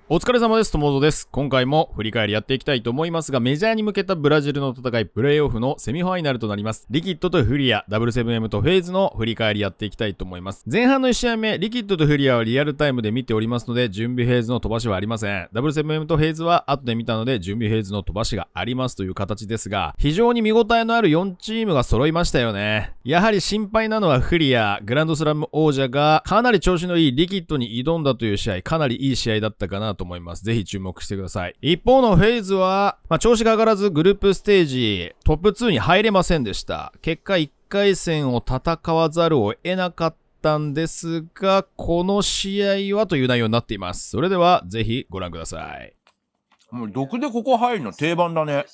お疲れ様です。ともぞうです。今回も振り返りやっていきたいと思いますが、メジャーに向けたブラジルの戦い、プレイオフのセミファイナルとなります。リキッドとフリア、W7M とフェイズの振り返りやっていきたいと思います。前半の1試合目、リキッドとフリアはリアルタイムで見ておりますので、準備フェーズの飛ばしはありません。W7M とフェイズは後で見たので、準備フェーズの飛ばしがありますという形ですが、非常に見応えのある4チームが揃いましたよね。やはり心配なのはフリア、グランドスラム王者がかなり調子のいいリキッドに挑んだという試合、かなりいい試合だったかなと思います。ぜひ注目してください。一方のフェイズは、調子が上がらずグループステージトップ2に入れませんでした。結果1回戦を戦わざるを得なかったんですが、この試合はという内容になっています。それではぜひご覧ください。もう毒でここ入るの定番だね。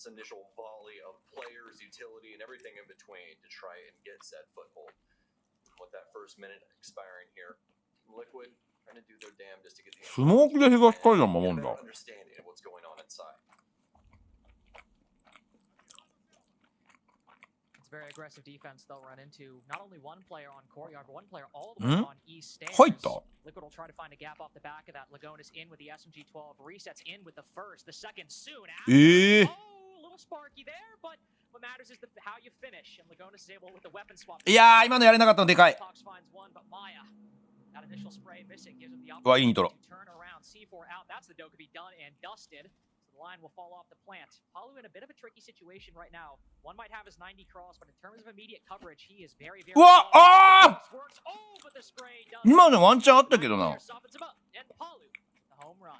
initial volley of players, utility, and everything in between to try and get said foothold. With that first minute expiring here, Liquid trying to do their damnedest to get the スモークで東海岸守るんだ。 understanding of what's going on inside. It's very aggressive defense they'll run into not only one player on courtyard, but one player all the way on east stairs. 入った。 Liquid will try to find a gap off the back of that. Lagonis in with the SMG-12, resets in with the first, the second soon after. Sparky there, but what matters is how you finish. And Lagonis is able with the weapon swap. いやー、今のやれなかったのでかい。 That initial spray missing gives him the うわ、いいイントロ。 turn around. C4 out. That's the dope to be done and dusted. So the line will fall off the plant. Palu in a bit of a tricky situation right now. One might have his 90 cross, but in terms of immediate coverage, he is very, very. うわあー、 Oh, but the spray does. 今のワンチャンあったけどな。 And Palu, the home run.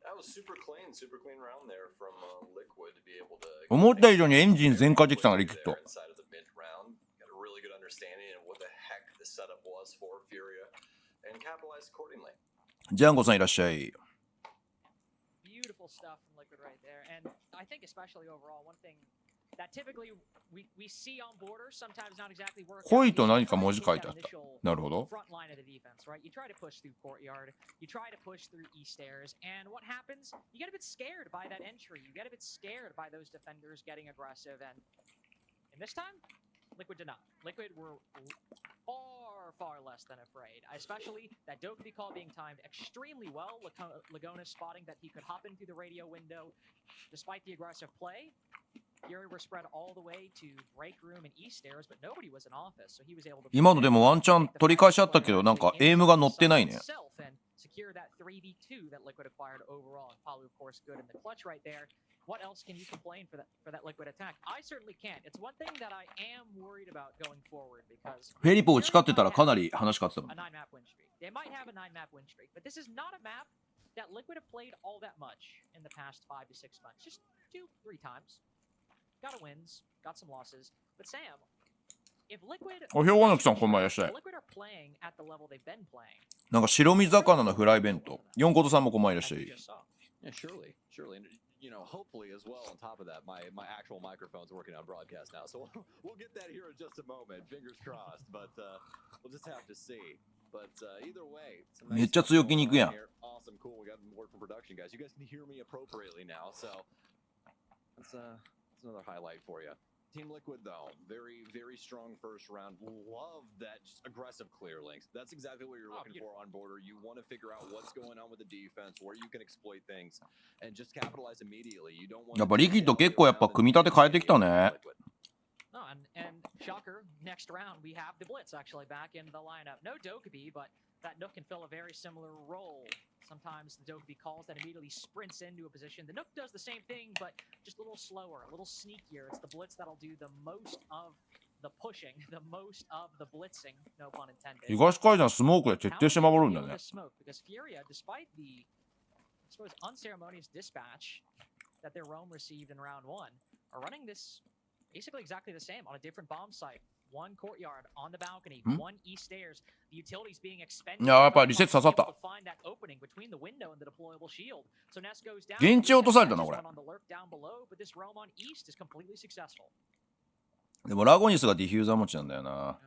That was super clean round there from Liquid to be able to 思った以上にエンジン全開できたな、リキッド。 inside of the mid round. Got a really good understanding of what the heck the setup was for FURIA and capitalized accordingly. ジャンゴさんいらっしゃい。 Beautiful stuff from Liquid right there. And I think especially overall, one thing that typically we see on borders sometimes not exactly work. ホイと何か文字書いてあった。なるほど。 Front line of the defense, right? You try to push through courtyard, you try to push through east stairs, and what happens? You get a bit scared by that entry. You get a bit scared by those defenders getting aggressive, and this time, Liquid did not. Liquid were far less than afraid. Especially that Dokkaebi call being timed extremely well. Lagonis spotting that he could hop in through the radio window, despite the aggressive play. Fury were spread all the way to break room and east stairs, but nobody was in office, so he was able to. 今のでもワンチャン取り返しあったけど、なんかエイムが乗ってないね。 Secure that 3v2 that Liquid acquired overall. And Palu, of course, good in the clutch right there. What else can you complain for that Liquid attack? I certainly can't. It's one thing that I am worried about going forward because フェリポ打ち勝ってたらかなり話変わってたもん。 a 9-map win streak. They might have a 9-map win streak, but this is not a map that Liquid have played all that much in the past 5 to 6 months. Just 2-3 times. Got a wins, got some losses. But Sam, if Liquid おひょうごのきさんこんばんいらっしゃい。 Liquid are playing at the level they've been playing. なんか白身魚のフライ弁当。四ことさんもこんばんいらっしゃい。 Yeah, surely. And you know, hopefully as well. On top of that, my actual microphone's working on broadcast now, so we'll get that here in just a moment. Fingers crossed, but we'll just have to see. But either way, めっちゃ強気に行くやん。 Awesome, cool. We got work from production, guys. You guys can hear me appropriately now, so that's another highlight for you. Team Liquid, though, very strong first round. Love that just aggressive clear links. That's exactly what you're looking for on border. You want to figure out what's going on with the defense, where you can exploit things, and just capitalize immediately. You don't want やっぱリキッド結構やっぱ組み立て変えてきたね。 No, and shocker, next round we have the Blitz actually back in the lineup. No Dokkaebi, but that Nook can fill a very similar role. Sometimes the Dokkaebi calls that immediately sprints into a position. The Nook does the same thing, but just a little slower, a little sneakier. It's the Blitz that'll do the most of the pushing, the most of the blitzing, no pun intended. 東海岸スモークで徹底して守るんだね。 Because FURIA, despite the, I suppose, unceremonious dispatch that their Roam received in round 1, are running this basically exactly the same on a different bomb site. One courtyard on the balcony, one east stairs. The utilities being expended. いや、やっぱリセット刺さった。 Find that opening between the window and the deployable shield. So Ness goes down. 現地落とされたなこれ。 On the lurk down below, but this roam on east is completely successful. でもラゴニスがディフューザー持ちなんだよな。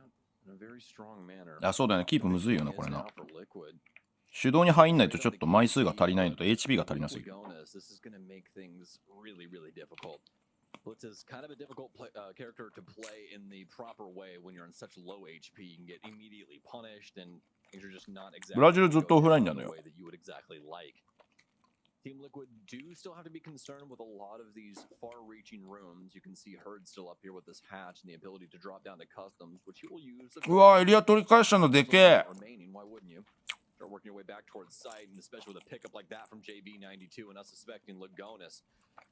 In a very strong manner. あ、そうだよね。キープむずいよなこれな。手動に入んないとちょっと枚数が足りないのと HP が足りなすぎる。 This is going to make things really difficult. Blitz is kind of a difficult character to play in the proper way when you're in such low HP. You can get immediately punished and things are just not exactly ブラジルずっとオフラインなの the よ。 way that you would exactly like. Team Liquid do still have to be concerned with a lot of these far-reaching rooms. You can see Herd still up here with this hatch and the ability to drop down to customs, which he will use. うわ、エリア取り返したのでけえ。 Remaining, why wouldn't you? Start working your way back towards sight, and especially with a pickup like that from JB92 and us suspecting Lagonis.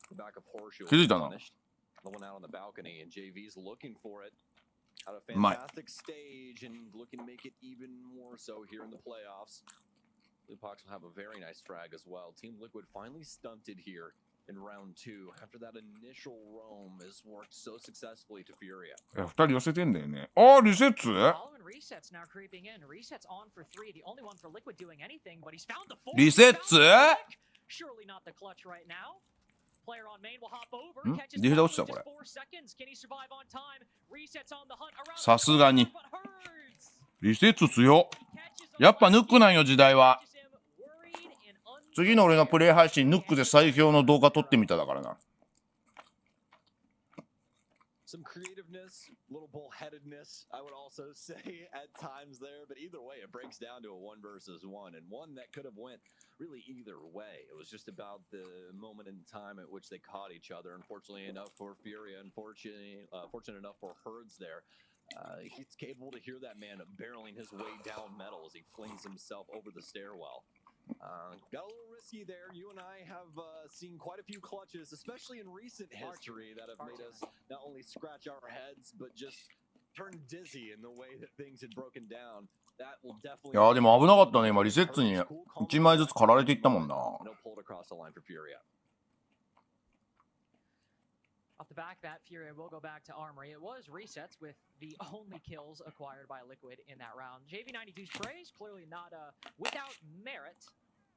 The back of Horseshoe Qué dita, no? punished. The one out on the balcony, and JV's looking for it. Had a Mate. fantastic stage and looking to make it even more so here in the playoffs. Lupox will have a very nice frag as well. Team Liquid finally stunted here in round 2 after that initial roam has worked so successfully to FURIA. 2人寄せてんだよね。あー、リセッツ Following resets now creeping in. Resets on for 3. The only one for Liquid doing anything, but he's found the 4. リセッツ Surely not the clutch right now. Player on main will hop over. ん Catches ディフェンダー Follow 落ちた in こ just れ。 4 seconds. Can he survive on time? Resets on the hunt around. さすがに。 But Herds リセッツ強。 catches やっぱヌックなんよ、時代は。 him worried and 次の俺のプレイ配信、ヌックで最強の動画撮ってみただからな。Some creativeness, little bullheadedness, I would also say at times there, but either way, it breaks down to a 1 versus 1, and one that could have went really either way. It was just about the moment in time at which they caught each other. Unfortunately enough for FURIA, fortunate enough for Herds there. He's capable to hear that man barreling his way down metal as he flings himself over the stairwell. Got a little risky there. You and I have seen quite a few clutches, especially in recent history, that have made us not only scratch our heads, but just turn dizzy in the way that things had broken down. That will definitely. いやーでも危なかったね、今リセッツに1枚ずつ狩られていったもんな。 No pulled across the line for FURIA. Off the back of that, FURIA will go back to Armory. It was resets with the only kills acquired by Liquid in that round. JV92's praise, clearly not without merit,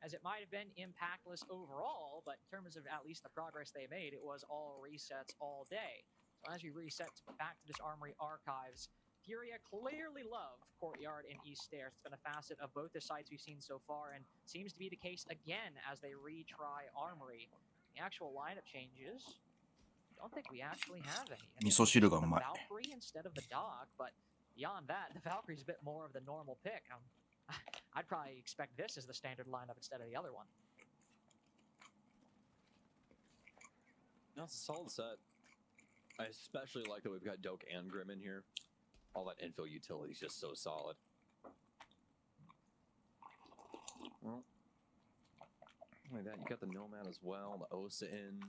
as it might have been impactless overall, but in terms of at least the progress they made, it was all resets all day. So as we reset back to this Armory archives, FURIA clearly love Courtyard and East Stairs. It's been a facet of both the sites we've seen so far, and seems to be the case again as they retry Armory. The actual lineup changes. Don't think we actually have any. I mean, 味噌汁がう the まい。 Valkyrie instead of the dog, but beyond that, the Valkyrie's a bit more of the normal pick. I'd probably expect this as the standard lineup instead of the other one. No, it's a solid set. I especially like that we've got Doke and Grim in here. All that info utility is just so solid. Well, like that, you got the Nomad as well, the Osa in.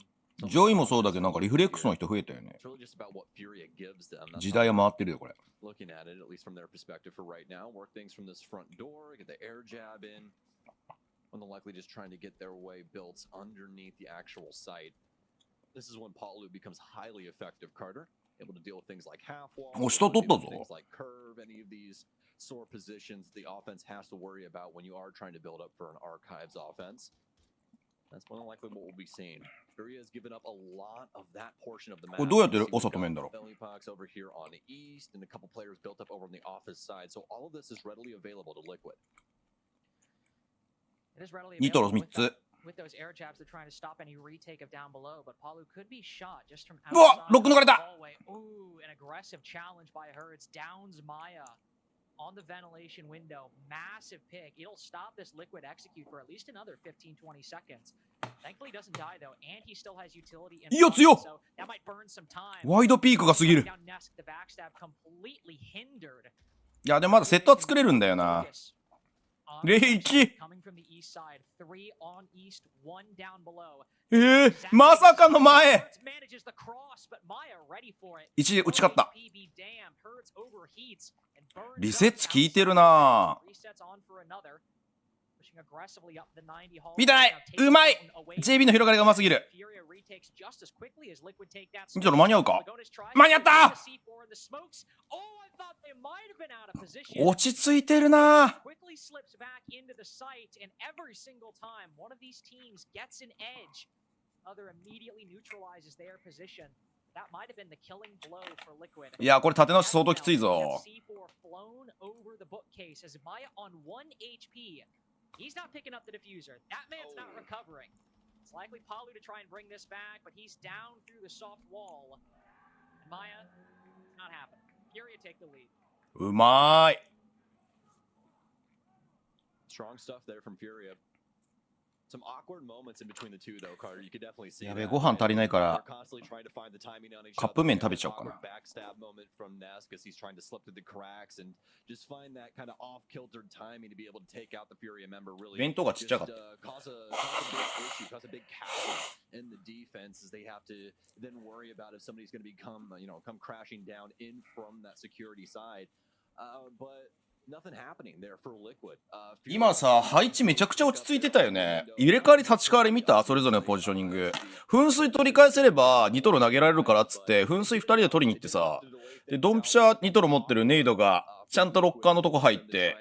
ジョイもそうだけど、なんかリフレックスの人増えたよね。 It's really just about what FURIA gives them. That's 時代は回ってるよ、これ。 looking at it, at least from their perspective for right now. Work things from this front door, get the air jab in. More than likely just trying to get their way built underneath the actual site. This is when Paulu becomes highly effective, Carter. Able to deal with things like half wall, もう下取ったぞ。 things like curve, any of these sore positions the offense has to worry about when you are trying to build up for an archives offense. That's more than likely what we'll be seeing. FURIA has given up a lot of that portion of the map. これどうやってオサ止めんだろう。 Belly Pox over here on the east, and a couple players built up over on the office side. So all of this is readily available to Liquid. It is readily ニトロ available 3つ。 with those air jabs. They're trying to stop any retake of down below, but Palu could be shot just from うわ outside ロック抜かれ the た hallway. Ooh, an aggressive challenge by Herds. Downs Maya on the ventilation window. Massive pick. It'll stop this Liquid execute for at least another 15-20 seconds. Thankfully, he doesn't die though, and he still has utility in いいよ front, 強っ so that might burn some time. ワイドピークが過ぎる。 Down Nesk, the backstab completely hindered. いや、でもまだセットは作れるんだよな。 レイキ Coming from the east side, 3 on east, 1 down below. まさかの前 Manages the cross, but Maya ready for it. 一で打ち勝った。 PB damned. Hertz overheats and burns リセッツ効いてるな。 Resets on for another. Pushing aggressively up the 90 hall. 見てない。うまい。JB の広がりがうますぎる。 Furia retakes just as quickly as Liquid take that. 見てろ間に合うか。 Lagonis tries 間に合った。 to C4 in the smokes. Oh, I thought they might have been out of position. 落ち着いてるな。 Quickly slips back into the site, and every single time one of these teams gets an edge, other immediately neutralizes their position. That might have been the killing blow for Liquid. いや、これ立て直し相当きついぞ。 C4 flown over the bookcase as Maya on 1 HP. He's not picking up the diffuser. That man's not recovering. It's likely Palu to try and bring this back, but he's down through the soft wall. Maya, not happening. FURIA take the lead. うまい。 Strong stuff there from FURIA. Some awkward moments in between the two, though, Carter. You could definitely see. やべえ、ご飯足りないからカップ麺食べちゃおうかな。 Backstab moment from Nesk as he's trying to slip through the cracks and just find that kind of off-kiltered timing to be able to take out the FURIA member. Really, 弁当がちっちゃかった。 cause a big issue, cause a big chasm in the defense as they have to then worry about if somebody's going to become, come crashing down in from that security side. But nothing happening there for Liquid. 今さ、配置めちゃくちゃ落ち着いてたよね。入れ替わり立ち替わり見た？それぞれのポジショニング。噴水取り返せれば2トロ投げられるからっつって噴水2人で取りに行ってさ、でドンピシャ2トロ持ってるネイドがちゃんとロッカーのとこ入って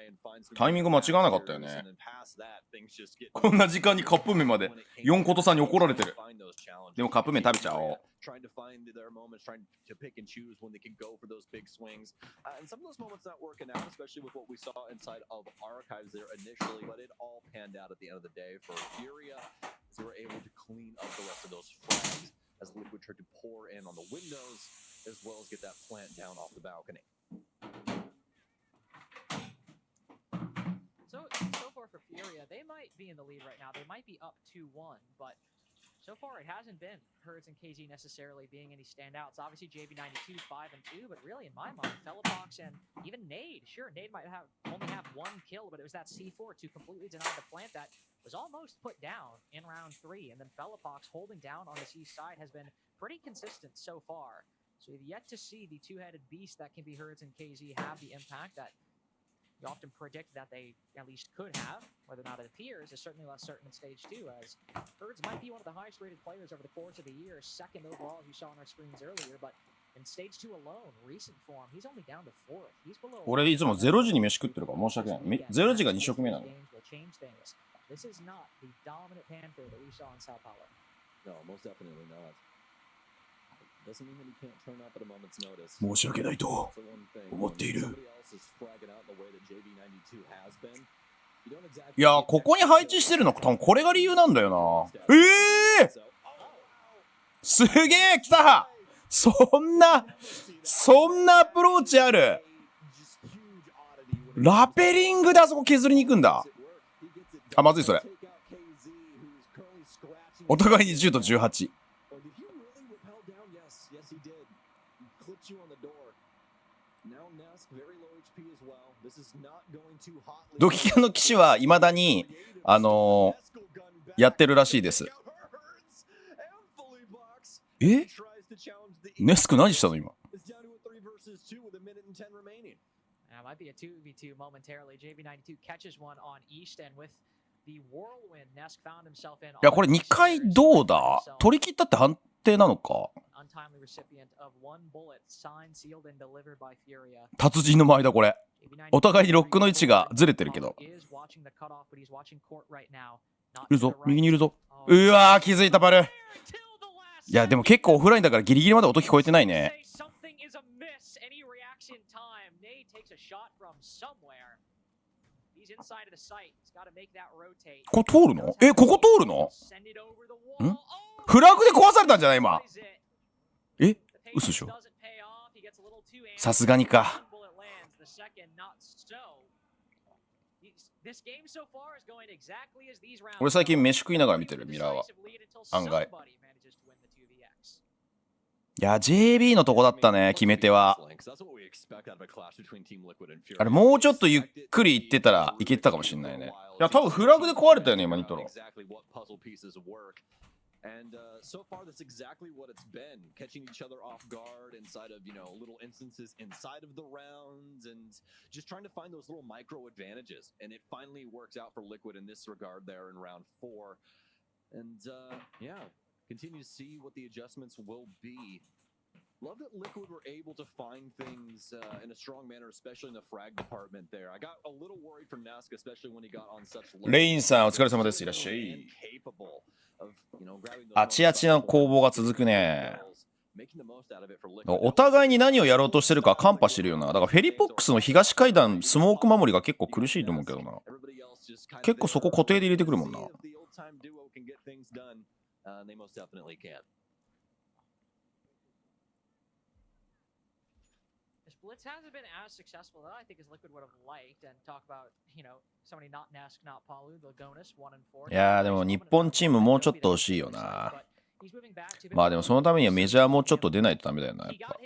タイミング間違わなかったよね。こんな時間にカップ麺まで4ことさんに怒られてる。でもカップ麺食べちゃおう。 Trying to find their moments, trying to pick and choose when they can go for those big swings. And some of those moments not working out, especially with what we saw inside of Archives there initially, but it all panned out at the end of the day for FURIA as they were able to clean up the rest of those frags as Liquid tried to pour in on the windows as well as get that plant down off the balcony. So far for FURIA, they might be in the lead right now. They might be up 2-1, but so far it hasn't been Hertz and KZ necessarily being any standouts. Obviously JB92 5-2, but really in my mind, Fellabox and even Nade. Sure, Nade might only have one kill, but it was that C4 to completely deny the plant that was almost put down in round 3. And then Fellabox holding down on the C side has been pretty consistent so far. So we've yet to see the two-headed beast that can be Hertz and KZ have the impact that we often predict that they at least could have. Whether or not it appears is certainly less certain in stage 2, as Hertz might be one of the highest rated players over the course of the year, second overall as you saw on our screens earlier, but in stage 2 alone, recent form, he's only down to 4th. He's below. 俺いつも0時に飯食ってるから申し訳ない。0時が2食目なの。 This is not the dominant Panther that we saw in Sao Paulo. No, most definitely not. Doesn't mean that he can't turn up at a moment's notice. 申し訳ないと思っている。 いや、ここに配置してるの多分これが理由なんだよな。すげえ来た。そんなアプローチある。ラペリングであそこ削りに行くんだ。あ、まずいそれ。お互いに10と18。ドキキャンの騎士はいまだにやってるらしいです。え？ネスク何したの今？Might be a 2v2 momentarily. JB92 catches one on East and with the whirlwind Nesk found himself in. いやこれ2回どうだ？取り切ったって判定なのか？ Untimely recipient of one bullet signed, sealed and delivered by FURIA. 達人の前だこれ。お互いにロックの位置がずれてるけど。いるぞ、右にいるぞ。うわー気づいたパル。いやでも結構オフラインだからギリギリまで音聞こえてないね。ここ通るの？え、ここ通るの？ん？フラグで壊されたんじゃない今。え？嘘でしょ。さすがにか。俺最近飯食いながら見てるミラーは案外。いや JB のとこだったね決め手は。あれもうちょっとゆっくり行ってたらいけてたかもしれないね。いや多分フラグで壊れたよね今ニトロ。And so far, that's exactly what it's been. Catching each other off guard inside of, little instances inside of the rounds and just trying to find those little micro advantages. And it finally works out for Liquid in this regard there in round 4. And continue to see what the adjustments will be. Love that Liquid were able to find things in a strong manner, especially in the frag department there. I got a little worried for Nask, especially when he got on such low. レインさんお疲れ様です。いらっしゃい。あちあちの攻防が続くね。お互いに何をやろうとしてるかカンパしてるよな。だからフェリポックスの東階段スモーク守りが結構苦しいと思うけどな。結構そこ固定で入れてくるもんな。and they most definitely can. This Blitz hasn't been as successful that I think as Liquid would have liked, and talk about, somebody not Nesk, not Palu, Lagonis 1-4. いやーでも日本チームもうちょっと惜しいよな。まあでもそのためにはメジャーもうちょっと出ないとダメだよな。やっぱ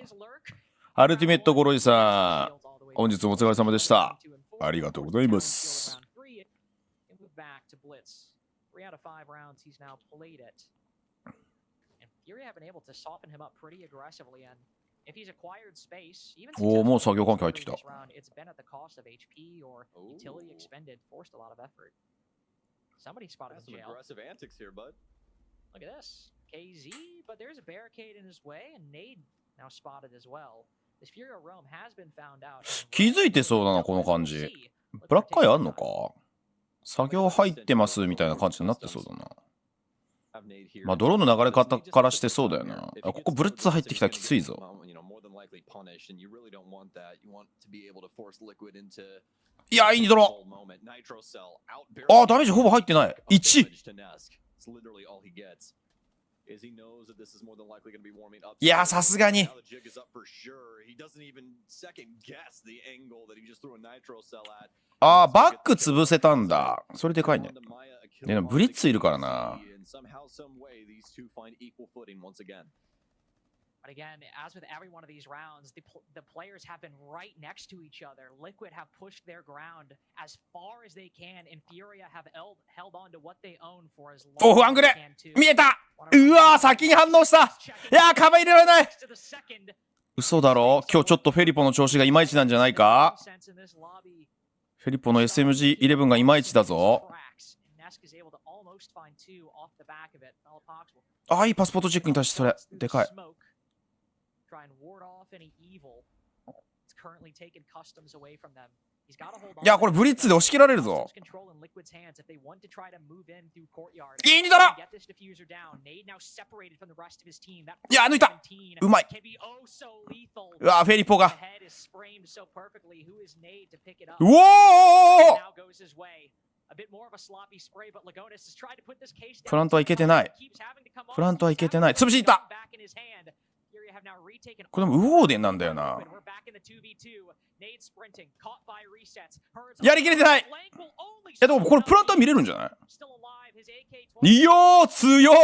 アルティメットゴロイさん、本日もお疲れ様でした。ありがとうございます。おお、もう作業環境入ってきた。Look at this. KZ, but there's a barricade in his way, and Nade now spotted as well. This FURIA roam has been found out. 気づいてそうだな、この感じ。ブラックアイあんのか？作業入ってますみたいな感じになってそうだな。まあ、ドローンの流れ方からしてそうだよな。あ、ここブルッツ入ってきたらきついぞ。いや、いいドロー。あ、ダメージほぼ入ってない。1。いや、さすがに。あー、バック潰せたんだ。それでかいね。でもブリッツいるからな。But again, as with every one of these rounds, the players have been right next to each other. Liquid have pushed their ground as far as they can, and FURIA have held on to what they own for as long as they can. お、不安グレ見えた。うわー、先に反応した。いやー、カバー入れられない。嘘だろ。今日ちょっとフェリポの調子がいまいちなんじゃないか。フェリポの SMG11 がいまいちだぞ。あ、いいパスポートチェックに対してそれでかい。いや、これブリッツで押し切られるぞ。いいにだろ。いや、抜いた。うまい。うわ、フェリポが。うおー。フラントはいけてない。フラントはいけてない。潰しにいった。これでもウォーデンなんだよな。やりきれてない。いやでもこれプラントは見れるんじゃない？いやー強っ。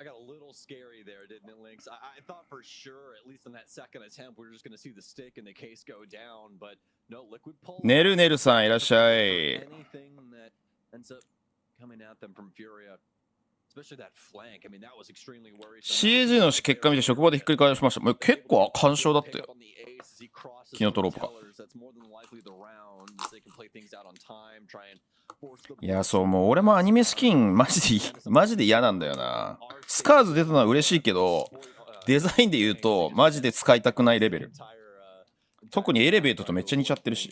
I got a little scary there, didn't it, Lynx? I thought for sure, at least in that second attempt, we were just going to see the stick and the case go down, but no, Liquid pulled. ねるねるさんいらっしゃい。 Anything that ends up coming at them from FURIA, especially that flank. I mean, that was extremely worrisome. CAG の結果見て職場でひっくり返しました。もう結構干渉だったよ。キノトロープが。いや、そう、もう俺もアニメスキンマジで嫌なんだよな。スカーズ出たのは嬉しいけど、デザインで言うとマジで使いたくないレベル。特にエレベートとめっちゃ似ちゃってるし。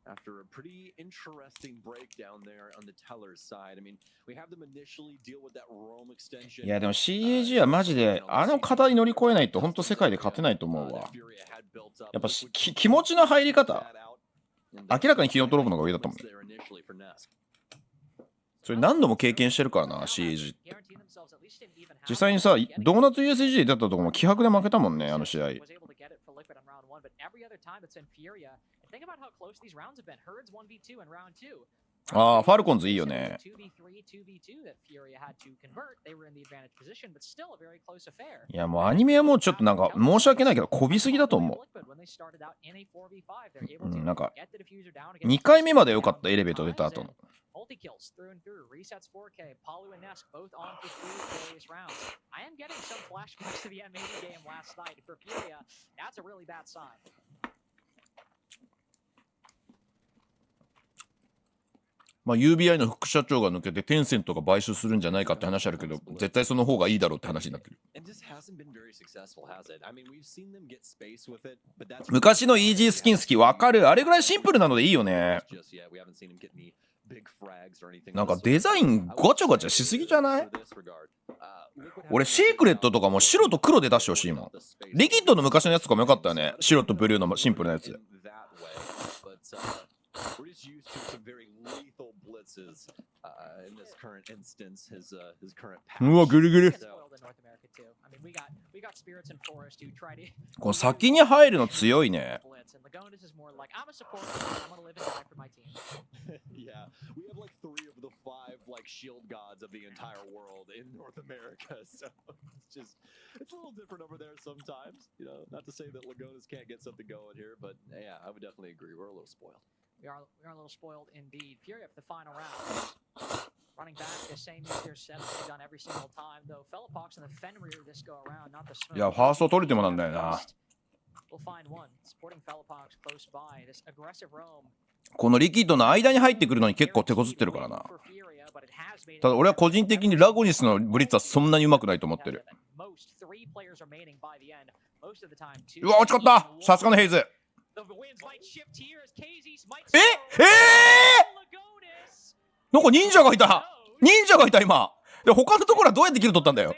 After a pretty interesting breakdown there on the teller's side. I mean, we have them initially deal with that roam extension. いやでも CAG はマジであの課題乗り越えないと本当世界で勝てないと思うわ。やっぱ気持ちの入り方、明らかにキノトロープの方が上だったもんね。それ何度も経験してるからな CAG。実際にさ、ドーナツ USG で出たとこも気迫で負けたもんね、あの試合。ああ、ファルコンズいいよね。いや、もうアニメはもうちょっとなんか申し訳ないけど、こびすぎだと思う。なんか、2回目まで良かった、エレベーター出た後の。まあ UBI の副社長が抜けてテンセントが買収するんじゃないかって話あるけど、絶対その方がいいだろうって話になってる。昔のイージースキン好きわかる。あれぐらいシンプルなのでいいよね。なんかデザインごちゃごちゃしすぎじゃない？俺シークレットとかも白と黒で出してほしいもん。リキッドの昔のやつとかもよかったよね。白とブルーのシンプルなやつ。we're just used to some very lethal blitzes. In this current instance, his current patch. うわ、ぐるぐる。 Spoiled in North America too. I mean, we got Spirits and Forest who try to. この先に入るの強いね。 Blitz, and Lagonis is more like I'm a supporter. I'm gonna live and die for my team. Yeah, we have like 3 of the 5 like shield gods of the entire world in North America, so it's a little different over there sometimes. You know, not to say that Lagonis can't get something going here, but yeah, I would definitely agree. We're a little spoiled. We are a little spoiled indeed. FURIA for the final round. Running back the same nuclear setup they've done every single time, though. Fellapox in the Fenrir this go around, not the smoke. いや、ファースト取れてもなんだよな。 We'll find one supporting Fellapox close by. This aggressive roam. このリキッドの間に入ってくるのに結構手こずってるからな。ただ俺は個人的にラゴニスのブリッツはそんなに上手くないと思ってる。うわ、落ちかった。さすがのヘイズ。なんか忍者がいた。忍者がいた今。で他のところはどうやってキル取ったんだよ。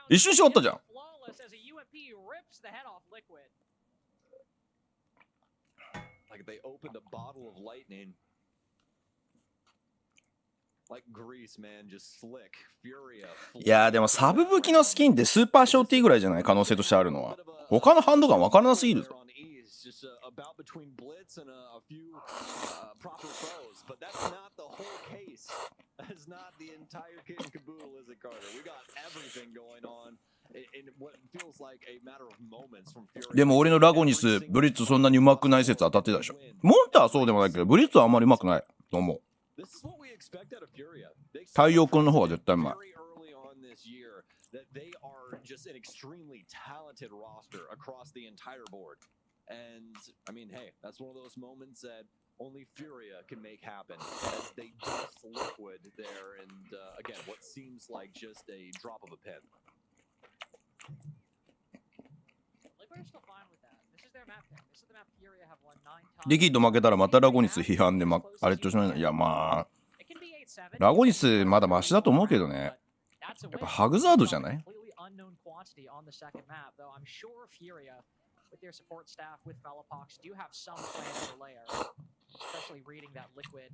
一瞬し終わったじゃん。Like they opened a bottle of lightning. Like grease, man, just slick. FURIA. いやーでもサブ武器のスキンってスーパーショーティーぐらいじゃない可能性としてあるのは。他のハンドガン分からなすぎるぞ。Just about between blitz and a few proper pros, but that's not the whole case. That's not the entire kit and caboodle, is it, Carter? We got everything going on in what feels like a matter of moments from FURIA. でも俺のラゴニス、ブリッツそんなに上手くない説当たってたでしょ。モンタはそうでもないけど、ブリッツはあんまり上手くないと思う。太陽君の方が絶対うまい。That they are just an extremely talented roster across the entire board. And I mean, hey, that's one of those moments that only FURIA can make happen. As they dust Liquid there, and again, what seems like just a drop of a pin. Liquid are still fine with that. This is their map pick. This is the map FURIA have won 9 times. リキッド負けたらまたラゴニス批判で、あれとしない。いやまあ、ラゴニスまだマシだと思うけどね。やっぱハグザードじゃない？ With their support staff, with Fellapox, do have some plan for layer, especially reading that Liquid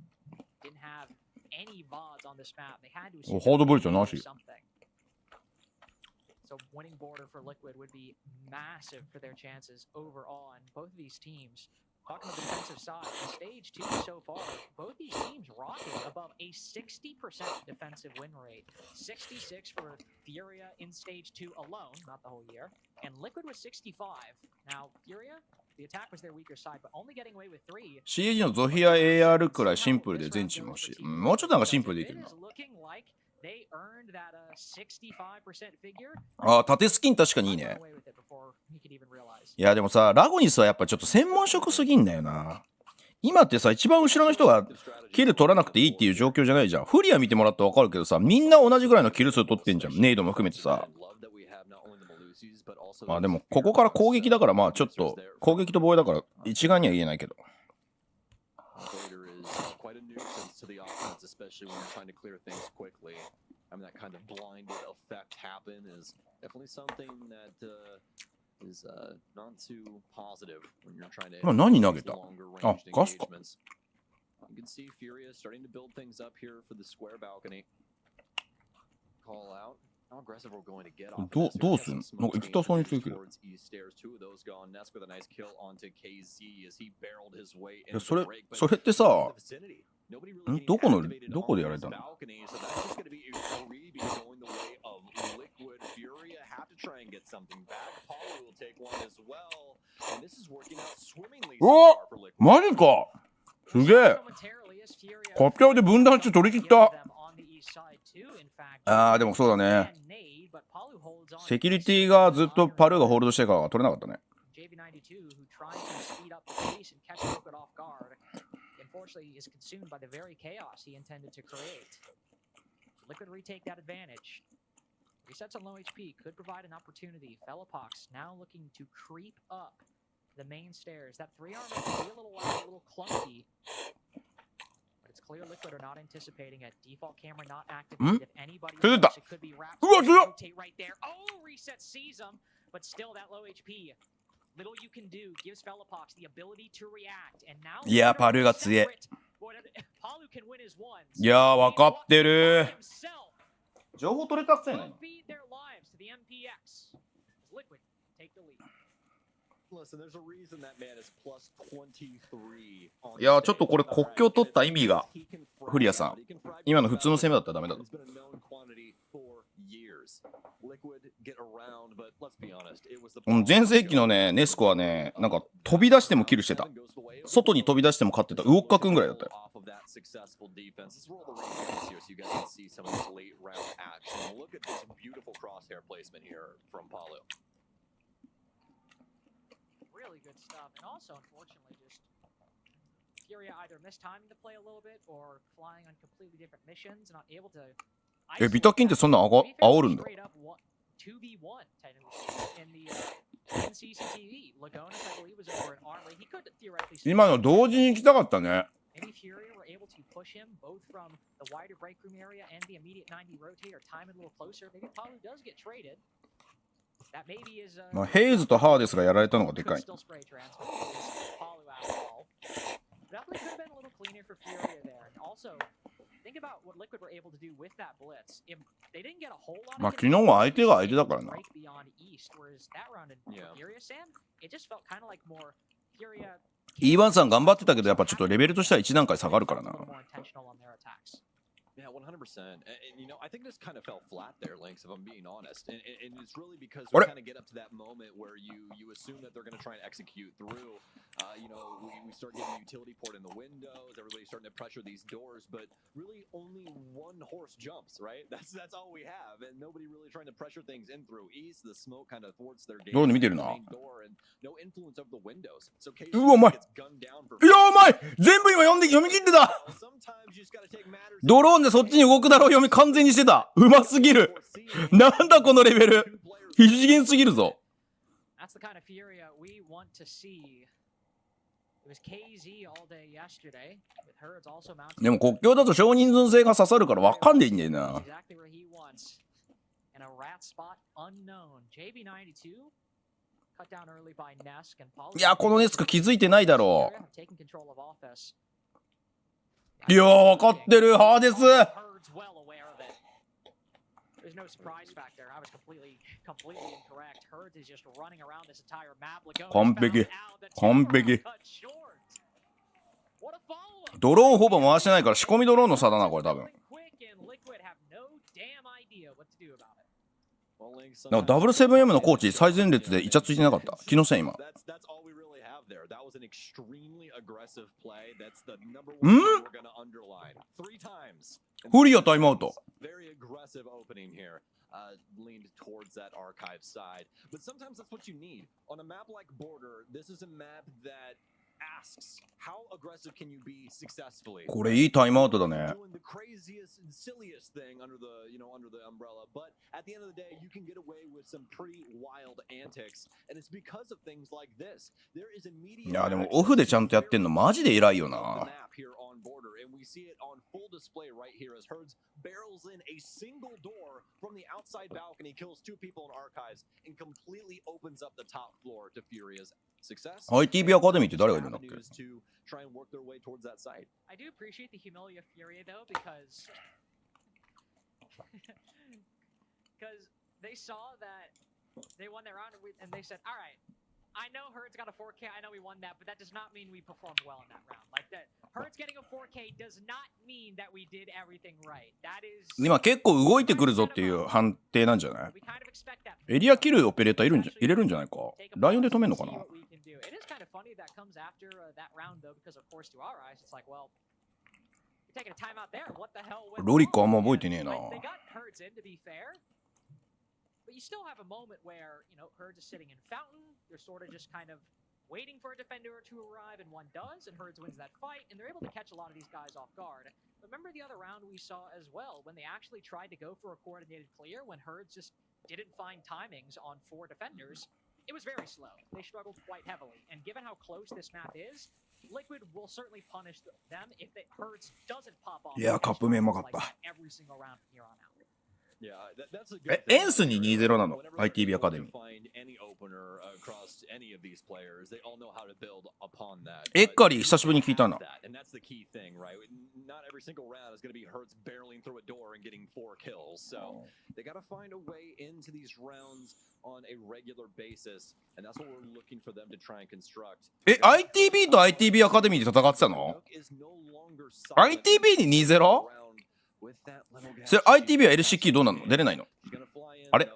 didn't have any VODs on this map. They had to hold the bullet on something. So winning border for Liquid would be massive for their chances overall, and both of these teams. Talking about the defensive side, in stage 2 so far, both these teams rocking above a 60% defensive win rate. 66 for FURIA in stage 2 alone, not the whole year, and Liquid was 65. Now, FURIA, the attack was their weaker side, but only getting away with 3. CAG のゾフィア AR くらいシンプルで全チーム欲しい。もうちょっとなんかシンプルでいけるな。ああ、縦スキン確かにいいね。いやでもさ、ラゴニスはやっぱちょっと専門職すぎんだよな。今ってさ、一番後ろの人がキル取らなくていいっていう状況じゃないじゃん。フリア見てもらってわかるけどさ、みんな同じぐらいのキル数取ってんじゃん。ネイドも含めてさ。まあでも、ここから攻撃だから、まあちょっと、攻撃と防衛だから一概には言えないけど。I mean, that kind of blinded effect happen is definitely something that is not too positive when you're trying to longer range engagements. You can see FURIA starting to build things up here for the square balcony. Call out. How aggressive we're going to get off of this. どうすんの？なんか行きたそうにするけど。それってさ、どこでやられたの？お！マジか！すげえ！カピャオで分断して取り切った。ああ、でもそうだね。セキュリティがずっとパルーがホールドしてから取れなかったね。Unfortunately, is consumed by the very chaos he intended to create. Liquid retake that advantage. Resets on low HP could provide an opportunity. Fellapox now looking to creep up the main stairs. That 3-arm may be a little wild, a little clunky. But it's clear Liquid are not anticipating it. Default camera not activated. If anybody else, it could be wrapped. Rotate right there. Oh, reset sees him, but still that low HP. いやパルが強え。いや分かってる。情報取れたくせない。いやちょっとこれ国境取った意味がフリアさん今の普通の攻めだったらダメだと。全盛期のねネスコはねなんか飛び出してもキルしてた。外に飛び出しても勝ってた。ウオッカ君ぐらいだったよ。Really good stuff, and also unfortunately just FURIA either mistimed the play a little bit or flying on completely different missions, not able to. ビタキンってそんな煽るんだ。2v1 technically in the CCTV. Lagonis, I believe, was over an R6. He could theoretically. 今の同時に行きたかったね。Maybe FURIA were able to push him both from the wider break room area and the immediate 90 rotate, or time it a little closer. Maybe Palu does get traded. まあヘイズとハーデスがやられたのがでかい。まあ昨日は相手が相手だからな。E1 さん頑張ってたけどやっぱちょっとレベルとしては1段階下がるからな。Yeah, 100%. And you know, I think this kind of fell flat there, Lynx, if I'm being honest. And it's really because we kind of get up to that moment where you assume that they're going to try and execute through. You know, we start getting the utility port in the windows. Everybody's starting to pressure these doors, but really only one horse jumps, right? That's all we have, and nobody really trying to pressure things in through east. The smoke kind of thwarts their game. 見てるな。 No influence of the windows. So うわ、お前。いや、お前全部今読み切ってた。ドローンでそっちに動くだろう読み完全にしてた。うますぎる。なんだこのレベル。非次元すぎるぞ。でも国境だと少人数制が刺さるから分かんでいいんだよな。いやこのネスク気づいてないだろう。いや分かってるハーデス。完璧完璧。ドローンほぼ回してないから仕込みドローンの差だなこれ多分。なんか W7M のコーチ最前列でイチャついてなかった。気のせい今。フリアタイムアウト。Leaned towards that archive side, but sometimes that's what you need on a map like Border. This is a map that asks how aggressive can you be successfully. これいいタイムアウトだね。 Doing the craziest and silliest thing under the, you know, under the umbrella, but at the end of the day, you can get away with some pretty wild antics, and it's because of things like this. There is immediate. いやでもオフでちゃんとやってんのマジで偉いよな。And we see it on full display right here as Herds barrels in a single door from the outside balcony, kills two people in archives, and completely opens up the top floor to Furia's success. ITV アカデミーって誰がいるんだっけ？ To try and work their way towards that site. I do appreciate the humility of Furia though, because they saw that they won their round and they said, all right, I know Herds got a 4K, I know we won that, but that does not mean we performed well in that round. Like that, Herds getting a 4K does not mean that we did everything right. That is. 今結構動いてくるぞっていう判定なんじゃない？エリアキルオペレーター入れるんじゃないか。ライオンで止めんのかな。ロリックあんま覚えてねえな。But you still have a moment where, you know, Herds is sitting in Fountain. They're sort of just kind of waiting for a defender to arrive, and one does, and Herds wins that fight, and they're able to catch a lot of these guys off guard. Remember the other round we saw as well, when they actually tried to go for a coordinated clear, when Herds just didn't find timings on 4 defenders. It was very slow. They struggled quite heavily, and given how close this map is, Liquid will certainly punish them if Herds doesn't pop off. Yeah, カップ麺うまかった。Every single round from here on out. エンスに2-0なの ITB アカデミー。エッカリー久しぶりに聞いたな。ITB と ITB アカデミーで戦ってたの？ ITB に 2-0？ それ ITB は LCQ どうなの？出れないの？あれ？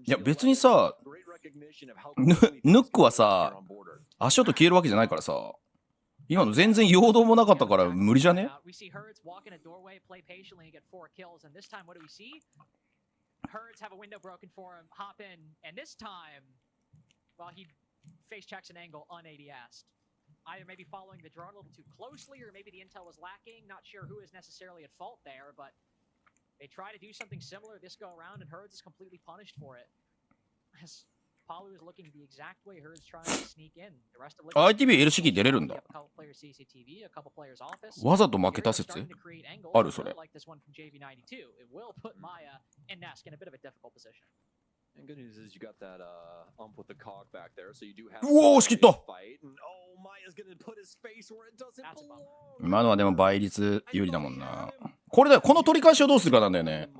いや別にさ、ヌックはさ、足音消えるわけじゃないからさ、今の全然陽動もなかったから無理じゃね？Either maybe following the drone a little too closely, or maybe the intel was lacking. Not sure who is necessarily at fault there, but they try to do something similar this go around, and Herds is completely punished for it. As Palu is looking the exact way Herds trying to sneak in. The rest of ITB LCK 出れるんだ。わざと負けた説あるそれ。うおー、押し切った。今のはでも倍率有利だもんな。これだよ、この取り返しをどうするかなんだよね。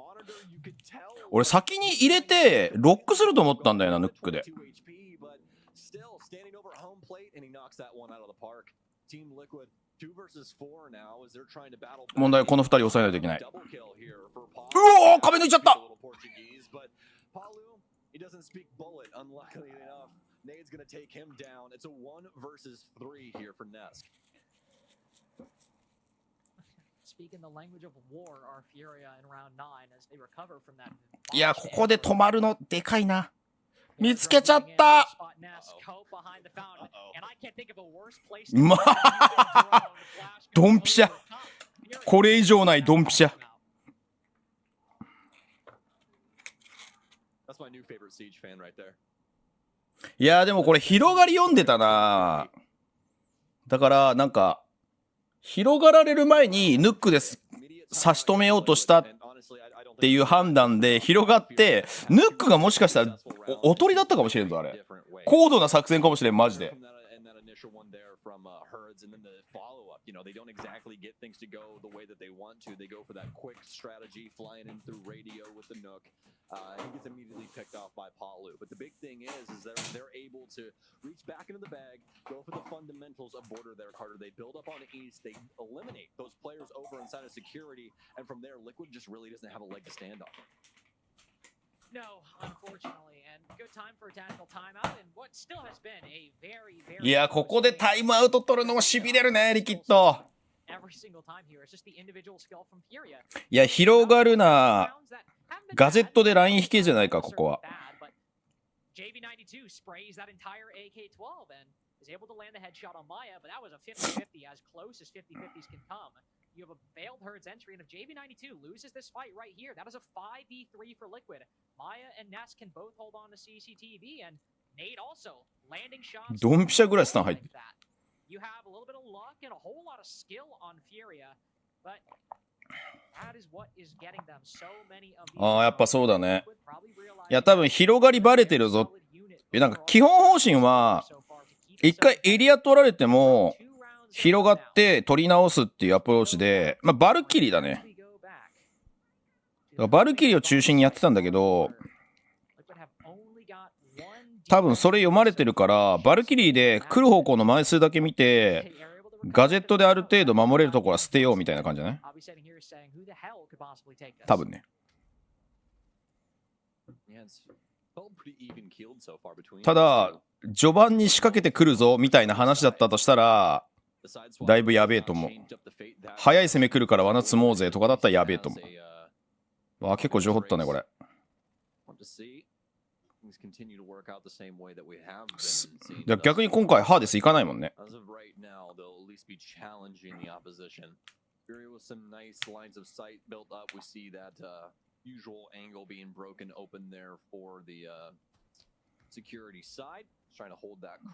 俺先に入れてロックすると思ったんだよな、ヌックで。問題はこの2人抑えないといけない。うおー、壁抜いちゃった。He doesn't speak bullet, unluckily enough. Nade's gonna take him down. It's a 1 versus 3 here for Nesk. Speaking the language of war, are FURIA in round 9 as they recover from that. いや、ここで止まるのでかいな。見つけちゃった。まあ、ドンピシャ。これ以上ないドンピシャ。いやでもこれ広がり読んでたな。だからなんか広がられる前にヌックで差し止めようとしたっていう判断で広がって、ヌックがもしかしたら おとりだったかもしれんぞあれ。高度な作戦かもしれんマジで。And then the follow-up, you know, they don't exactly get things to go the way that they want to. They go for that quick strategy, flying in through radio with the Nook. He gets immediately picked off by Palu. But the big thing is they're able to reach back into the bag, go for the fundamentals of border there, Carter. They build up on the east, they eliminate those players over inside of security, and from there, Liquid just really doesn't have a leg to stand on. No, unfortunately, and good time for a tactical timeout in what still has been a very, very. いや、ここでタイムアウト取るのも痺れるね、リキッド。いや、広がるな。ガジェットでライン引けじゃないか、ここは。JB92 sprays that entire AK-12 and is able to land the headshot on Maya, but that was a 50-50, as close as 50-50s can come. You have a failed Herds entry, and if JB92 loses this fight right here, that is a 5v3 for Liquid. Maya and Ness can both hold on to CCTV, and Nate also landing shots. ドンピシャぐらいスタン入って。You have a little bit of luck and a whole lot of skill on FURIA, but that is what is getting them so many of these. ああ、やっぱそうだね。いや、多分広がりバレてるぞ。なんか基本方針は一回エリア取られても広がって取り直すっていうアプローチで、まあ、バルキリーだね。バルキリーを中心にやってたんだけど、多分それ読まれてるからバルキリーで来る方向の枚数だけ見てガジェットである程度守れるところは捨てようみたいな感じだね。多分ね。ただ序盤に仕掛けてくるぞみたいな話だったとしたらだいぶやべえと思う。早い攻め来るから罠積もうぜとかだったらやべえと思う。わあ、結構情報ったねこれ。逆に今回ハーデスいかないもんね。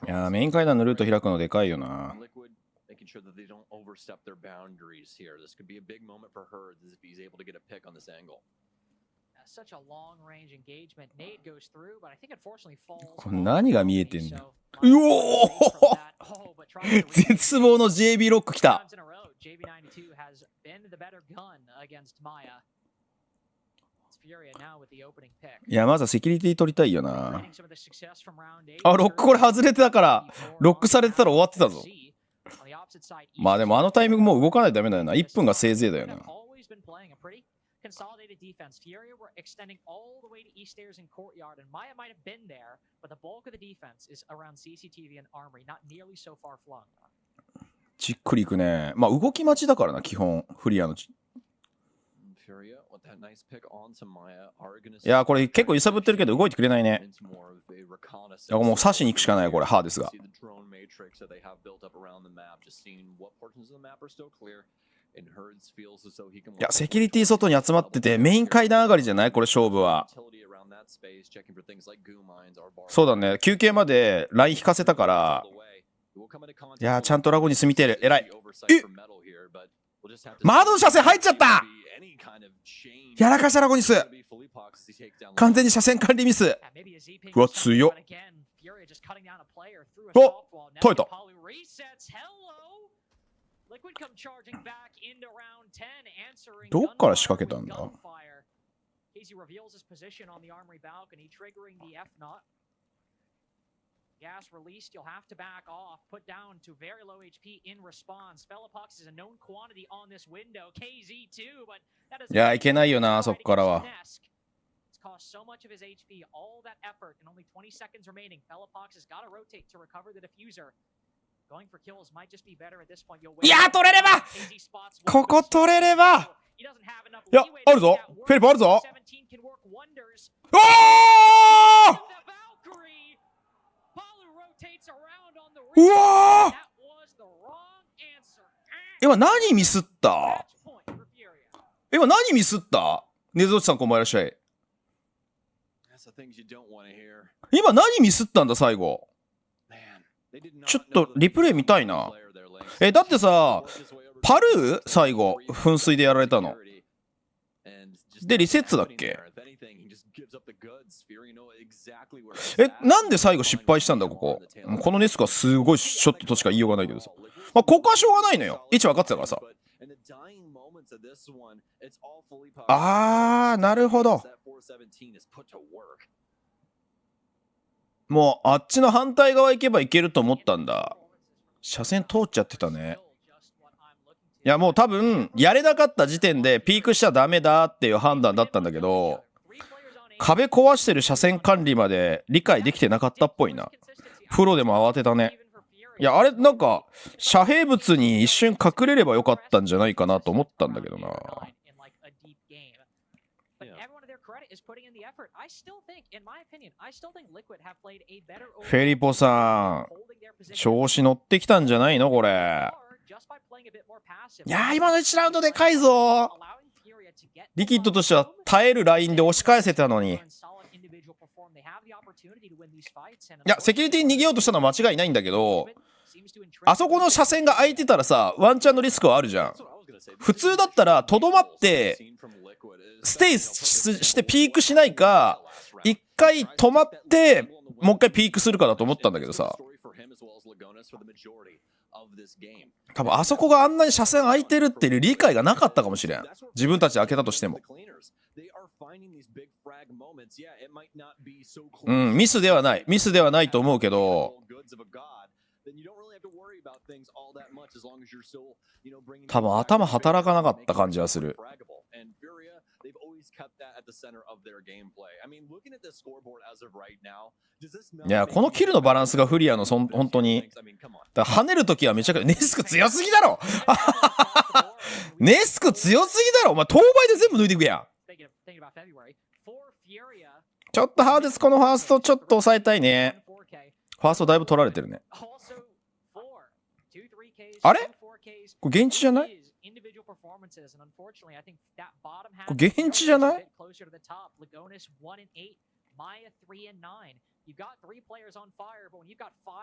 いやー、メイン階段のルート開くのでかいよな。making sure that they don't overstep their boundaries here. This could be a big moment for her if he's able to get a pick on this angle. Such a long-range engagement. Nade goes through, but I think unfortunately falls. これ何が見えてんだ。うおー絶望の JB ロック来た。JB92 has been the better gun against Maya. It's FURIA now with the opening pick. いや、まずはセキュリティ取りたいよな。あ、ロックこれ外れてたから、ロックされてたら終わってたぞ。まあでもあのタイミングもう動かないとダメだよな。1分がせいぜいだよな。Consolidated defense. FURIA were extending all the way to East Stairs and Courtyard, and Maya might have been there, but the bulk of the defense is around CCTV and Armory, not nearly so far flung. じっくりいくね。まあ動き待ちだからな、基本、フリアの。いや、これ結構揺さぶってるけど動いてくれないね。もう刺しに行くしかないよ、これ、ハーですが。いや、セキュリティ外に集まってて、メイン階段上がりじゃないこれ勝負は。そうだね、休憩までライン引かせたから、いや、ちゃんとラゴに住みてる。偉い。窓の車線入っちゃった。やらかしたラゴニス。完全に車線管理ミス。うわ、強っ。お、耐えた。どっから仕掛けたんだ。Gas released, you'll have to back off. Put down to very low HP in response. Fellapox is a known quantity on this window. KZ2, but that is. いや、いけないよな、そっからは。It's cost so much of his HP, all that effort, and only 20 seconds remaining. Fellapox has got to rotate to recover the diffuser. Going for kills might just be better at this point. いや、取れればここ取れればいや、あるぞフェリップあるぞおーうわー今何ミスった今何ミスったネズオチさんこんばんいらっしゃい今何ミスったんだ最後ちょっとリプレイ見たいなだってさパルー最後噴水でやられたのでリセッツだっけなんで最後失敗したんだこのネスクはすごいショットとしか言いようがないけどさまあここはしょうがないのよ位置分かってたからさあーなるほどもうあっちの反対側行けば行けると思ったんだ車線通っちゃってたねいやもう多分やれなかった時点でピークしちゃダメだっていう判断だったんだけど壁壊してる車線管理まで理解できてなかったっぽいなプロでも慌てたねいやあれなんか遮蔽物に一瞬隠れればよかったんじゃないかなと思ったんだけどなフェリポさん調子乗ってきたんじゃないのこれいやー今の1ラウンドでかいぞリキッドとしては耐えるラインで押し返せたのにいやセキュリティに逃げようとしたのは間違いないんだけどあそこの車線が空いてたらさワンチャンのリスクはあるじゃん普通だったらとどまってステイしてピークしないか一回止まってもう一回ピークするかだと思ったんだけどさ多分あそこがあんなに車線空いてるっていう理解がなかったかもしれん自分たちで開けたとしてもうんミスではないと思うけど多分頭働かなかった感じはするいやこのキルのバランスがフリアの本当にだ跳ねるときはめちゃくちゃネスク強すぎだろネスク強すぎだろお前当倍で全部抜いていくやんちょっとハーデスこのファーストちょっと抑えたいねファーストだいぶ取られてるねあれこれ現地じゃないこれ現地じゃない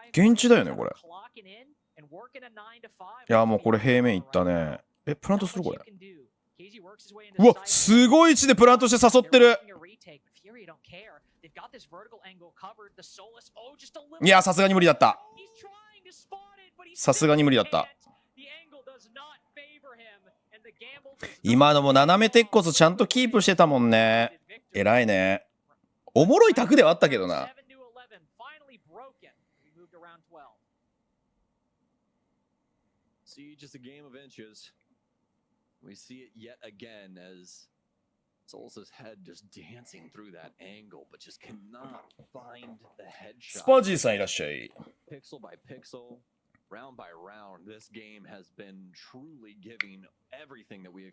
現地だよねこれ。いやもうこれ平面いったね。プラントするこれ。うわすごい位置でプラントして誘ってる。いやさすがに無理だった。さすがに無理だった。今のも斜め鉄骨ちゃんとキープしてたもんね。偉いね。おもろい卓ではあったけどな。スパジーさんいらっしゃい。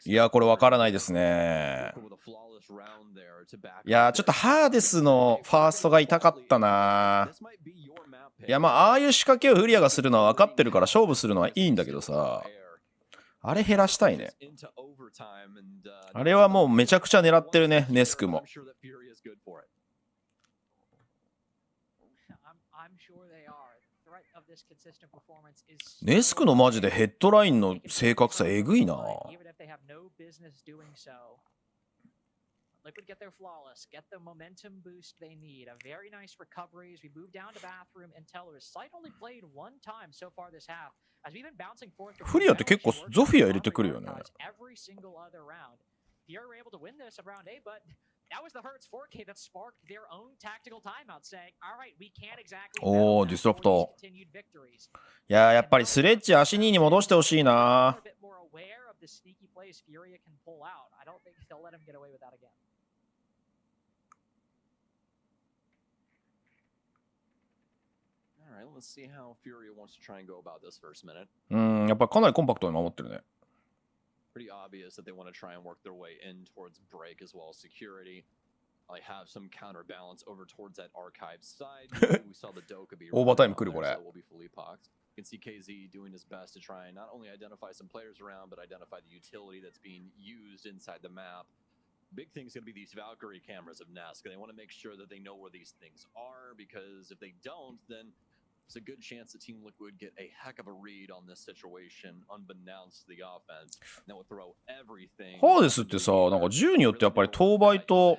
いやこれわからないですね。いやちょっとハーデスのファーストが痛かったな。いやまあああいう仕掛けをフリアがするのは分かってるから勝負するのはいいんだけどさ、あれ減らしたいね。あれはもうめちゃくちゃ狙ってるね、ネスクも。ネスクのマジでヘッドラインの正確さえぐいな。Liquid get their flawless, get the momentum boost they need. A very nice recovery as we move down to bathroom and tellers. Sight only played one time so far this half. As we've been bouncing forth. フリアって結構ゾフィア入れてくるよね。Every single other round. Furia were able to win this around A, but that was the Hertz 4K that sparked their own tactical timeout, saying, "All right, we can't exactly." おー、ディストラプト。いややっぱりスレッジ足2に戻してほしいな。やっぱりかなりコンパクトに守ってるね。Pretty obvious that they want to try and work their way in towards break as well as security. I have some counterbalance over towards that archive side. We saw the Doka be overtime 来るこれ。So we'll be fully poxed. You can see KZ doing his best to try and not only identify some players around, but identify the utility that's being used inside the map. Big thing is going to be these Valkyrie cameras of Nesk. They want to make sure that they know where these things are, because if they don't, then there's a good chance that Team Liquid get a heck of a read on this situation, unbeknownst to the offense. That will throw everything. ハーデスってさ、なんか銃によってやっぱり当倍と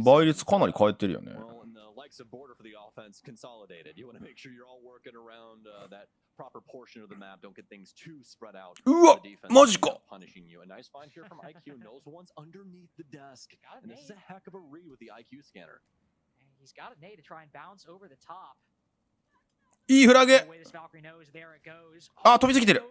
倍率かなり変えてるよね。うわ、マジか。いいフラグ。あ、飛びすぎてる。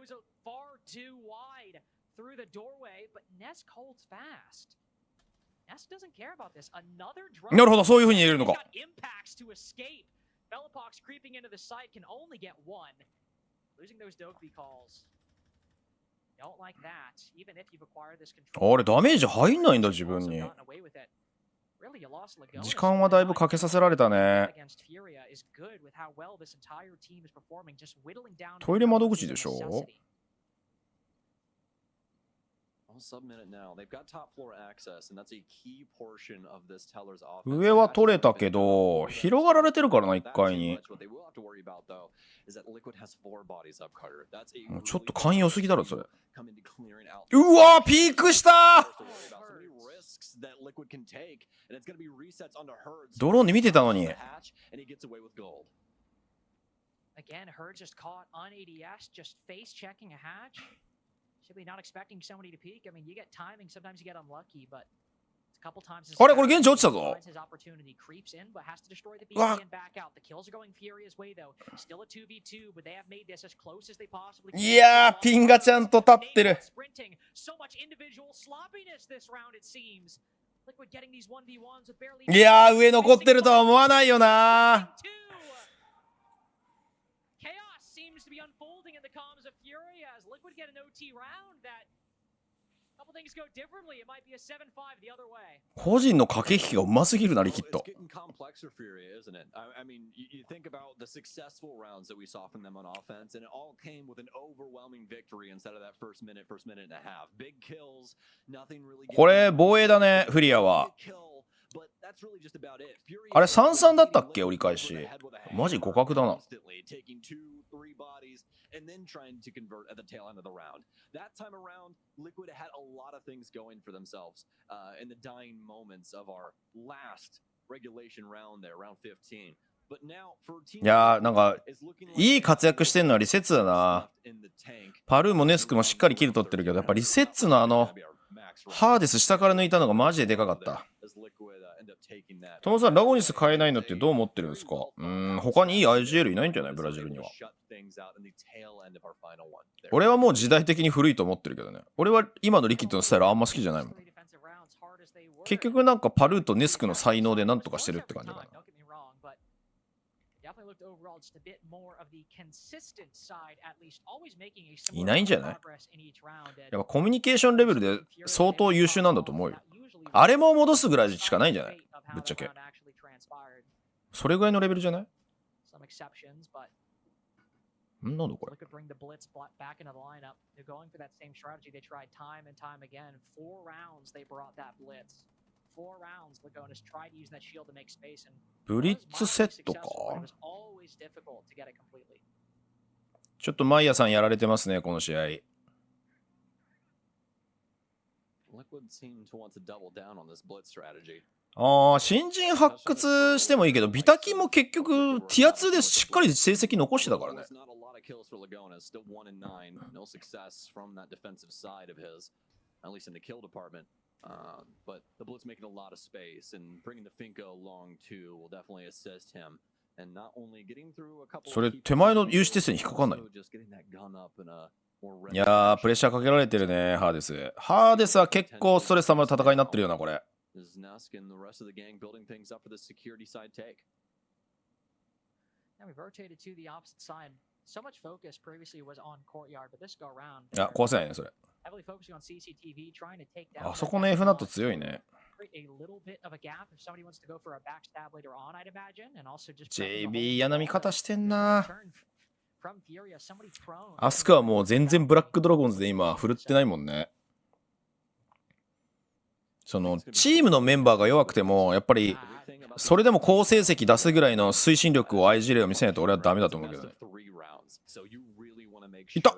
なるほど、そういう風に入れるのか。あれ、ダメージ入んないんだ、自分に。時間はだいぶかけさせられたね。トイレ窓口でしょ。上は取れたけど広がられてるからな、1階に。ちょっと寛容すぎだろそれ。うわー、ピークしたー。ドローンで見てたのに。あれこれ現地落ちたぞ。うわ、いやー、ピンがちゃんと立ってる。いやー、上残ってるとは思わないよな。個人の駆け引きがうますぎるな、リキッド。これ防衛だね、フリアは。あれ3-3だったっけ折り返し。マジ互角だな。And then trying to convert at the tail end of the round. That time around, Liquid had a lot of things going for themselves in the dying moments of our last regulation round there, round 15. But now for team いやーなんかいい活躍してんのはリセッツだな。パルーもネスクもしっかりキル取ってるけど、やっぱリセッツのハーデス下から抜いたのがマジででかかった。トモさん、ラゴニス買えないのってどう思ってるんですか？他にいい IGL いないんじゃない？ブラジルには。俺はもう時代的に古いと思ってるけどね。俺は今のリキッドのスタイルあんま好きじゃないもん。結局なんかパルーとネスクの才能でなんとかしてるって感じかな。いないんじゃない？やっぱコミュニケーションレベルで相当優秀なんだと思うよ。あれも戻すぐらいしかないんじゃない？ぶっちゃけ。それぐらいのレベルじゃない？なんだこれ。ブリッツセットか？ちょっとマイヤさんやられてますね、この試合。新人発掘してもいいけど、ビタキンも結局ティア2でしっかり成績残してたからね。それ手前の有刺鉄線に引っかかんない？いやー、プレッシャーかけられてるね、ハーデス。ハーデスは結構ストレス溜まる戦いになってるよな、これ。あ、壊せないね、それ。あそこの F ナット強いね。JB 嫌な見方してんな。アスクはもう全然ブラックドラゴンズで今振るってないもんね。そのチームのメンバーが弱くてもやっぱりそれでも好成績出すぐらいの推進力を IG 例を見せないと俺はダメだと思うけどね。いた。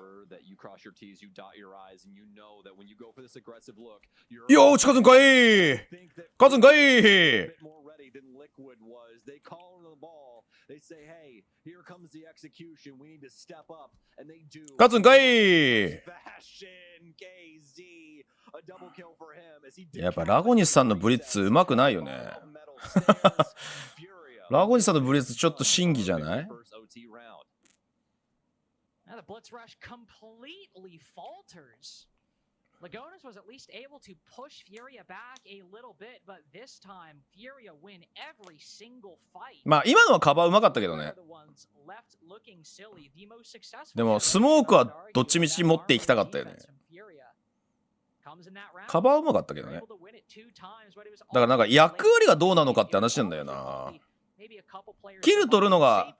よー、近づんかい。勝つんかい。勝つんかい。やっぱラゴニスさんのブリッツうまくないよね。ラゴニスさんのブリッツちょっと審議じゃない？Lagonas was at least able to push FURIA back a little bit, but this time FURIA win every single fight. まあ今のはカバーうまかったけどね。でもスモークはどっちみち持っていきたかったよね。カバーうまかったけどね。だからなんか役割がどうなのかって話なんだよな。キル取るのが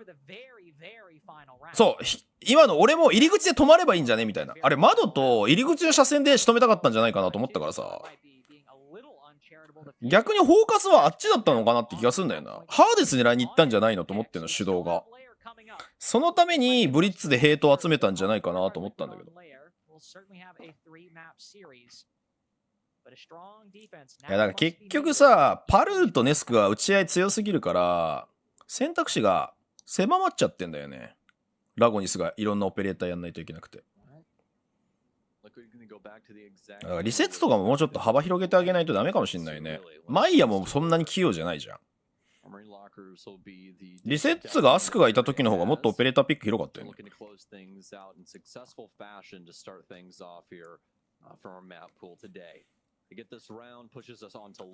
そう今の俺も入り口で止まればいいんじゃねみたいな。あれ窓と入り口の車線で仕留めたかったんじゃないかなと思ったからさ。逆にフォーカスはあっちだったのかなって気がするんだよな。ハーデス狙いに行ったんじゃないのと思ってんの主導が。そのためにブリッツでヘイトを集めたんじゃないかなと思ったんだけど。いやだから結局さパルーとネスクが打ち合い強すぎるから選択肢が狭まっちゃってんだよね。ラゴニスがいろんなオペレーターやんないといけなくて。だからリセッツとかももうちょっと幅広げてあげないとダメかもしんないね。マイヤもそんなに器用じゃないじゃん。リセッツがアスクがいた時の方がもっとオペレーターピック広かったよね。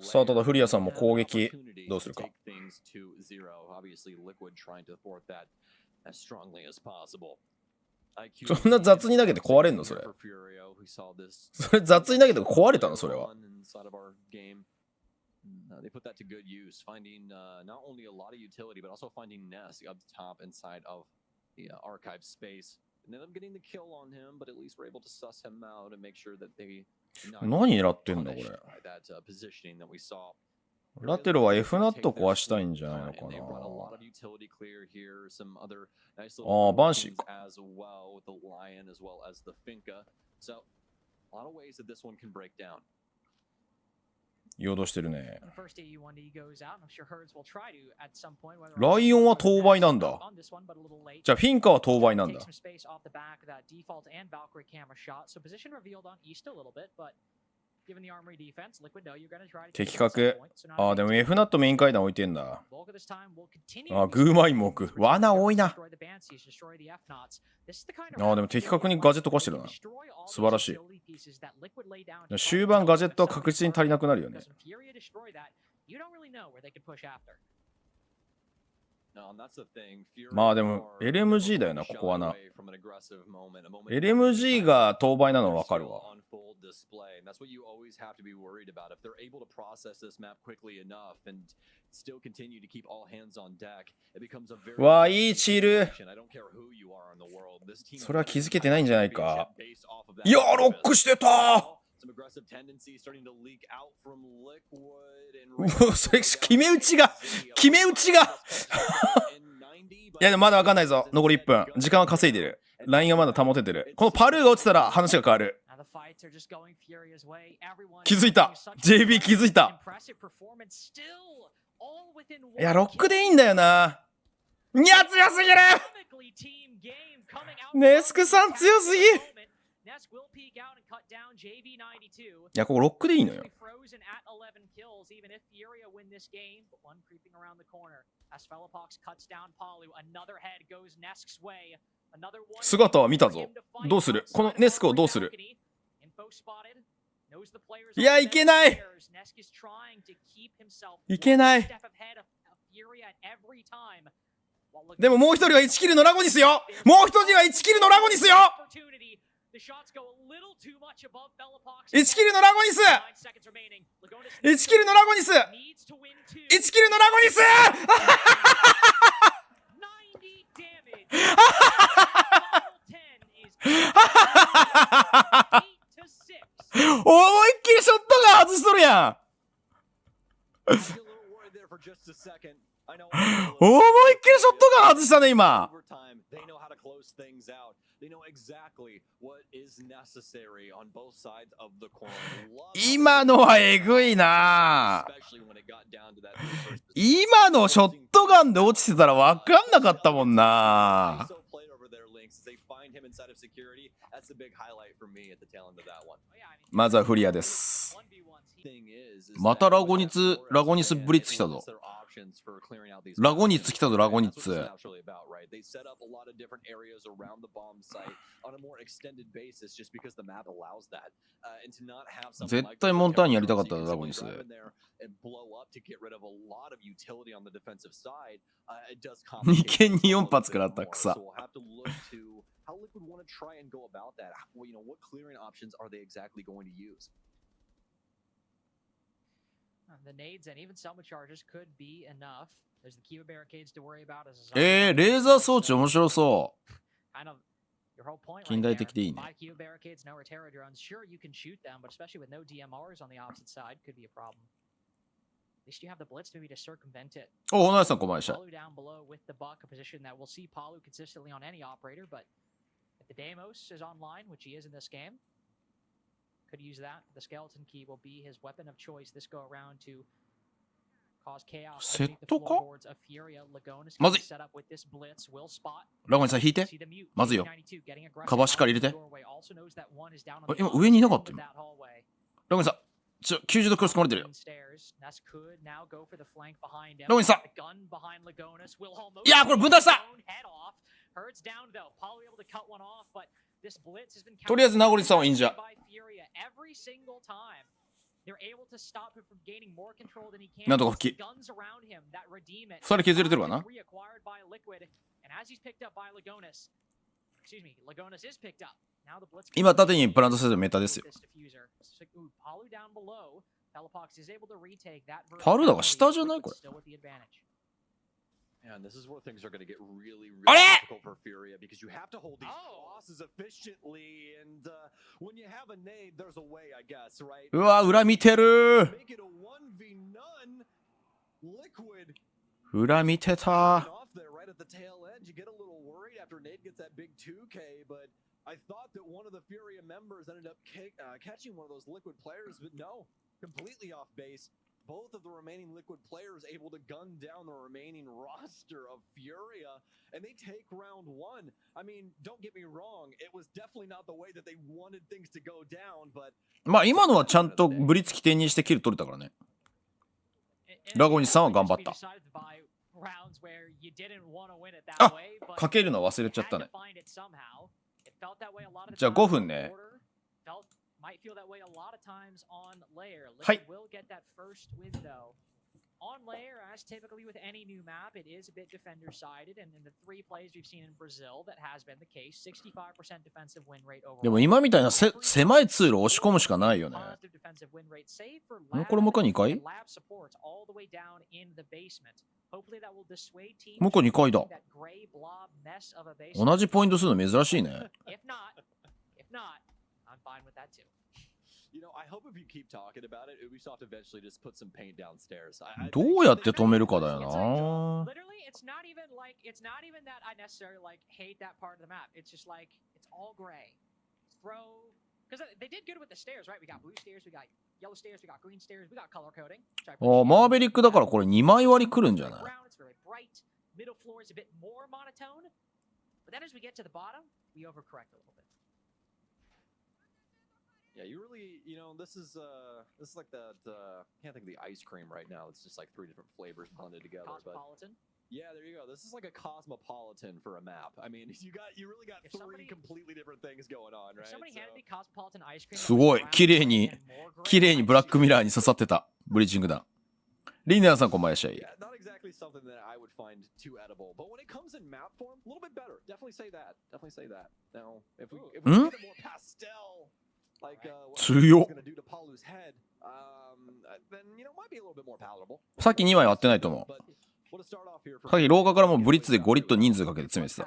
さあただフリアさんも攻撃どうするか。そんな雑に投げて壊れんのそれ。それ雑に投げて壊れたのそれは。They put that to good use, finding not only a lot of utility, but also finding Ness up top inside of the archive space. Ended up getting the kill on him, but at least we're able to suss him out and make sure that they. 何狙ってんだこれ。ラテロは F ナット壊したいんじゃないのかな。ああ、バンシーか。誘導してるね。ライオンは当倍なんだ。じゃあフィンカは当倍なんだ。的確。ああ、でも F ナットメイン階段置いてんだ。ああ、グーマインも置く。罠多いな。ああ、でも的確にガジェット壊してるな。素晴らしい。終盤ガジェットは確実に足りなくなるよね。まあでも LMG だよな、ここはな。LMG が当倍なの分かるわ。わあ、いいチル。それは気づけてないんじゃないか。いや、ロックしてた。それ決め打ちがいやでもまだ分かんないぞ。残り1分。時間は稼いでる。ラインがまだ保ててる。このパルーが落ちたら話が変わる。気づいた。 JB 気づいた。いや、ロックでいいんだよな。いや、強すぎる。ネスクさん強すぎ。いや、ここロックでいいのよ。姿は見たぞ。どうする？このネスクをどうする？いや、いけない。いけない。でももう一人は1キルのラゴニスよ。もう一人は1キルのラゴニスよ。1キルのラゴニス。1キルのラゴニス。1キルのラゴニス。思いっきりショットが外しとるやん。思いっきりショットが外したね今。今のはえぐいな。今のショットガンで落ちてたら分かんなかったもんな。まずはフリアです。またラゴニスブリッツ来たぞ。ラゴニッツ来たぞ、ラゴニッツ。絶対モンターニやりたかったラゴニス。2件に4発からあった草。レーザー装置面白そう。近代的でいいね。お、同じさんこんばんは。Could use that. The skeleton key will be his weapon of choice this go around to cause chaos. セットか？まずい。ラゴニさん引いて。まずいよ。カバーしっかり入れて。今上にいなかった今。ラゴニさん、90度クロス込まれてるよ。ラゴニさん。いやー、これ分断した。とりあえずナゴリさんはいいんじゃ。なんとか復帰。2人削れてるかな。今縦にプラントせずメタですよ。パルダが下じゃないこれ。あれ？うわ、裏見てる。Liquid 裏見て getting た。 off there right at the tail end. You get a little worried after Nate gets that big 2K, but I thought that one of the FURIA members ended up catching one of those Liquid players, but no, completely off base. Both of the remaining Liquid players able to gun down the remaining roster of FURIA, and they take round one. I mean, don't get me wrong, it was definitely not the way that they wanted things to go down, but まあ今のはちゃんとブリッツ起点にしてキル取れたからね。ラゴニさんは頑張った。あ、かけるの忘れちゃったね。じゃあ5分ね。はい。On layer, as typically with any new map, it is a bit defender-sided, and in the 3 plays we've seen in Brazil, that has been the case. 65% defensive win rate overall. でも今みたいな狭い通路押し込むしかないよね。これもう一回2回？もう一回2回だ。同じポイントするの珍しいね。どうやって止めるかだよな。マーベリックだからこれ2枚割り来るんじゃない？Yeah, you really, this is like that. Can't think of the ice cream right now. It's just like 3 different flavors blended together. Cosmopolitan. But yeah, there you go. This is like a cosmopolitan for a map. I mean, you really got 3 completely different things going on, right? すごい綺麗にブラックミラーに刺さってたブリーチングだ。リーナーさんこんばんは。Yeah, not exactly something that I would find too edible, but when it comes in map form, a little bit better. Definitely say that. Definitely say that. Now, if we get a more pastel.強っ。さっき2枚割ってないと思う。さっき廊下からもうブリッツで5リット人数かけて詰めてた。い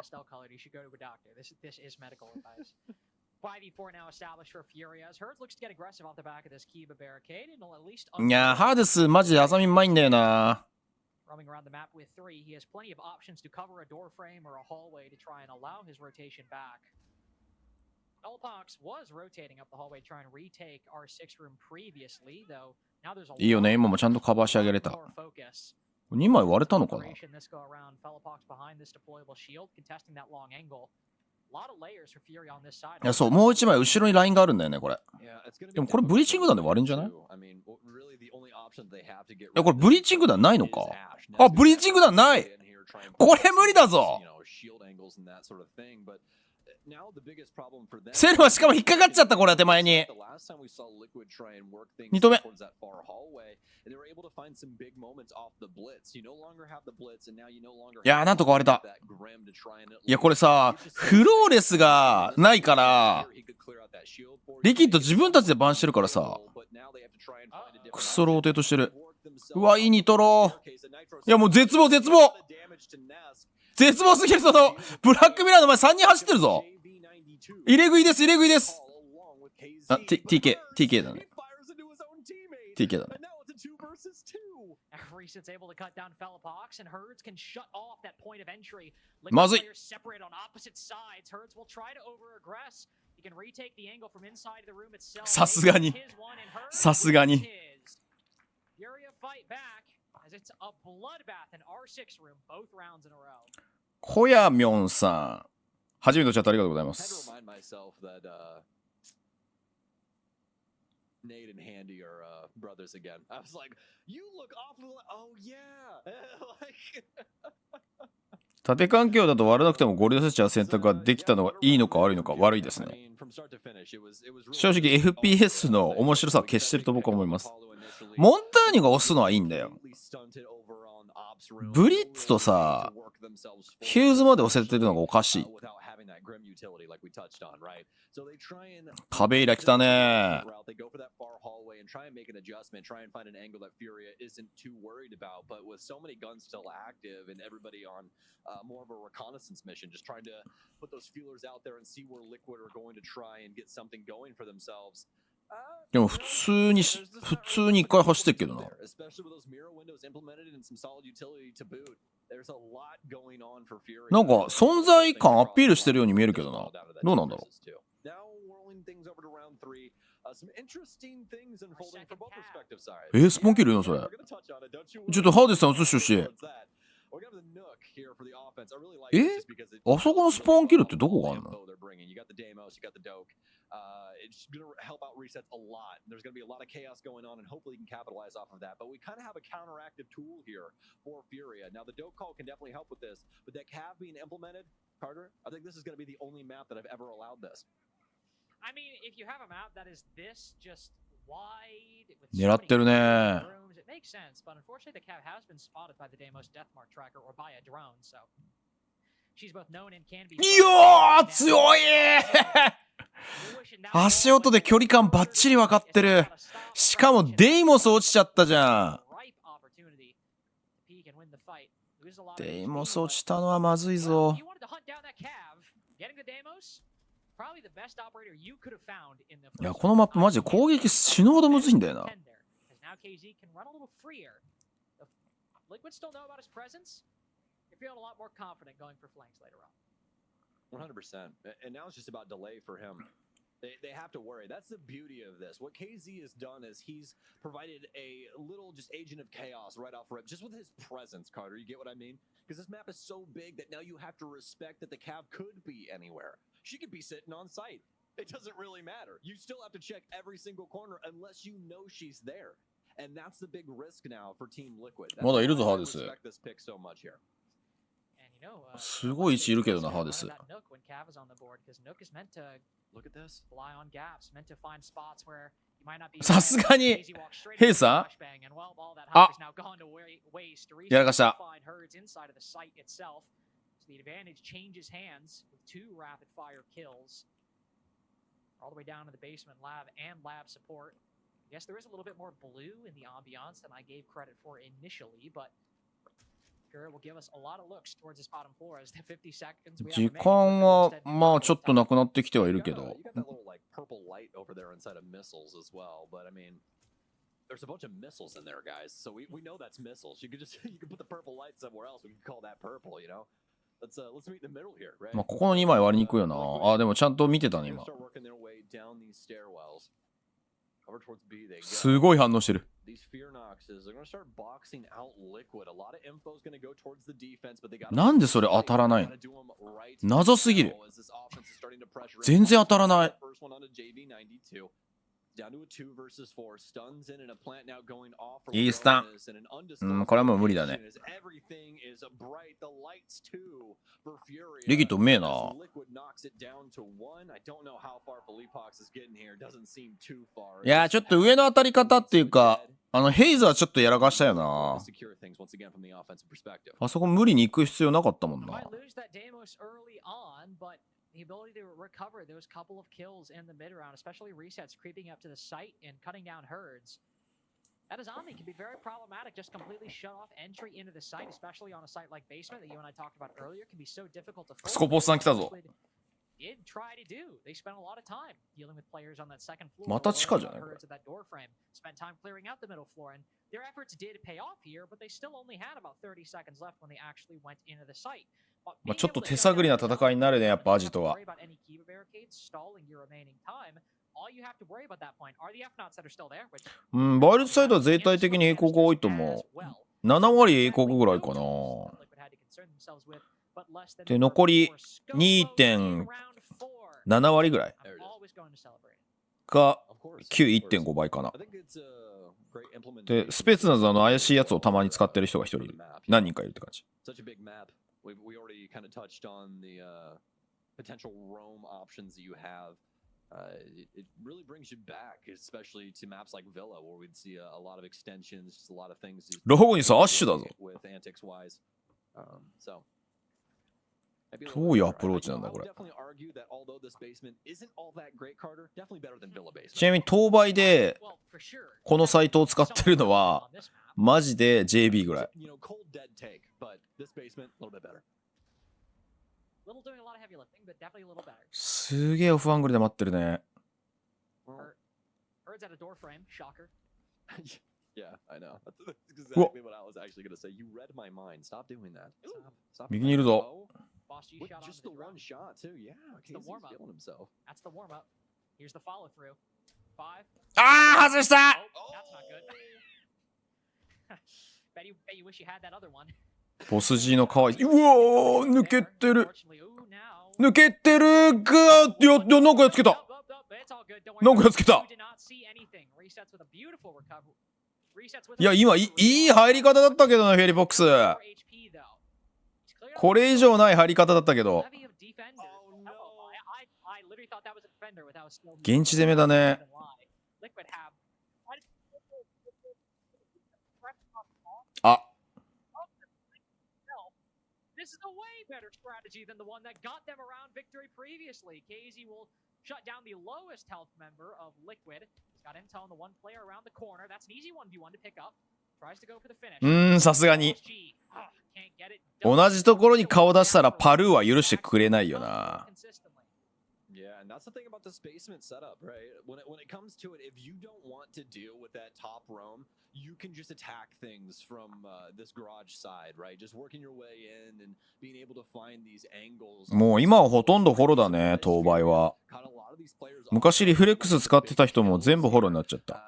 やー、ハーデスマジでアザミうまいんだよな。いいよね、今もちゃんとカバーしてあげれた。2枚割れたのかな。いや、そう、もう1枚後ろにラインがあるんだよね、これ。でもこれブリーチング弾で割れんじゃない？いや、これブリーチング弾ないのか。あ、ブリーチング弾ない。これ無理だぞ。セルはしかも引っかかっちゃった。これは手前に2投目。いやー、なんとか割れた。いや、これさフローレスがないからリキッド自分たちでバンしてるからさ、クソローテートしてる。うわ、いいニトロ。いや、もう絶望すぎる。そのブラックミラーの前3人走ってるぞ。入れ食いです。あ、TK だね。TK だね。まずい。さすがに。小谷みょんさん、初めてのチャットありがとうございます。Nate and Handy are brothers again. I was like, you look awful. Oh yeah. 縦環境だと割らなくてもゴリラセチャー選択ができたのがいいのか悪いのか。悪いですね。正直 FPS の面白さは消してると僕は思います。モンターニュが押すのはいいんだよ。ブリッツとさヒューズまで押せてるのがおかしい。壁イラ来たね。でも普通に一回走ってっけどな。なんか存在感アピールしてるように見えるけどな。どうなんだろう。スポンキルいるのそれ。ちょっとハーデスさん映してほしい。あそこのスポーンキルってどこがあるの？ It's going to help out resets a lot. There's going to be a lot of chaos going on, and hopefully you can capitalize off of that. But we kind of have a counteractive tool here for FURIA. Now, the dope call can definitely help with this. But that cav being implemented, Carter, I think this is going to be the only map that I've ever allowed this. I mean, if you have a map that is this just wide with 狙ってるね。 rooms, it makes sense. But unfortunately, the cav has been spotted by the Deimos Deathmark tracker or by a drone. So she's both known and can be. いやー強い足音で距離感バッチリ分かってる。しかもデイモス落ちちゃったじゃん。デイモス落ちたのはまずいぞ。いやこのマップマジで攻撃死ぬほどむずいんだよな。100%. And now it's just about delay for him. They have to worry. That's the beauty of this. What KZ has done is he's provided a little just agent of chaos right off rip, just with his presence, Carter. You get what I mean? Because this map is so big that now you have to respect that the cav could be anywhere. She could be sitting on site. It doesn't really matter. You still have to check every single corner unless you know she's there. And that's the big risk now for Team Liquid. まだいるぞハーデス。 すごい位置いるけどなハーデス。さすがにヘイさんあやらかした。Yes, there is a little bit more blue in the ambiance than I gave credit for initially, but FURIA will give us a lot of looks towards this bottom floor as the 50 seconds. 時間はまあちょっとなくなってきてはいるけど。There's a bunch of missiles in there, guys. So we know that's missiles. You could put the purple light somewhere else. We can call that purple, you know. Let's meet in the middle here, right? まあここの2枚割りにくいよな。あでもちゃんと見てたね今。すごい反応してる。なんでそれ当たらないの？謎すぎる。全然当たらない。いいスタン。これはもう無理だね。リギットうめえな。いやちょっと上の当たり方っていうかヘイズはちょっとやらかしたよな。あそこ無理に行く必要なかったもんな。The ability to recover those couple of kills in the mid round, especially resets creeping up to the site and cutting down herds. That is Omni can be very problematic, just completely shut off entry into the site, especially on a site like Basement that you and I talked about earlier, can be so difficult toスコポスさん来たぞ。Did try to do. They spent a lot of time dealing with players on that second floor. また地下じゃない？ That door frame. Spent time clearing out the middle floor, and their efforts did pay off here, but they still only had about 30 seconds left when they actually went into the site. まあちょっと手探りな戦いになるねやっぱアジトは。バイルドサイドは全体的に英国が多いと思う。7割英国ぐらいかな。で残り 2.7 割ぐらいが旧 1.5 倍かな。でスペツナズ怪しいやつをたまに使ってる人が一人いる。何人かいるって感じ。We already kind of touched on the potential roam options that you have. It really brings you back, especially to maps like Villa, where we'd see a lot of extensions, just a lot of things. ロゴにさ、アッシュだぞ。どういうアプローチなんだこれ。ちなみに当倍でこのサイトを使ってるのはマジで JB ぐらい。すげえオフアングルで待ってるね。cards at a door frame. Shocker. Yeah, I know. That's exactly what I was actually gonna say. You read my mind. Stop doing that. Stop. 右にいるぞ。 Boss G With shot just onto the the one ground. shot too. Yeah, It's the KZ's warm-up. feeling himself. That's the warm up. Here's the follow through. 5. あー、外した。 Oh, that's not good. bet you wish you had that other one. ボス G の可愛い。うおー、抜けてる。 Unfortunately, ooh, now. 抜けてるが、なんかやっつけた。 It's all good. Don't worry. なんかやっつけた。 You did not see anything. Resets with a beautiful recovery. Resets with いや、今いい入り方だったけどな、フェリボックス。 HP though. He's cleared これ以上ない入り方だったけど。 Levy of defenders. Oh, no. I literally thought that was a defender without a skill. 現地攻めだね。 Liquid have. あ、 This is a way better strategy than the one that got them around victory previously. KZ will shut down the lowest health member of Liquid. He's got intel on the one player around the corner. That's an easy 1v1 to pick up. Tries to go for the finish. さすがに。 Can't get it. 同じところに顔出したらパルーは許してくれないよな。 Yeah, and that's the thing about this basement setup, right? When it comes to it, if you don't want to deal with that top roam, you can just attack things from this garage side, right? Just working your way in and being able to find these angles. もう今はほとんどフォローだね、当倍は。昔リフレックス使ってた人も全部フォローになっちゃった。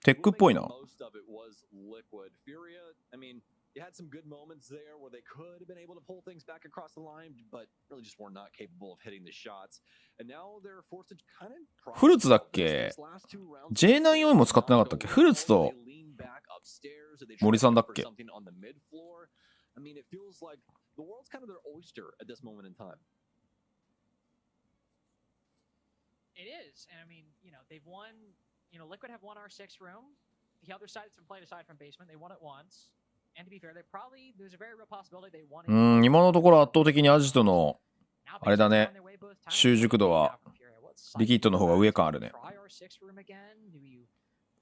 テックっぽいな。You had some good moments there where they could have been able to pull things back across the line, but really just were not capable of hitting the shots. And now they're forced to kind of フルーツだっけ ?J94 も使ってなかったっけフルーツと森さんだっけ I mean, it feels like the world's kind of their oyster at this moment in time. It is, and I mean, they've won. Liquid have won R6 room. The other side's been played aside from basement. They won it once. And to be fair, there's a very real possibility they won it. 今のところ圧倒的にアジトのあれだね、習熟度はリキッドの方が上感あるね。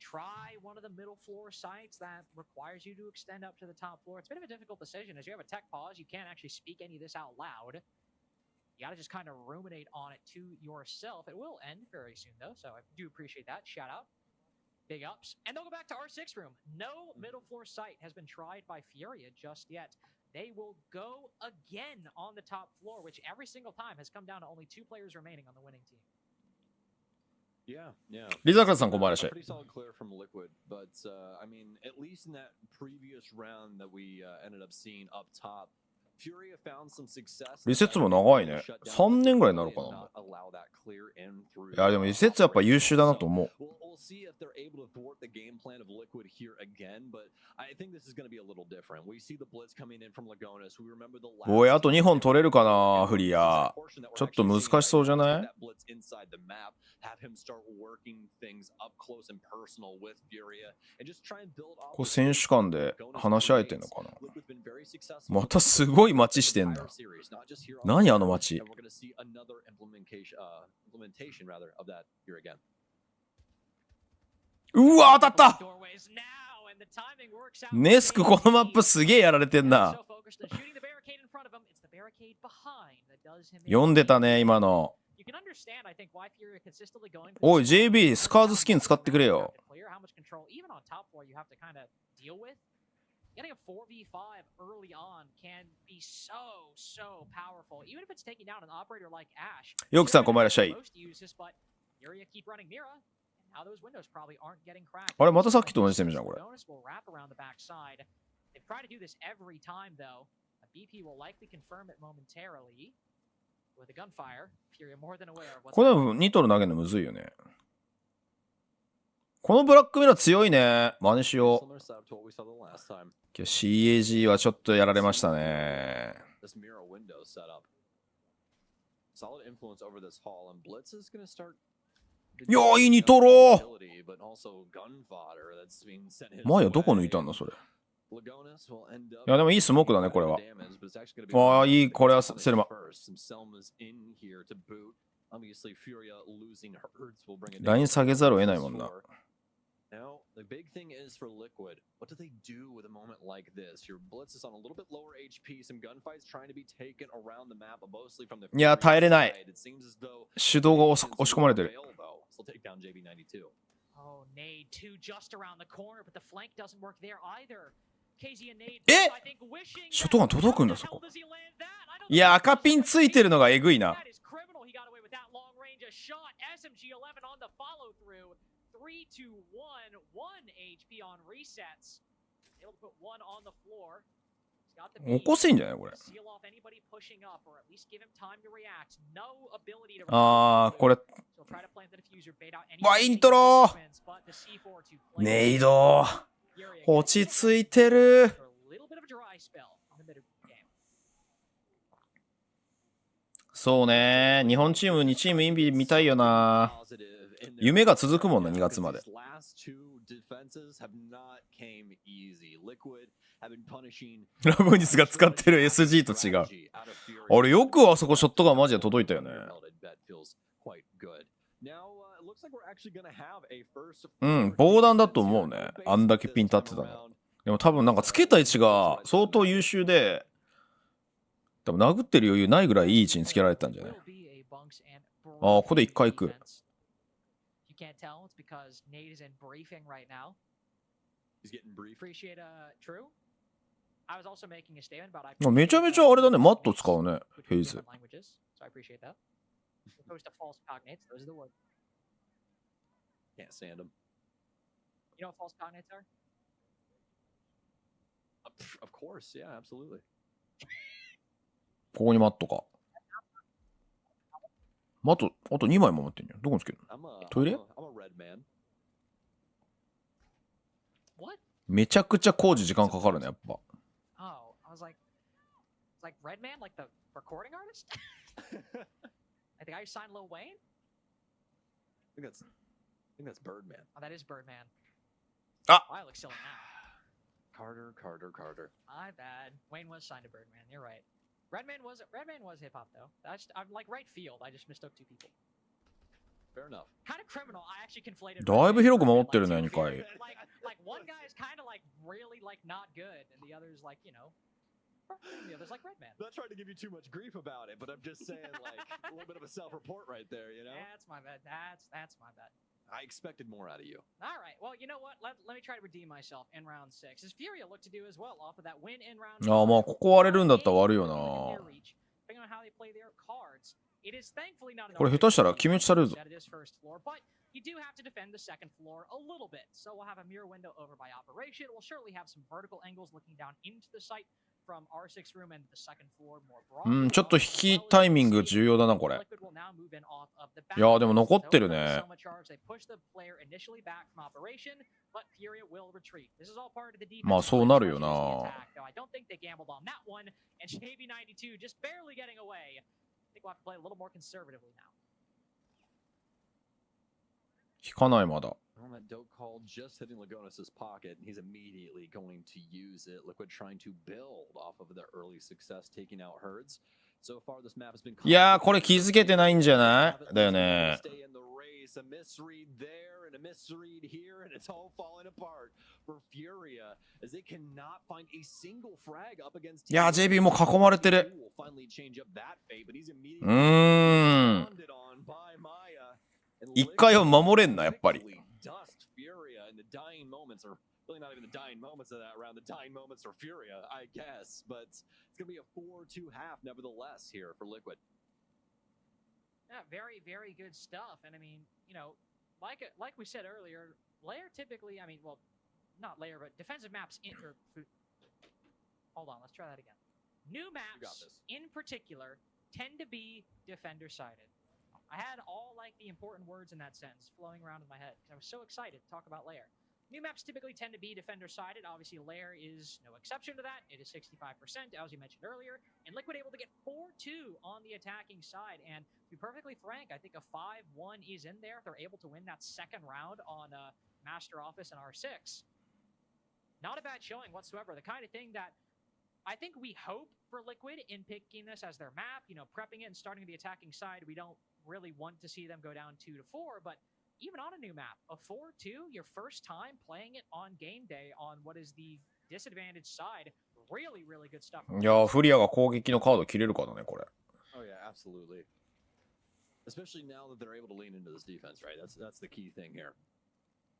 Try one of the middle floor sites that requires you to extend up to the top floor. It's a bit of a difficult decision as you have a tech pause. You can't actually speak any of this out loud. You gotta just kind of ruminate on it to yourself. It will end very soon though, so I do appreciate that. Shout out. Big ups. And they'll go back to R6 room. No middle floor site has been tried by FURIA just yet. They will go again on the top floor, which every single time has come down to only 2 players remaining on the winning team. Yeah. リザカルさんこんばんはいらっしゃい。 Pretty solid clear from Liquid, but I mean, at least in that previous round that we ended up seeing up top, FURIA found some success. リセッツも長いね。3年ぐらいになるかな。いや、でもリセッツやっぱ優秀だなと思う。We'll see if they're able to thwart the game plan of Liquid here again, but I think this is going to be a little different. We see the blitz coming in from Lagonis. We remember the last. おい、あと2本取れるかな、フリア。ちょっと難しそうじゃない？ こう選手間で話し合えてんのかな。またすごい街してんだ。何あの街。うわ、当たった。ネスクこのマップすげえやられてんな。読んでたね、今の。おい、JB、スカーズスキン使ってくれよ。Getting a 4v5 early on can be so powerful. Even if it's taking down an operator like Ash. ヨークさん、こんばんいらっしゃい。あれ、またさっきと同じ攻めじゃん、これ。これでもニトロ投げるのむずいよね。このブラックミラー強いね。真似しよう。CAG はちょっとやられましたね。いやー、いいニトロー。前はどこ抜いたんだ、それ。いや、でもいいスモークだね、これは。ああ、いい、これはセルマ。ライン下げざるを得ないもんな。Now, the big thing is for Liquid, what do they do with a moment like this? Your blitz is on a little bit lower HP, some gunfights trying to be taken around the map, mostly from the いや、耐えれない。手動が押し込まれてる。 Still take down JB92. Oh, Nade two just around the corner, but the flank doesn't work there either. KZ and Nade, え I think, wishing ショットガン that- 届くんだ How the そこ。 hell does he land that? I don't いや know. 赤ピンついてるのがえぐいな。 That is criminal. He got away with that long range a shot. SMG11 on the follow through. 3 to 1, 1 HP on resets. Able to put one on the floor. He's got the 起こせんじゃないこれ。 seal off anybody pushing up or at least give him time to react. No ability to あーこれ So try to plant the diffuser, bait out any わイントロ but the C4 to play. ネイド Furia 落ち着いてる。 for a little bit of a dry spell in the mid game. そうね、日本チーム2チームインビ見たいよな。夢が続くもんな、2月まで。ラブニスが使ってる SG と違う。あれよくあそこショットガンマジで届いたよね。うん、防弾だと思うね。あんだけピン立ってたの。でも多分なんかつけた位置が相当優秀で、多分殴ってる余裕ないぐらいいい位置につけられてたんじゃない？ああ、ここで一回行く。You can't tell, it's because Nate is in briefing right now. He's getting briefed. Appreciate true. I was also making a statement about I めちゃめちゃあれだね、マット使うね、フェイズ。 languages, so I appreciate that. Opposed to false cognates, those are the words. Can't stand him. You know what false cognates are? Of course, yeah, absolutely. ここにマットか。マット、あと2枚も持ってんじゃん。どこにつけるの？トイレ？ I'm a red man. What? めちゃくちゃ工事時間かかるね、やっぱ。Oh, I was like Red Man, like the recording artist? I think I signed Lil Wayne? I think that's Birdman. Oh, that is Birdman. Ah. Oh, I look silly now. Carter. My bad. Wayne was signed to Birdman. You're right. Redman was hip hop though. I'm like right field. I just mistook two people. Fair enough. Kind of criminal. I actually conflated. だいぶ広く守ってるね、2回。Like one guy is kind of like really like not good, and the other's like the other's like Redman. Not trying to give you too much grief about it, but I'm just saying like a little bit of a self-report right there, you know? That's my bad. That's my bad. I expected more out of you. All right. Well, you know what? Let me try to redeem myself in round 6. As Furia looked to do as well off of that win in round ああ、まあここ割れるんだったら割るよな。 Depending on how they play their cards. It is thankfully not これ下手したら決め打ちされるぞ。 that it is first floor, but you do have to defend the second floor a little bit. So we'll have a mirror window over by operation. We'll surely have some vertical angles looking down into the site from R6 room and the second floor more broadly. ちょっと引きタイミング重要だな、これ。いやでも残ってるね。まあそうなるよな。引かないまだ。On that dope call, just hitting Lagonis's pocket, and he's immediately going to use it. Liquid trying to build off of their early success, taking out herds. So far, this map has been. いやーこれ気づけてないんじゃないだよね。 Stay in the race, a misread there and a misread here, and it's all falling apart for Furia as they cannot find a single frag up against. いやー JB も囲まれてる。一回は守れんなやっぱり。 in the dying moments, or really not even the dying moments of that round, the dying moments for Furia, I guess. But it's going to be a 4-2 half, nevertheless, here for Liquid. Yeah, very, very good stuff. And I mean, like we said earlier, layer typically, well, not layer, but defensive maps. Hold on, let's try that again. New maps, in particular, tend to be defender-sided. I had all the important words in that sentence flowing around in my head because I was so excited to talk about layer. New maps typically tend to be defender-sided. Obviously, layer is no exception to that. It is 65%, as you mentioned earlier. And Liquid able to get 4-2 on the attacking side. And to be perfectly frank, I think a 5-1 is in there if they're able to win that second round on Master Office and R6. Not a bad showing whatsoever. The kind of thing that I think we hope for Liquid in picking this as their map, prepping it and starting the attacking side. We don't really want to see them go down 2-4, but even on a new map, a 4-2, your first time playing it on game day on what is the disadvantaged side, really, really good stuff. いやーフリアが攻撃のカード切れるからねこれ。Oh yeah, absolutely. especially now that they're able to lean into this defense, right? That's the key thing here.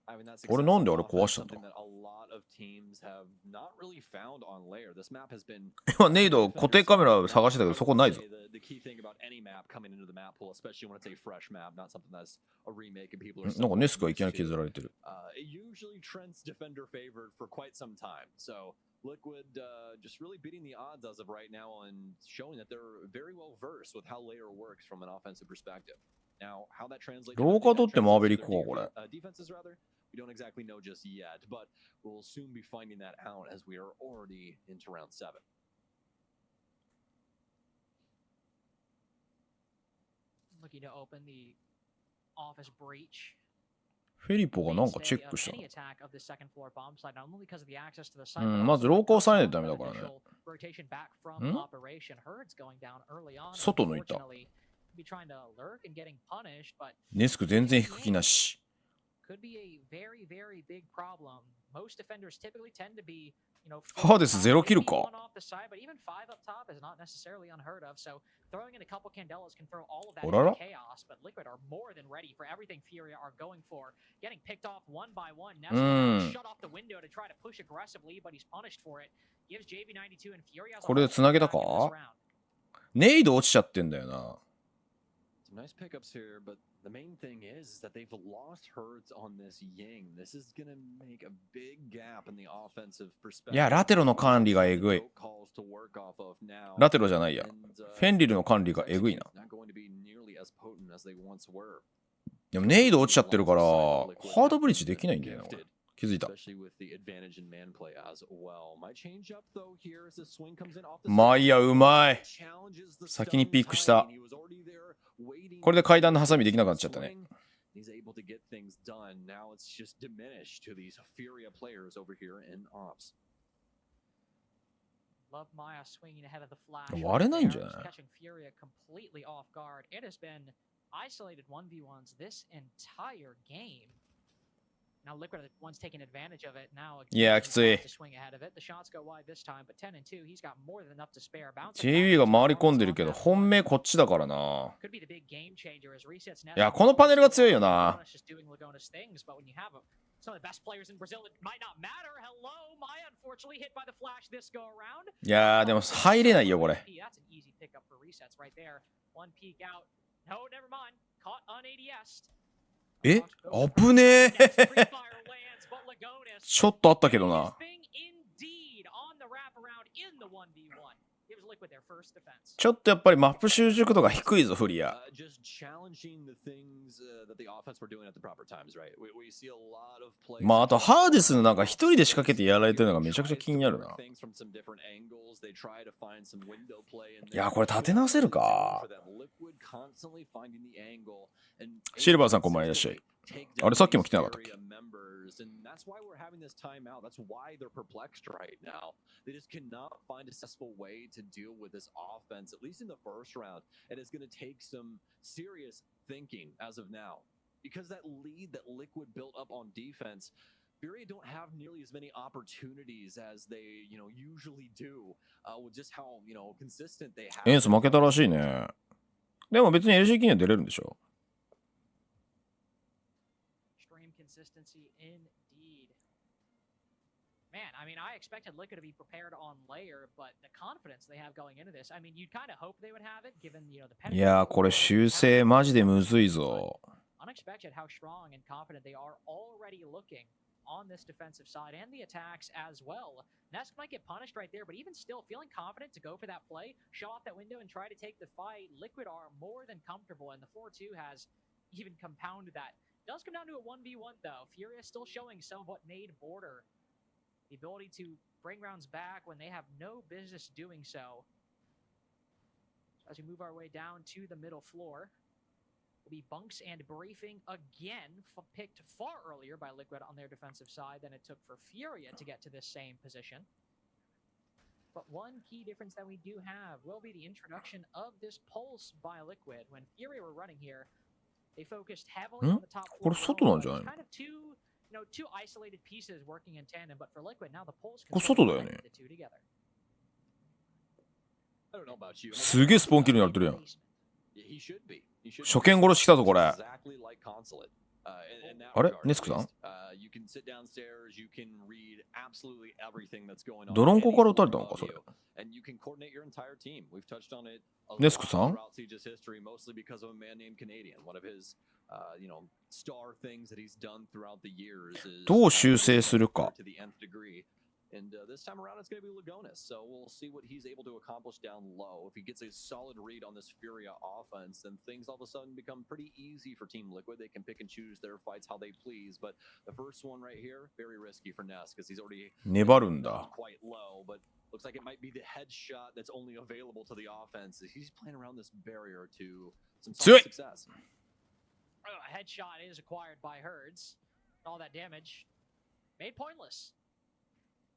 I mean, that's 俺なんであれ壊したんだ something that a lot of teams have not really found on layer. This map has been 今ネイド固定カメラ探してたけどそこないぞ。 the key thing about any map coming into the map pool, especially when it's a fresh map, not something that's a remake and people are なんかネスがいきなり削られてる。 it usually trends defender favored for quite some time. So Liquid just really beating the odds as of right now and showing that they're very well versed with how layer works from an offensive perspective. Now, how that translates 廊下取ってマーベリックかこれ。 defenses rather, we don't exactly know just yet, but we'll soon be finding that out as we are already into round 7. Looking to open the office breach. フェリポがなんかチェックした。 Any attack of the second floor bomb site, not only because of the access to the site, まず廊下を押さえないとダメだからね。 rotation back from operation. Herd's going down early on. 外抜いた。 Be trying to lurk and getting punished, but ネスク全然引く気なし。 could be a very, very big problem. Most defenders typically tend to be, you know, ハーデスゼロキルか。 one off the side, but even 5 up top is not necessarily unheard of. So throwing in a couple Candelas can throw all of that into chaos. But Liquid are more than ready for everything FURIA are going for. Getting picked off one by one. Now shut off the window to try to push aggressively, but he's punished for it. Gives JV92 and FURIA. これで繋げたか？ネイド落ちちゃってんだよな。 Nice pickups here, but the main thing is that they've lost Herds on this Ying. This is going to make a big gap in the offensive perspective. いや、ラテロの管理がえぐい。ラテロじゃないや。フェンリルの管理がえぐいな。でもネイド落ちちゃってるから、ハードブリッジできないんだよな、これ。気づいた。マイヤうまい。先にピークした。これで階段のハサミできなくなっちゃったね。He's able to get things done. Now it's just diminished to these FURIA players over here in ops. Love Maya swinging ahead of the flash. 割れないんじゃない？ Catching FURIA completely off guard. It has been isolated 1v1s this entire game. Now Liquid are the ones taking advantage of it. Now いや、きつい。 to swing ahead of it. The shots go wide this time, but 10 and 2, he's got more than enough to spare. JV が回り込んでるけど、本命こっちだからな。いや、このパネルが強いよな。 Some of the best players in Brazil, it might not matter. Hello, Maya unfortunately hit by the flash this go around. いやー、でも入れないよ、これ。 That's an easy pickup for resets right there. One peek out. No, never mind. Caught on ADS. え、危ねえ。ちょっとあったけどな。ちょっとやっぱりマップ習熟度が低いぞ、フリア。まあ、あとハーデスのなんか一人で仕掛けてやられてるのがめちゃくちゃ気になるな。いや、これ立て直せるか。シルバーさんこんばんはいらっしゃい。あれさっきも来てなかったっけ？ And that's why we're having this timeout. That's why they're perplexed right now. They just cannot find a successful way to deal with this offense, at least in the first round. And it's going to take some serious thinking as of now. Because that lead that Liquid built up on defense, FURIA don't have nearly as many opportunities as they, usually do, with just how, consistent they have. エンス負けたらしいね。でも別に LCK には出れるんでしょ？ Consistency indeed. Man, I mean, I expected Liquid to be prepared on layer, but the confidence they have going into this, I mean, you'd kind of hope they would have it, given, the penalty. いや、これ修正マジでむずいぞ。 Unexpected how strong and confident they are already looking on this defensive side and the attacks as well. Nest might get punished right there, but even still feeling confident to go for that play, shut off that window and try to take the fight. Liquid are more than comfortable, and the 4-2 has even compounded that. Does come down to a 1v1 though. FURIA still showing some of what made Border. The ability to bring rounds back when they have no business doing so. As we move our way down to the middle floor, will be Bunks and Briefing again, picked far earlier by Liquid on their defensive side than it took for FURIA to get to this same position. But one key difference that we do have will be the introduction of this pulse by Liquid. When FURIA were running here, they focused heavily on the top floor. これ外なんじゃないの？ Kind of two isolated pieces working in tandem, but for Liquid now the pulse これ外だよね。 the two together. すげえスポーンキルになってるやん。He should be. 初見殺し来たぞこれ。あれネスクさんドロンコから撃たれたのかそれ。ネスクさんどう修正するか。And this time around, it's going to be Lagonis. So we'll see what he's able to accomplish down low. If he gets a solid read on this FURIA offense, then things all of a sudden become pretty easy for Team Liquid. They can pick and choose their fights how they please. But the first one right here, very risky for Ness because he's already 粘るんだ。 quite low. But looks like it might be the headshot that's only available to the offense. He's playing around this barrier to some solid success. Oh, a headshot is acquired by Herds. All that damage made pointless.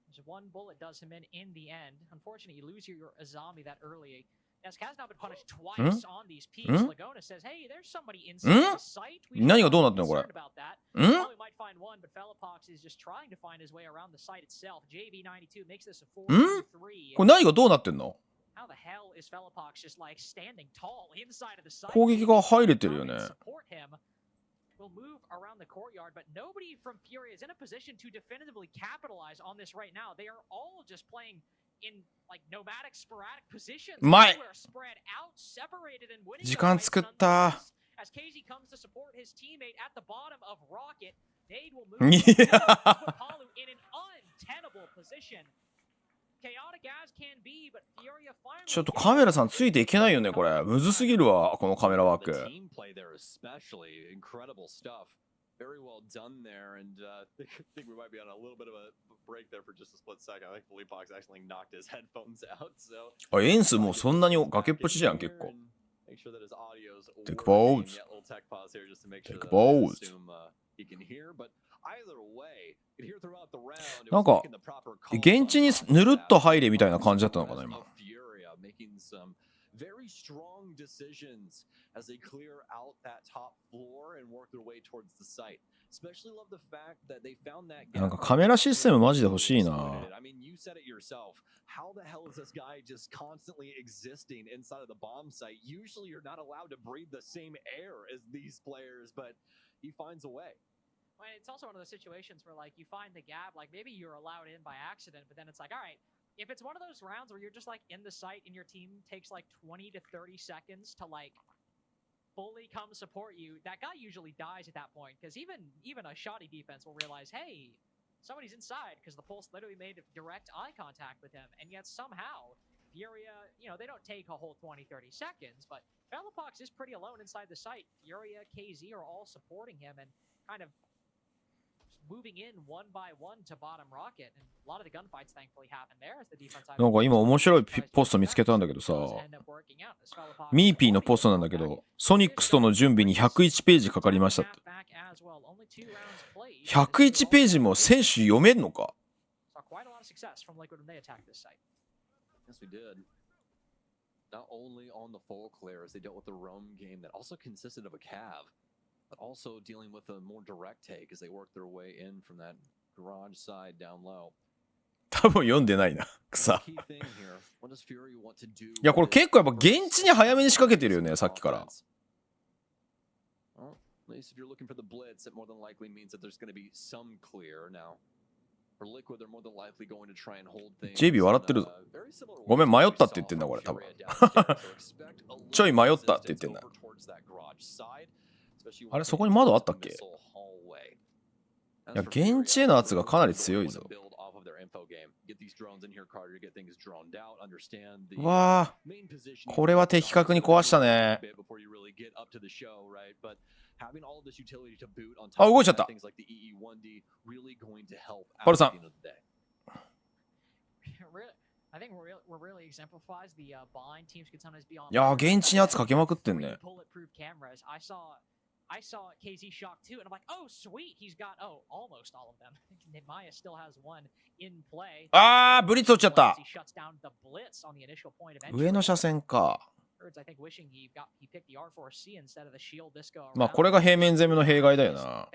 Just one bullet does him in the end. Unfortunately, you lose your Azami that early. As has now been punished twice on these peaks. Lagona says, "Hey, there's somebody inside the site. We should be concerned about that." Well, we might find one, but Fellapox is just trying to find his way around the site itself. JV92 makes this a 4-3. これ何がどうなってんの？ How the hell is Fellapox just like standing tall inside of the site? 攻撃が入れてるよね。 Support him. Will move around the courtyard, but nobody from FURIA is in a position to definitively capitalize on this right now. They are all just playing in like nomadic, sporadic positions. Spread out, separated, and winning. 時間作った。 As KZ comes to support his teammate at the bottom of Rocket, Nade will move put Palu in an untenable position. Chaotic as can be, but FURIA finally ちょっとカメラさんついていけないよねこれ。むずすぎるわこのカメラワーク。 Very well done there, and I think we might be on a little bit of a break there for just a split second. I think Fellapox actually knocked his headphones out. So あ、エンスもうそんなに崖っぷちじゃん結構。Make sure that his audio is Take pause. Take Take pause. He can hear, but either way, you can hear throughout the round. なんか現地にぬるっと入れみたいな感じだったのかな今。 Making some very strong decisions as they clear out that top floor and work their way towards the site. Especially love the fact that they found that gap. なんかカメラシステムマジで欲しいな。 I mean, you said it yourself. How the hell is this guy just constantly existing inside of the bomb site? Usually you're not allowed to breathe the same air as these players, but he finds a way. Well, it's also one of those situations where like you find the gap, like maybe you're allowed in by accident, but then it's like, all right, if it's one of those rounds where you're just like in the site and your team takes like 20 to 30 seconds to like fully come support you, that guy usually dies at that point because even a shoddy defense will realize, hey, somebody's inside because the Pulse literally made direct eye contact with him, and yet somehow FURIA, you know, they don't take a whole 20, 30 seconds, but Fellapox is pretty alone inside the site. FURIA, KZ are all supporting him and kind of moving in one by one to bottom rocket, and a lot of the gunfights thankfully happen there as the defense side. なんか今面白いポスト見つけたんだけどさ、ミーピーのポストなんだけど、ソニックスとの準備に101ページかかりましたって。101ページも選手読めんのか？ Yes, we did. Not only on the full clear as they dealt with the roam game that also consisted of a cav, but also dealing with a more direct take as they worked their way in from that garage side down low. 多分読んでないな。草。いやこれ結構やっぱ現地に早めに仕掛けてるよねさっきから。Well, at least if you're looking for the blitz, it more than likely means that there's going to be some clear now. For Liquid, they're more than likely going to try and hold things. JB 笑ってるぞ。ごめん迷ったって言ってんだこれ多分。ちょい迷ったって言ってんだ。あれそこに窓あったっけ？いや現地への圧がかなり強いぞ。わあ、これは的確に壊したね。あ、動いちゃった。パルさん。いや現地に圧かけまくってんね。I saw KZ shock too, and I'm like, oh, sweet, he's got, almost all of them. Maya still has one in play. あー、ブリッツ落ちちゃった。上の車線か。まあこれが平面攻めの弊害だよな。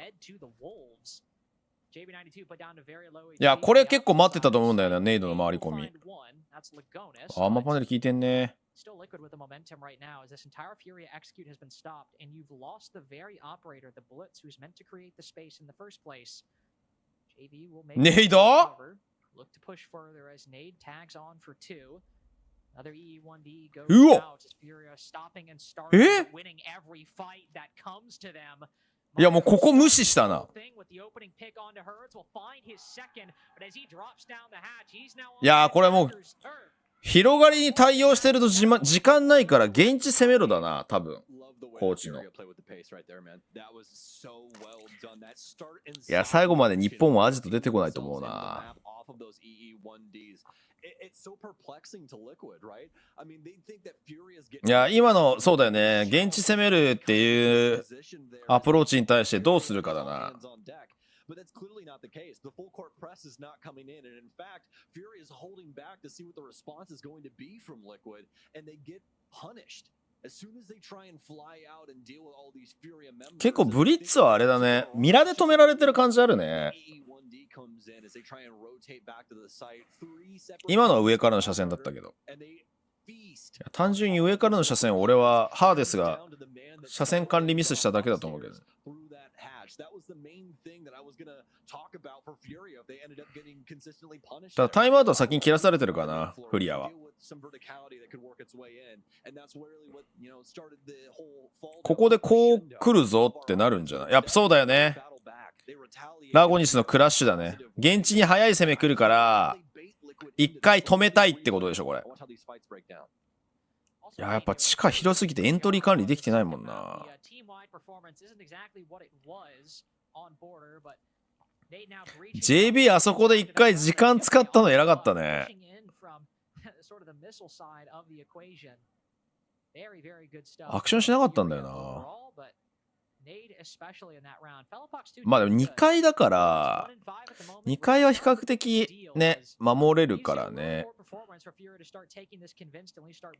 いやこれ結構待ってたと思うんだよな、ネイドの回り込み。アーマーパネル効いてんね。Still Liquid with the momentum right now as this entire FURIA execute has been stopped and you've lost the very operator, the Blitz, who's meant to create the space in the first place. JV will make Nade? look to push further as Nade tags on for 2. Another EE1D goes out as FURIA stopping and starting, winning every fight that comes to them. いやもうここ無視したな。いやこれもう広がりに対応してると時間ないから現地攻めろだな多分コーチの。いや最後まで日本はアジト出てこないと思うな。いや今のそうだよね現地攻めるっていうアプローチに対してどうするかだな。But that's clearly not the case. The full court press is not coming in, and in fact, FURIA is holding back to see what the response is going to be from Liquid, and they get punished as soon as they try and fly out and deal with all these FURIA members. 結構ブリッツはあれだね。ミラで止められてる感じあるね。今のは上からの車線だったけど。単純に上からの車線を俺はハーデスが車線管理ミスしただけだと思うけどね。ただタイムアウトは先に切らされてるかなフリアは。ここでこう来るぞってなるんじゃない。やっぱそうだよね。ラゴニスのクラッシュだね。現地に速い攻め来るから一回止めたいってことでしょこれ。いややっぱ地下広すぎてエントリー管理できてないもんな。JB あそこで一回時間使ったの偉かったね。アクションしなかったんだよな。まあでも2回だから2回は比較的ね守れるからね。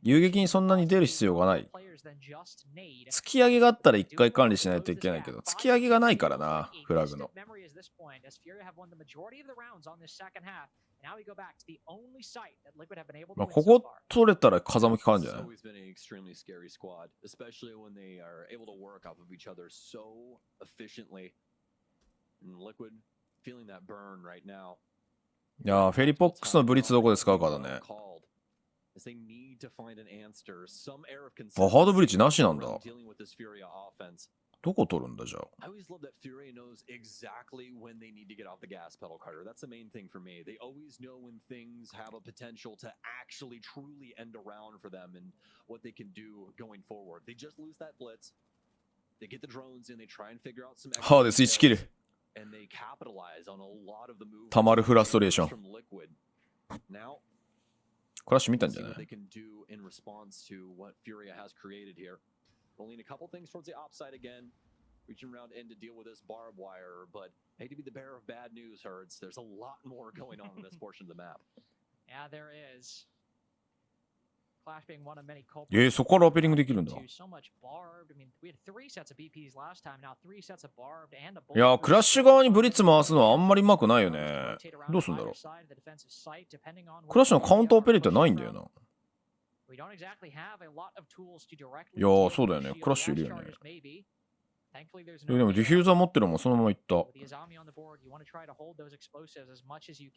遊撃にそんなに出る必要がない。突き上げがあったら1回管理しないといけないけど突き上げがないからなフラグの。まあ、ここ取れたら風向き変わるんじゃない。いやフェリポックスのブリッツどこで使うかだね。あハードブリッジなしなんだ。どこ取るんだじゃあ。ハーデス1キル。たまるフラストレーション。クラッシュ見たんじゃない。Reaching around in to deal with this barbed wire, but hate to be the bearer of bad news, Hertz. There's a lot more going on in this portion of the map. Yeah, there is. Clash being one of many culprits. そこからアペリングできるんだ。いや、クラッシュ側にブリッツ回すのはあんまりうまくないよね。どうすんだろう。クラッシュのカウンターオペレーターないんだよな。いやそうだよね。クラッシュいるよね。でもディフューザー持ってるのもそのままいった。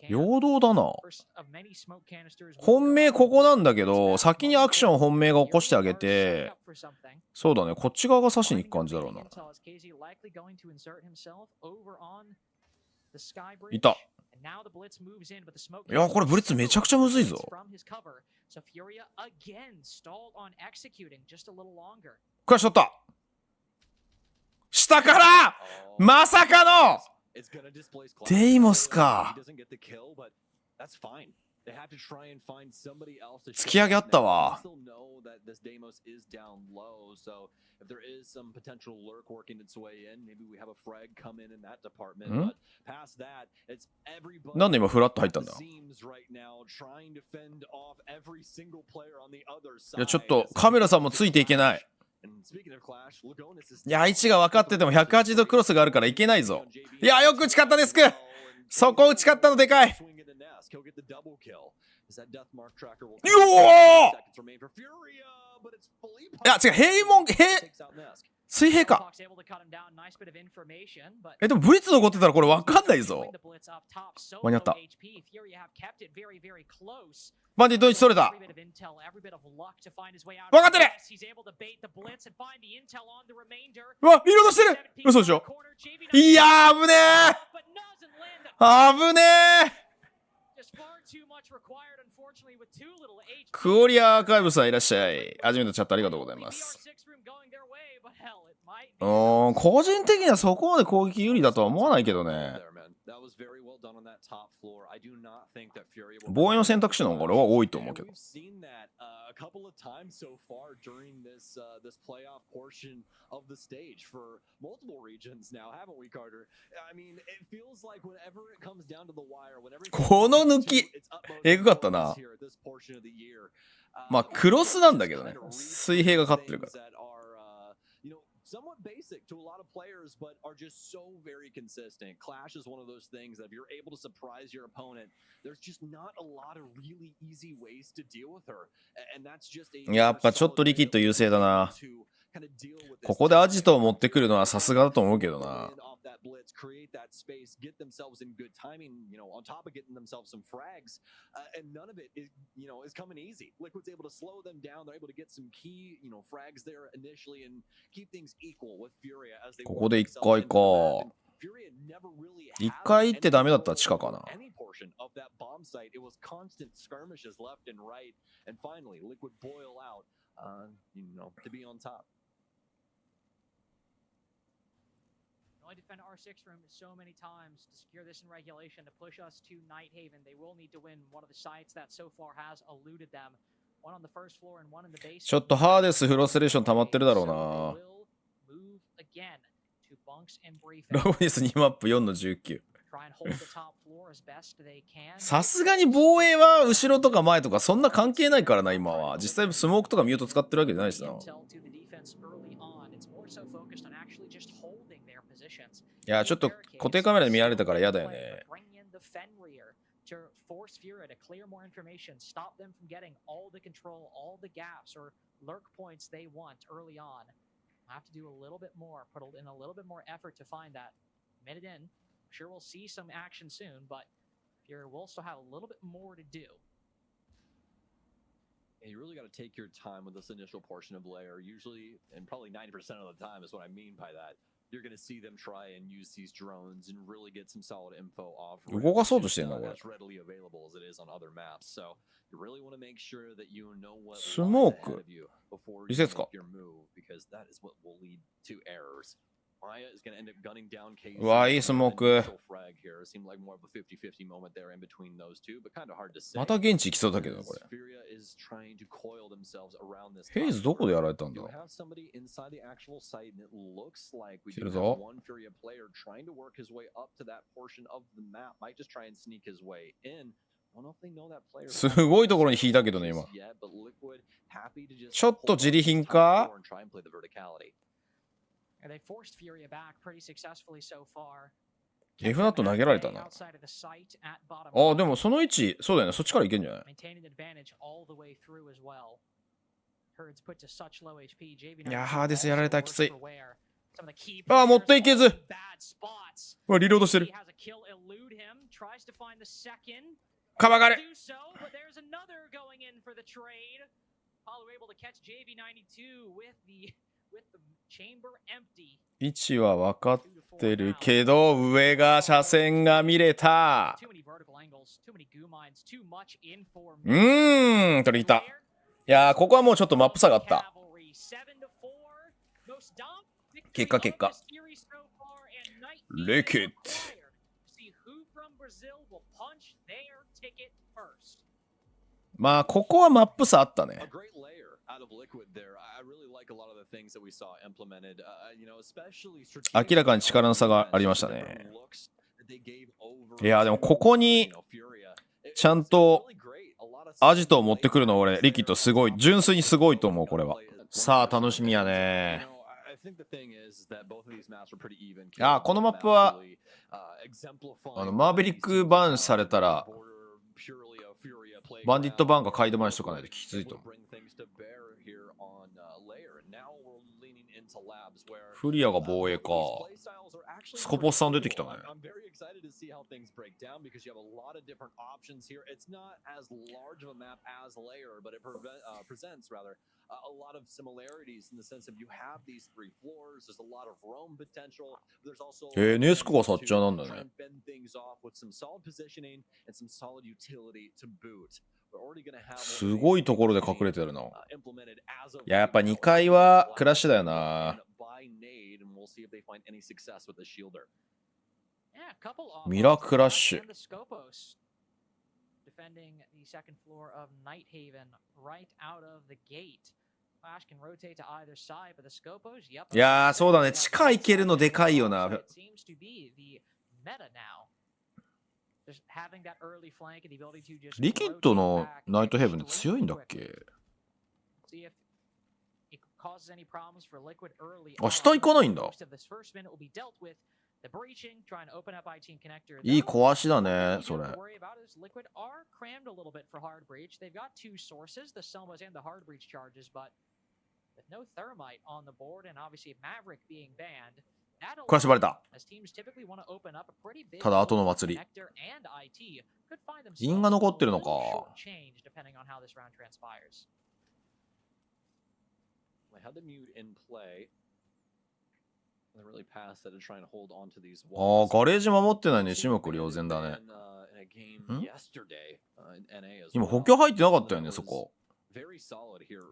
平等だな。本命ここなんだけど先にアクション本命が起こしてあげてそうだねこっち側が刺しに行く感じだろうな。いた。いやこれブリッツめちゃくちゃむずいぞ。クラッシュ取った。下からまさかのデイモスか。突き上げあったわ。なんで今フラッと入ったんだ。いやちょっとカメラさんもついていけない。いや位置が分かってても180度クロスがあるからいけないぞ。いやよく打ち勝ったデスク。そこ打ち勝ったのでかい。よいや違う、水平か。でもブリッツ残ってたらこれ分かんないぞ。間に合った。バンディットにそれた。分かってる。うわ、リロードしてる。嘘でしょ。いやー、危ねー。危ねー。クオリアアーカイブさんいらっしゃい。初めてチャットありがとうございます。個人的にはそこまで攻撃有利だとは思わないけどね。防衛の選択肢の方が俺は多いと思うけど。この抜きエグかったな。まあクロスなんだけどね。水平が勝ってるから。Somewhat basic to a lot of players, but are just so very consistent. Clash is one of those things that if you're able to surprise your opponent, there's just not a lot of really easy ways to deal with her. And that's just a やっぱちょっとリキッド優勢だな。ここでアジトを持ってくるのはさすがだと思うけどな。create that space, get themselves in good timing, on top of getting themselves some frags, and none of it is, is coming easy. Liquid's able to slow them down. They're able to get some key, frags there initially and keep things equal with FURIA as they. ここで一回か。一回行ってダメだったら地下かな。Any portion of that bomb site, it was constant skirmishes left and right, and finally, Liquid boil out, to be on top. Defend R6 room so many times to secure this in regulation to push us to Night Haven. They will need to win one of the sites that so far has eluded them. One on the first floor and one in the base. ちょっとハーデスフロストレーション溜まってるだろうな。ラボニス2マップ4の19。さすがに防衛は後ろとか前とかそんな関係ないからな今は。実際スモークとかミュート使ってるわけじゃないしな。いやちょっと固定カメラで見られたから嫌だよね。force FURIA to clear more information, stop them from getting all the control, all the gaps or lurk points they want early on. Have to do a little bit more, put in a little bit more effort to find that. Minute in, I'm sure we'll see some action soon, but FURIA will still have a little bit more to do. And you really got to take your time with this initial portion of layer. Usually, and probably 90% of the time is what I mean by that. You're going to see them try and use these drones and really get some solid info off. 動かそうとしてんなこれ。 As readily available as it is on other maps. So you really want to make sure that you know what スモー lies ク ahead of you before リ you セツか make your move, because that is what will lead to errors. Maya is going to end up gunning down KZ. うわいいスモーク。 Initial frag here. It seemed like more of a 50-50 moment there in between those two, but kind of hard to say. また現地行きそうだけどなこれ。 FURIA is trying to coil themselves around this. フェイズどこでやられたんだ。 You have somebody inside the actual site, and it looks like we 来て do る have ぞ。 one FURIA player trying to work his way up to that portion of the map. Might just try and sneak his way in. I don't know if they know that player. すごいところに引いたけどね今。 Yet, but Liquid happy to just ちょっと自利品 hold か on to the top floor and try and play the verticality. And they forced FURIA back pretty successfully so far. F ナット投げられたな。 Outside of the site at bottom あでもその位置そうだよねそっちから行けんじゃない。 maintaining advantage all the way through as well. Herds put to such low HP. JB いやハーデスやられたきつい。 Some of the key あ持っていけず。 bad spots. うわリロードして He る。 has a kill elude him, tries to find the second. かばがれ。 Do so, but there's another going in for the trade. Apollo able to catch JB92 with the chamber empty. 位置は分かってるけど上が車線が見れた。 Too many vertical angles, too many goo mines, too much in for 取り入った。いやーここはもうちょっとマップ差があった。 結果結果。レケット。まあここはマップ差あったね。 A great layer out of Liquid there. I really like a lot of the things that we saw implemented. Especially 明らかに力の差がありましたね。いやでもここにちゃんとアジトを持ってくるの俺リキッドすごい純粋にすごいと思うこれは。さあ楽しみやね。あ、このマップはマーベリックバーンされたらバンディットバーンが買い止まりしとかないときついと思う。フリアが防衛か。スコポスさん出てきたね。ネスコがサッチャーなんだね。すごいところで隠れてるな。いや、やっぱ2階はクラッシュだよな。ミラクラッシュ。いやー、そうだね。地下行けるのでかいよな。リキッドのナイトヘブン強いんだっけ？あ、下行かないんだ。いい壊しだね、それ。壊しばれた。ただ後の祭り。銀が残ってるのか。ああ、ガレージ守ってないね。種目両然だね。今補強入ってなかったよね、そこ。い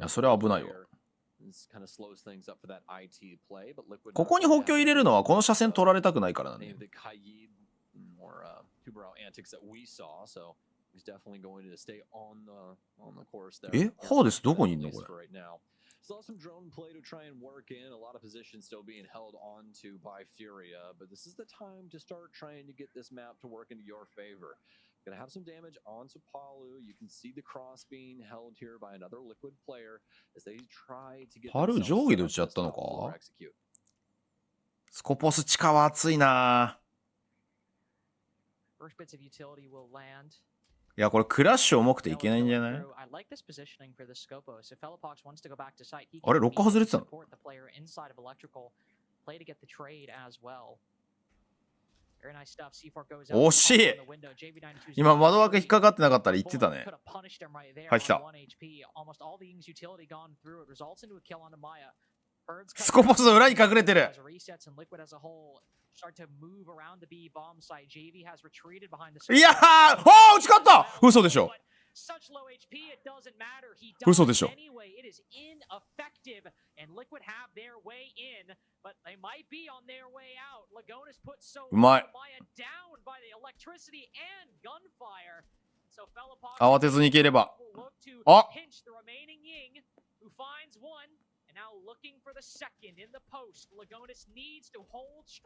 や、それは危ないわ。ここに補強入れるのはこの車線取られたくないからなんね。え、ハーデスどこにいんのこれ。Saw some drone play to try and work in a lot of positions still being held on to by FURIA, but this is the time to start trying to get this map to work into your favor. Gonna have some damage onto Palu. You can see the cross being held here by another liquid player as they try to get. パル上下で打ち合ったのか。スコポス地下は熱いな。いや、これクラッシュ重くていけないんじゃない？あれ、ロッカー外れてたの？惜しい！今窓枠引っかかってなかったら言ってたね。入ってきた。スコポスの裏に隠れてる。いやー、おー、打ち勝った！嘘でしょ。嘘でしょ。うまい。慌てずにいければ。あ、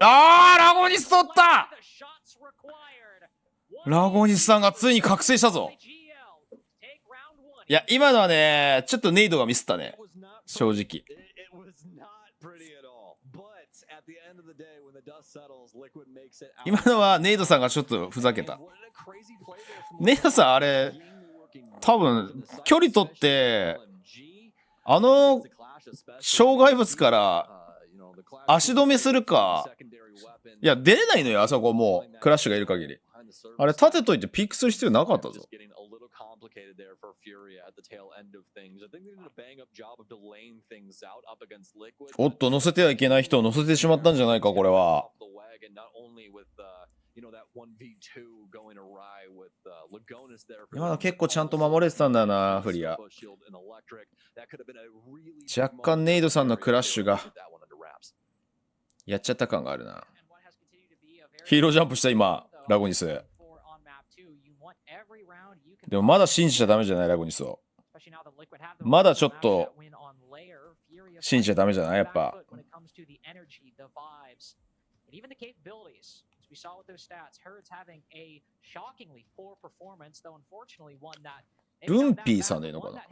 あー、ラゴニス取った！ラゴニスさんがついに覚醒したぞ。いや、今のはね、ちょっとネイドがミスったね。正直。今のはネイドさんがちょっとふざけた。ネイドさん、あれ、多分、距離取って、障害物から足止めするか。いや、出れないのよ、あそこもう。クラッシュがいる限り。あれ、立てといてピックする必要なかったぞ。おっと、乗せてはいけない人を乗せてしまったんじゃないか、これは。今の結構ちゃんと守れてたんだよな、フリア。若干ネイドさんのクラッシュがやっちゃった感があるな。ヒーロージャンプした今、ラゴニス。でもまだ信じちゃダメじゃない、ラゴニスを。まだちょっと信じちゃダメじゃない、やっぱ。ルンピーさんでいいのかな。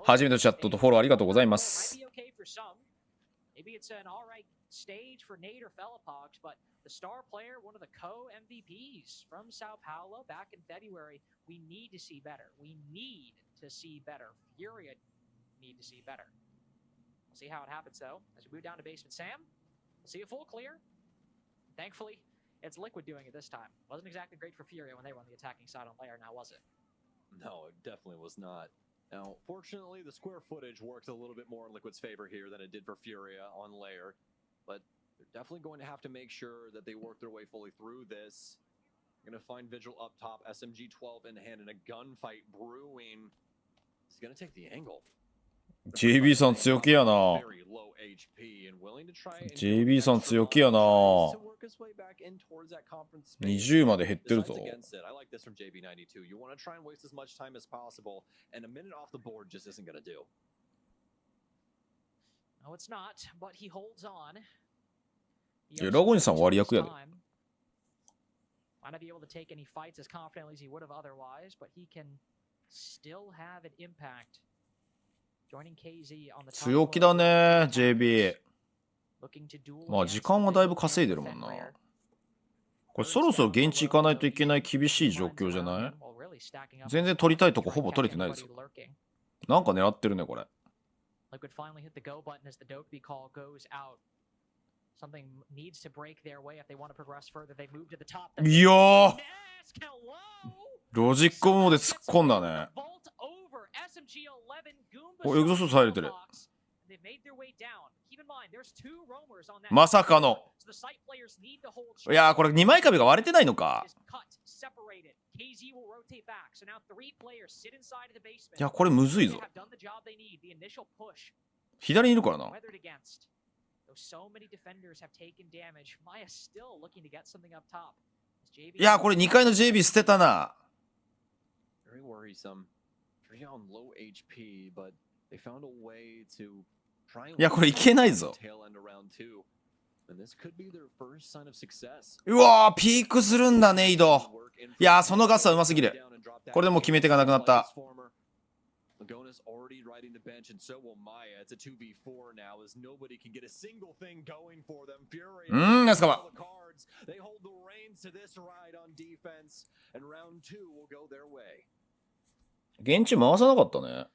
初めてのチャットとフォローありがとうございます。Maybe it's an alright stage for Nate or Felipox, but the star player, one of the co-MVPs from Sao Paulo back in February, we need to see better. We need to see better. FURIA need to see better. We'll see how it happens though. As we move down to basement Sam, we'll see a full clear. Thankfully, it's Liquid doing it this time. Wasn't exactly great for FURIA when they were on the attacking side on layer, now was it? No, it definitely was not. Now, fortunately, the square footage works a little bit more in Liquid's favor here than it did for FURIA on layer, but they're definitely going to have to make sure that they work their way fully through this. They're going to find Vigil up top, SMG-12 in hand, and a gunfight brewing. He's going to take the angle. JB さん強気やな。Very low HP and willing to try and JB さん強気やな。 to work his way back in towards that conference space. 20まで減ってる Decides ぞ。 against it. I like this from JB92. You want to try and waste as much time as possible, and a minute off the board just isn't going to do. No, it's not, but he holds on. いや、ラゴニさん割役やで。Might not be able to take any fights as confidently as he would have otherwise, but he can still have an impact. Joining KZ on the top 強気だね、JB。 looking to duel まあ against 時間はだいぶ稼いでるもんな。これそろそろ現地行かないといけない厳しい状況じゃない？全然取りたいとこほぼ取れてないですよ。なんか狙ってるね、これ。Liquid finally hit the go button as the Dokeby call goes out. Something needs to break their way if they want to progress further. They move to the top. いやー、ロジックモードで突っ込んだね。お、エグゾスト入れてる。まさかの。いやー、これ2枚壁が割れてないのか。いや、これむずいぞ。左にいるからな。いや、これ2階の JB 捨てたな。Very worrisome. Pretty on low HP, but they found a way to try and いや、これいけないぞ。 tail end around 2. And this could be their first sign of success. うわー、ピークするんだね、井戸。いやー、そのガスはうますぎる。これでもう決め手がなくなった。Lagona's already riding the bench, and so will Maya. It's a 2v4 now, as nobody can get a single thing going for them. FURIA. ナイスカバー。 They hold the reins to this ride on defense, and round 2 will go their way. 現地回さなかったね。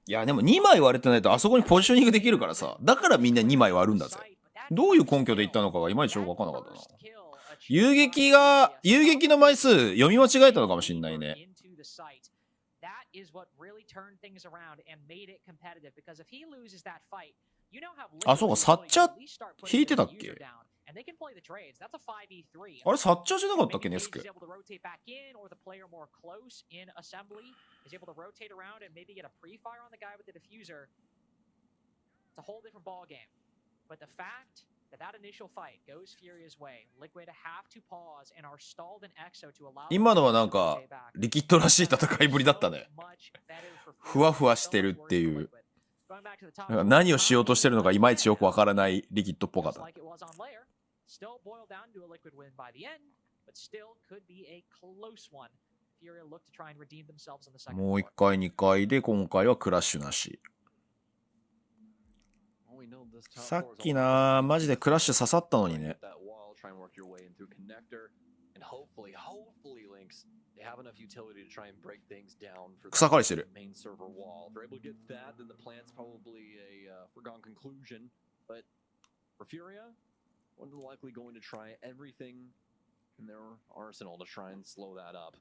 いや、でも2枚割れてないとあそこにポジショニングできるからさ。だからみんな2枚割るんだぜ。どういう根拠で言ったのかがいまいちよくわかんなかったな。遊撃の枚数読み間違えたのかもしんないね。あ、そうか、サッチャー引いてたっけ？あれ、サッチャーじゃなかったっけ、ネスク。今のはなんか、リキッドらしい戦いぶりだったね。ふわふわしてるっていう。何をしようとしてるのかいまいちよくわからないリキッドっぽかった。もう1回2回で今回はクラッシュなし。さっきなマジでクラッシュ刺さったのにね。草刈りしてる。One is likely going to try everything in their arsenal to try and slow that up.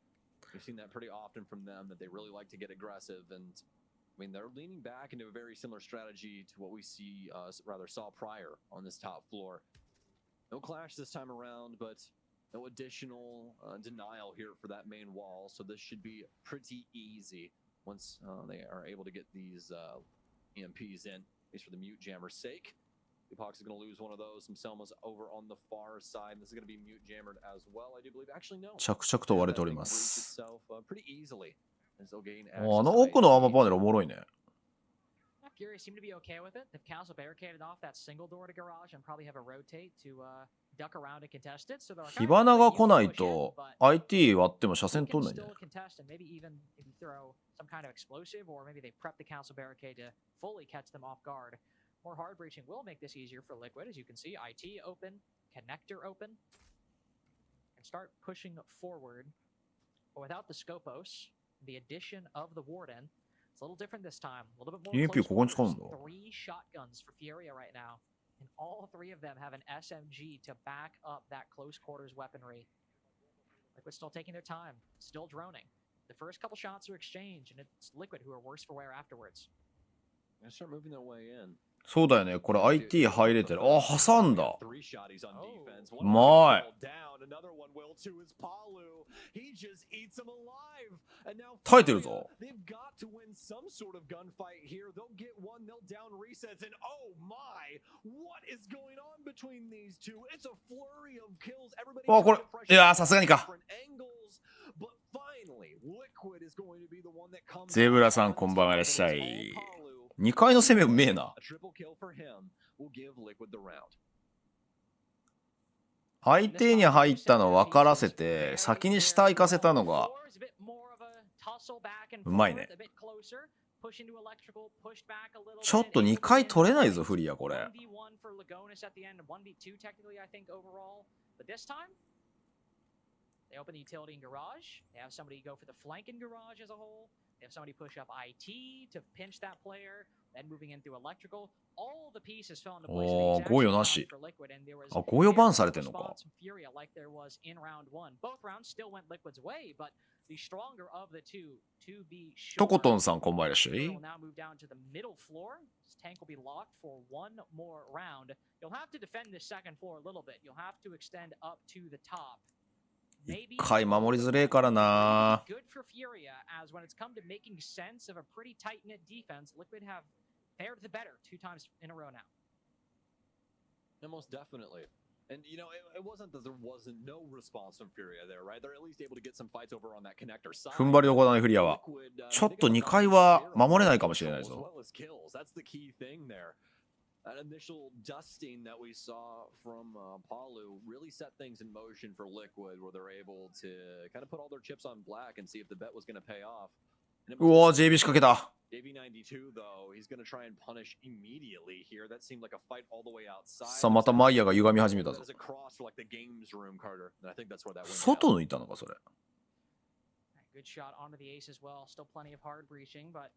We've seen that pretty often from them, that they really like to get aggressive, and I mean they're leaning back into a very similar strategy to what we saw prior on this top floor. No clash this time around, but no additional denial here for that main wall, so this should be pretty easy once they are able to get these EMPs in, at least for the mute jammer's sake. Epox is going to lose one of those. Some Selma's over on the far side. This is going to be mute jammered as well, I do believe. Actually, no. 着々と割れております。Pretty easily. あの奥のアーマーパネルおもろいね。Furia seem to be okay with it. They've castle barricaded off that single door to garage and probably have a rotate to duck around and contest it. So they're 火花が来ないと IT 割っても車線通んないんだよ。 contest and maybe even if you throw some kind of explosive or maybe they prep the castle barricade to fully catch them off guard. More hard breaching will make this easier for Liquid, as you can see. IT open, connector open, and start pushing forward. But without the Scopos, the addition of the Warden, it's a little different this time. A little bit more EMP close ここに使うんだ。 quarters. 3 shotguns for Furia right now. And all 3 of them have an SMG to back up that close quarters weaponry. Liquid still taking their time, still droning. The first couple shots are exchanged, and it's Liquid who are worse for wear afterwards. They start moving their way in. そうだよね。これ IT 入れてる。あ、挟んだ。 Three shotties on defense. うまい。 Down. Another one will to his Palu. He just eats him alive. And now 耐えてるぞ。 they've got to win some sort of gunfight here. They'll get one, they'll down resets, and oh my, what is going on between these two? It's a flurry of kills. Everybody あ、これ、いやー、さすがにか。 different angles, but finally, Liquid is going to be the one that comes. ゼブラさんこんばんはいらっしゃい。2階の攻めうめえな。 A triple kill for him will give Liquid the round. 相手に入ったの分からせて、先に下行かせたのがうまいね。ちょっと2回取れないぞ、フリアこれ。They open the utility in garage. They have somebody go for the flank in garage as a whole. They have somebody push up IT to pinch that player. Then moving in through electrical. All the pieces fell into place. おー、ゴーヨなし。あ、ゴーヨバンされてんのか。 Furia like there was in round 1. Both rounds still went Liquid's way, but the stronger of the two to be sure. トコトンさんこんばんはいらっしゃい。 Will now move down to the middle floor. This tank will be locked for one more round. You'll have to defend this second floor a little bit. You'll have to extend up to the top. 一回守りづれえからな。 Good for Furia, as when it's come to making sense of a pretty tight-knit defense, Liquid have fared the better 2 times in a row now. And most definitely. And you know, it wasn't that there wasn't no response from Furia there, right? They're at least able to get some fights over on that connector side. 踏ん張りどころだね、フリアは。ちょっと2回は守れないかもしれないぞ。 That's the key thing there. That initial dusting that we saw from Palu really set things in motion for Liquid, where they're able to kind of put all their chips on black and see if the bet was going to pay off. うおー、JB 仕掛けた。 JB92 though, he's going to try and punish immediately here. That seemed like a fight all the way outside. さあ、またマイヤが歪み始めたぞ。 外抜いたのか、それ。 Good shot onto the ace as well. Still plenty of hard breaching, but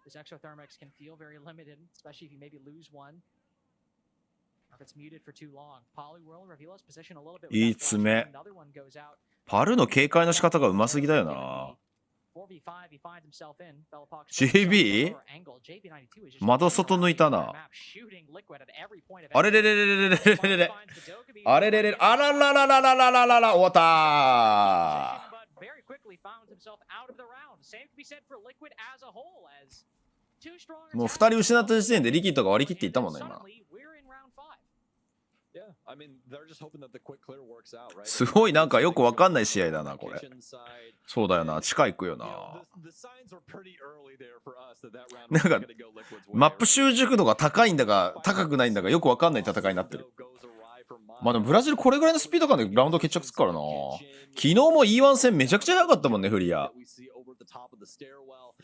this exothermics can feel very limited, especially if you maybe lose one. Or if it's muted for too long. Poly will reveal his position a little bit. いい爪。パルの警戒の仕方がうますぎだよな。 JB? 窓外抜いたな。あれれれれれれれれれ。あれれれれ。あららららららららら。終わったー。 very quickly found himself out of the round. Same to be said for Liquid as a whole, as two strong. もう2人失った時点でリキッドが割り切っていったもんね、今。すごいなんかよくわかんない試合だな、これ。そうだよな、近いくよな。なんか、マップ習熟度が高いんだか、高くないんだかよくわかんない戦いになってる。まあでもブラジルこれぐらいのスピード感でラウンド決着つくからな。昨日も E1 戦めちゃくちゃ速かったもんね、フリア。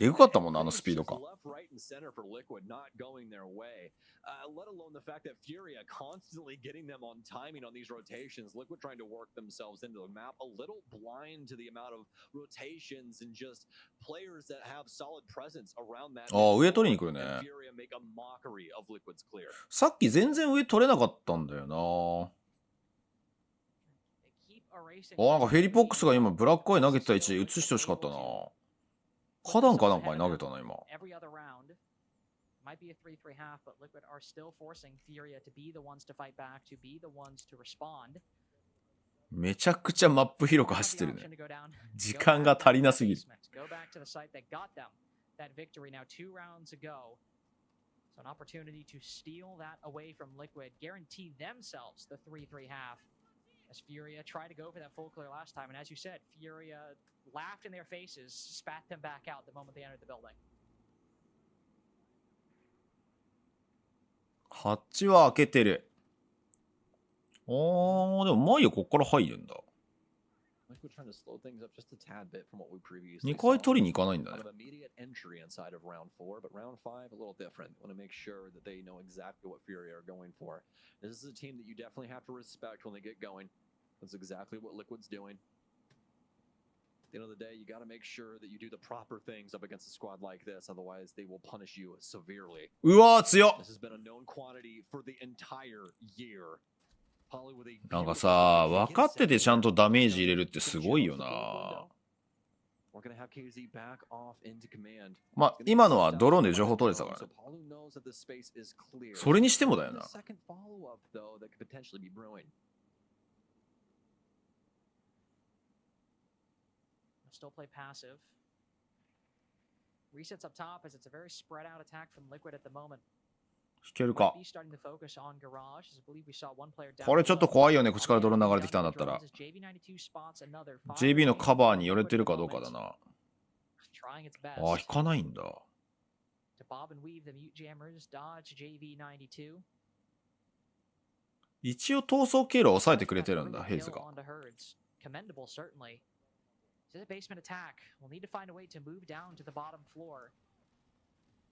エグかったもんな、あのスピード感。Let alone the fact that Furia constantly getting them on timing on these rotations. Liquid trying to work themselves into the map, a little blind to the amount of rotations and just players that have solid presence around that. ああ、上取りに来るね。Furia make a mockery of Liquid's clear. さっき全然上取れなかったんだよな。あ、なんかフェリポックスが今ブラックアイ投げてた位置で移してほしかったな。花壇かなんかに投げたな、今。Might be a 3-3 half, but Liquid are still forcing Furia to be the ones to fight back, to be the ones to respond. めちゃくちゃマップ広く走ってるね。時間が足りなすぎる。Go back to the site that got them that victory now 2 rounds ago. So an opportunity to steal that away from Liquid, guarantee themselves the 3-3 half. As Furia tried to go for that full clear last time, and as you said, Furia laughed in their faces, spat them back out the moment they entered the building. ハッチは開けてる。でも前よこっから入るんだ。2回取りに行かないんだね。At the end of the day, you got to make sure that you do the proper things up against a squad like this, otherwise they will punish you severely. うわー強っ。 This has been a known quantity for the entire year. なんかさ、分かっててちゃんとダメージ入れるってすごいよな。まあ今のはドローンで情報取れてたからね。それにしてもだよな。Still play passive. Resets up top as it's a very spread out attack from Liquid at the moment. 引けるか。 Starting to focus on Garage as I believe we saw one player down. これちょっと怖いよね、口からドローン流れてきたんだったら。JB のカバーに寄れてるかどうかだな。ああ、引かないんだ。一応逃走経路を抑えてくれてるんだ、ヘイズが。This is a basement attack. We'll need to find a way to move down to the bottom floor.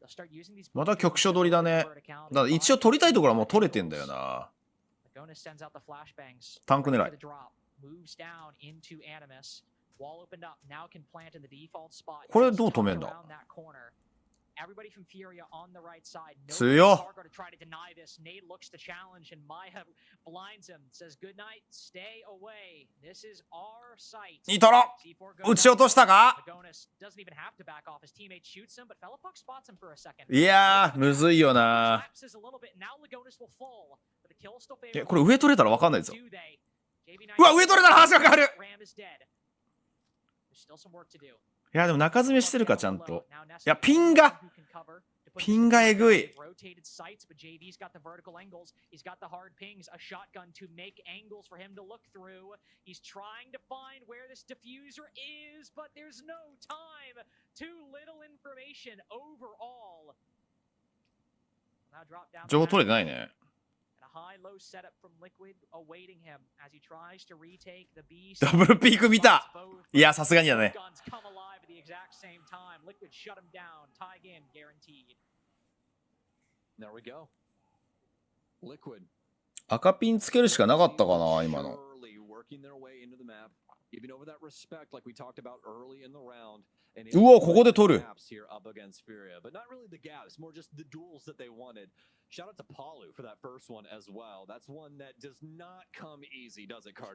They'll start using these. また局所取りだね。だから一応取りたいところはもう取れてんだよな。タンク狙い。これどう止めんだ。Everybody from FURIA on the right side. 強っ。 Fargo to try to deny this. Nate looks to challenge and Maya blinds him. Says good night. Stay away. This is our site. ニトロ撃ち落としたか。 Doesn't even have to back off. His teammate shoots him, but Fellowpuck spots him for a second. いやー、むずいよな。いや、これ上取れたら分かんないぞ。うわ、上取れたら話が変わる。いやでも中詰めしてるかちゃんと。いやピンがえぐい。情報取れてないね。ダブルピーク見た。いやさすがにだね。赤ピンつけるしかなかったかな今の。うわここで取る。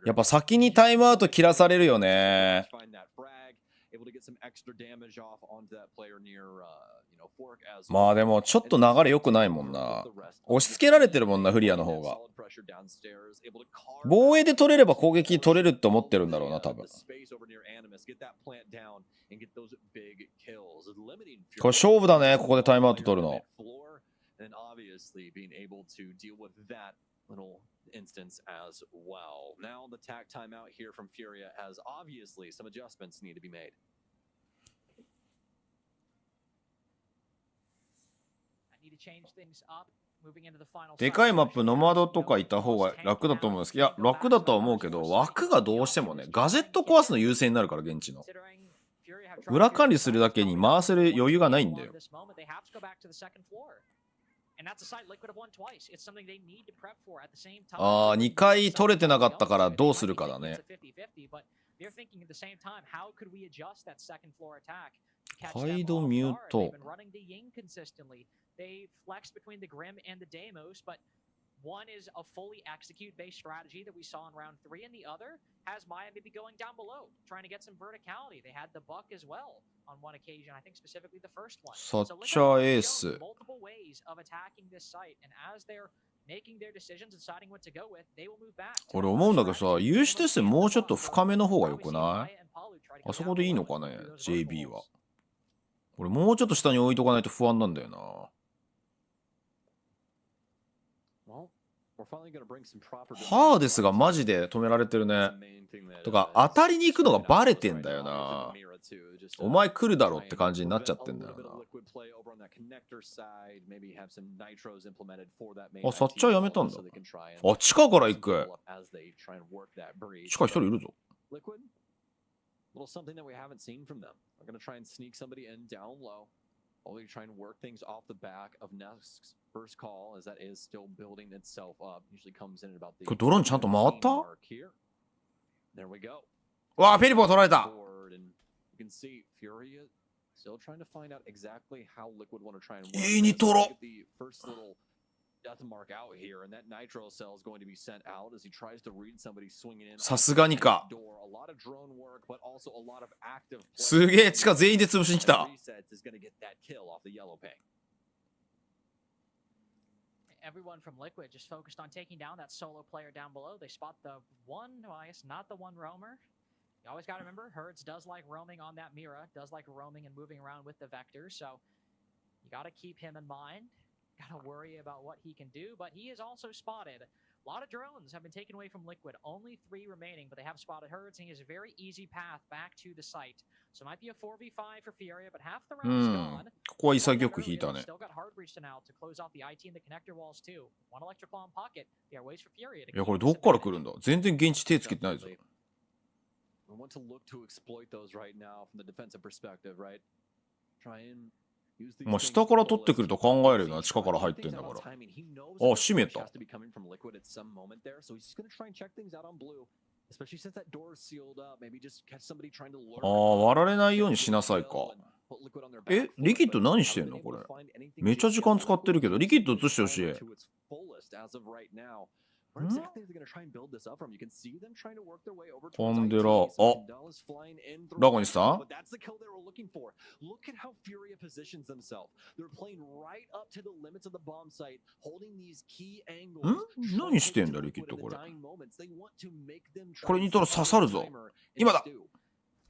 やっぱ先にタイムアウト切らされるよね。まあでもちょっと流れ良くないもんな。押し付けられてるもんなフリアの方が。防衛で取れれば攻撃取れるって思ってるんだろうな多分。これ勝負だねここでタイムアウト取るの。Instance as well. Now the tack timeout here from FURIA has obviously some adjustments need to be made. I need to change things up. Moving into the final. でかいマップノマドとかいた方が楽だと思うんですけど、いや楽だとは思うけど枠がどうしてもねガジェット壊すの優先になるから現地の。裏管理するだけに回せる余裕がないんだよ。ああ2回取れてなかったからどうするかだね。カイドミュート。One is a fully execute-based strategy that we saw in round 3, and the other has Maya maybe going down below, trying to get some verticality. They had the buck as well on one occasion, I think specifically the first one. So multiple ways of attacking this site, and as they're making their decisions, deciding what to go with, they will move back. 俺思うんだけどさ、有刺鉄線もうちょっと深めの方がよくない？あそこでいいのかね、JB は。俺もうちょっと下に置いとかないと不安なんだよな。ハーデスがマジで止められてるね。とか、当たりに行くのがバレてんだよな。お前来るだろって感じになっちゃってんだよな。あ、サッチャーやめたんだ。あ、地下から行く。地下一人いるぞ。Little something that we haven't seen from them. We're going to try and sneak somebody in down low. While we try and work things off the back of Nesk's first call, as that is still building itself up. Usually comes in at about the. これドローンちゃんと回った？ There we go. わあ、フェリポー取られた。You can see FURIA still trying to find out exactly how Liquid want to try and work. いいニトロ。The first little death mark out here, and that nitro cell is going to be sent out as he tries to read somebody swinging in. さすがにか。A lot of drone work, but also a lot of active. すげえ、地下全員で潰しに来た。Everyone from Liquid just focused on taking down that solo player down below. They spot the one, well, I guess not the one roamer. You always got to remember, Hertz does like roaming on that Mira, does like roaming and moving around with the vectors, so you got to keep him in mind. Got to worry about what he can do, but he is also spotted. A lot of drones have been taken away from Liquid. Only 3 remaining, but they have spotted Hertz, and he has a very easy path back to the site. So it might be a 4v5 for FURIA, but half the round is gone. ここは潔く引いたね。 Still got hard breach to now to close out the IT and the connector walls too. One electric claw in pocket. There are ways for FURIA to. いや、これどっから来るんだ？全然現地手つけてないぞ。We want to look to exploit those right now from the defensive perspective, right? Try and まあ下から取ってくると考えるよな。地下から入ってんだから。あ、閉めた。ああ、割られないようにしなさいか。え、リキッド何してんのこれ。めっちゃ時間使ってるけど、リキッド映してほしい。Where exactly are they going to try and build this up from? You can see them trying to work their way over 飛んで towards ら、 IT. あ、 Sandala's flying in through ラゴニさん but that's the kill they were looking for. Look at how FURIA positions themselves. They're playing right up to the limits of the bomb site, holding these key angles. ん？何してんだリキッドこれ。 They want to make them これニトロ刺さるぞ。今だ。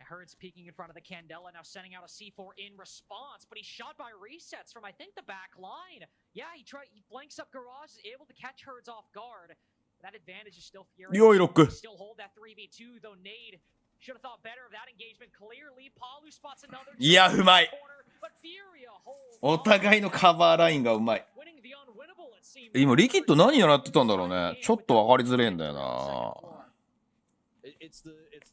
Hertz peeking in front of the Candela, now sending out a C4 in response, but he's shot by resets from, I think, the back line. Yeah, he blanks up Garage, is able to catch Hertz off guard. That advantage is still FURIA. よいロック。 Still hold that 3v2, though Nade should have thought better of that engagement. Clearly, Palu spots another. いや、うまい。 But FURIA holds お互いのカバーラインがうまい。 winning the unwinnable, it seems. 今リキッド何やってたんだろうね。ちょっと分かりづれえんだよな。It's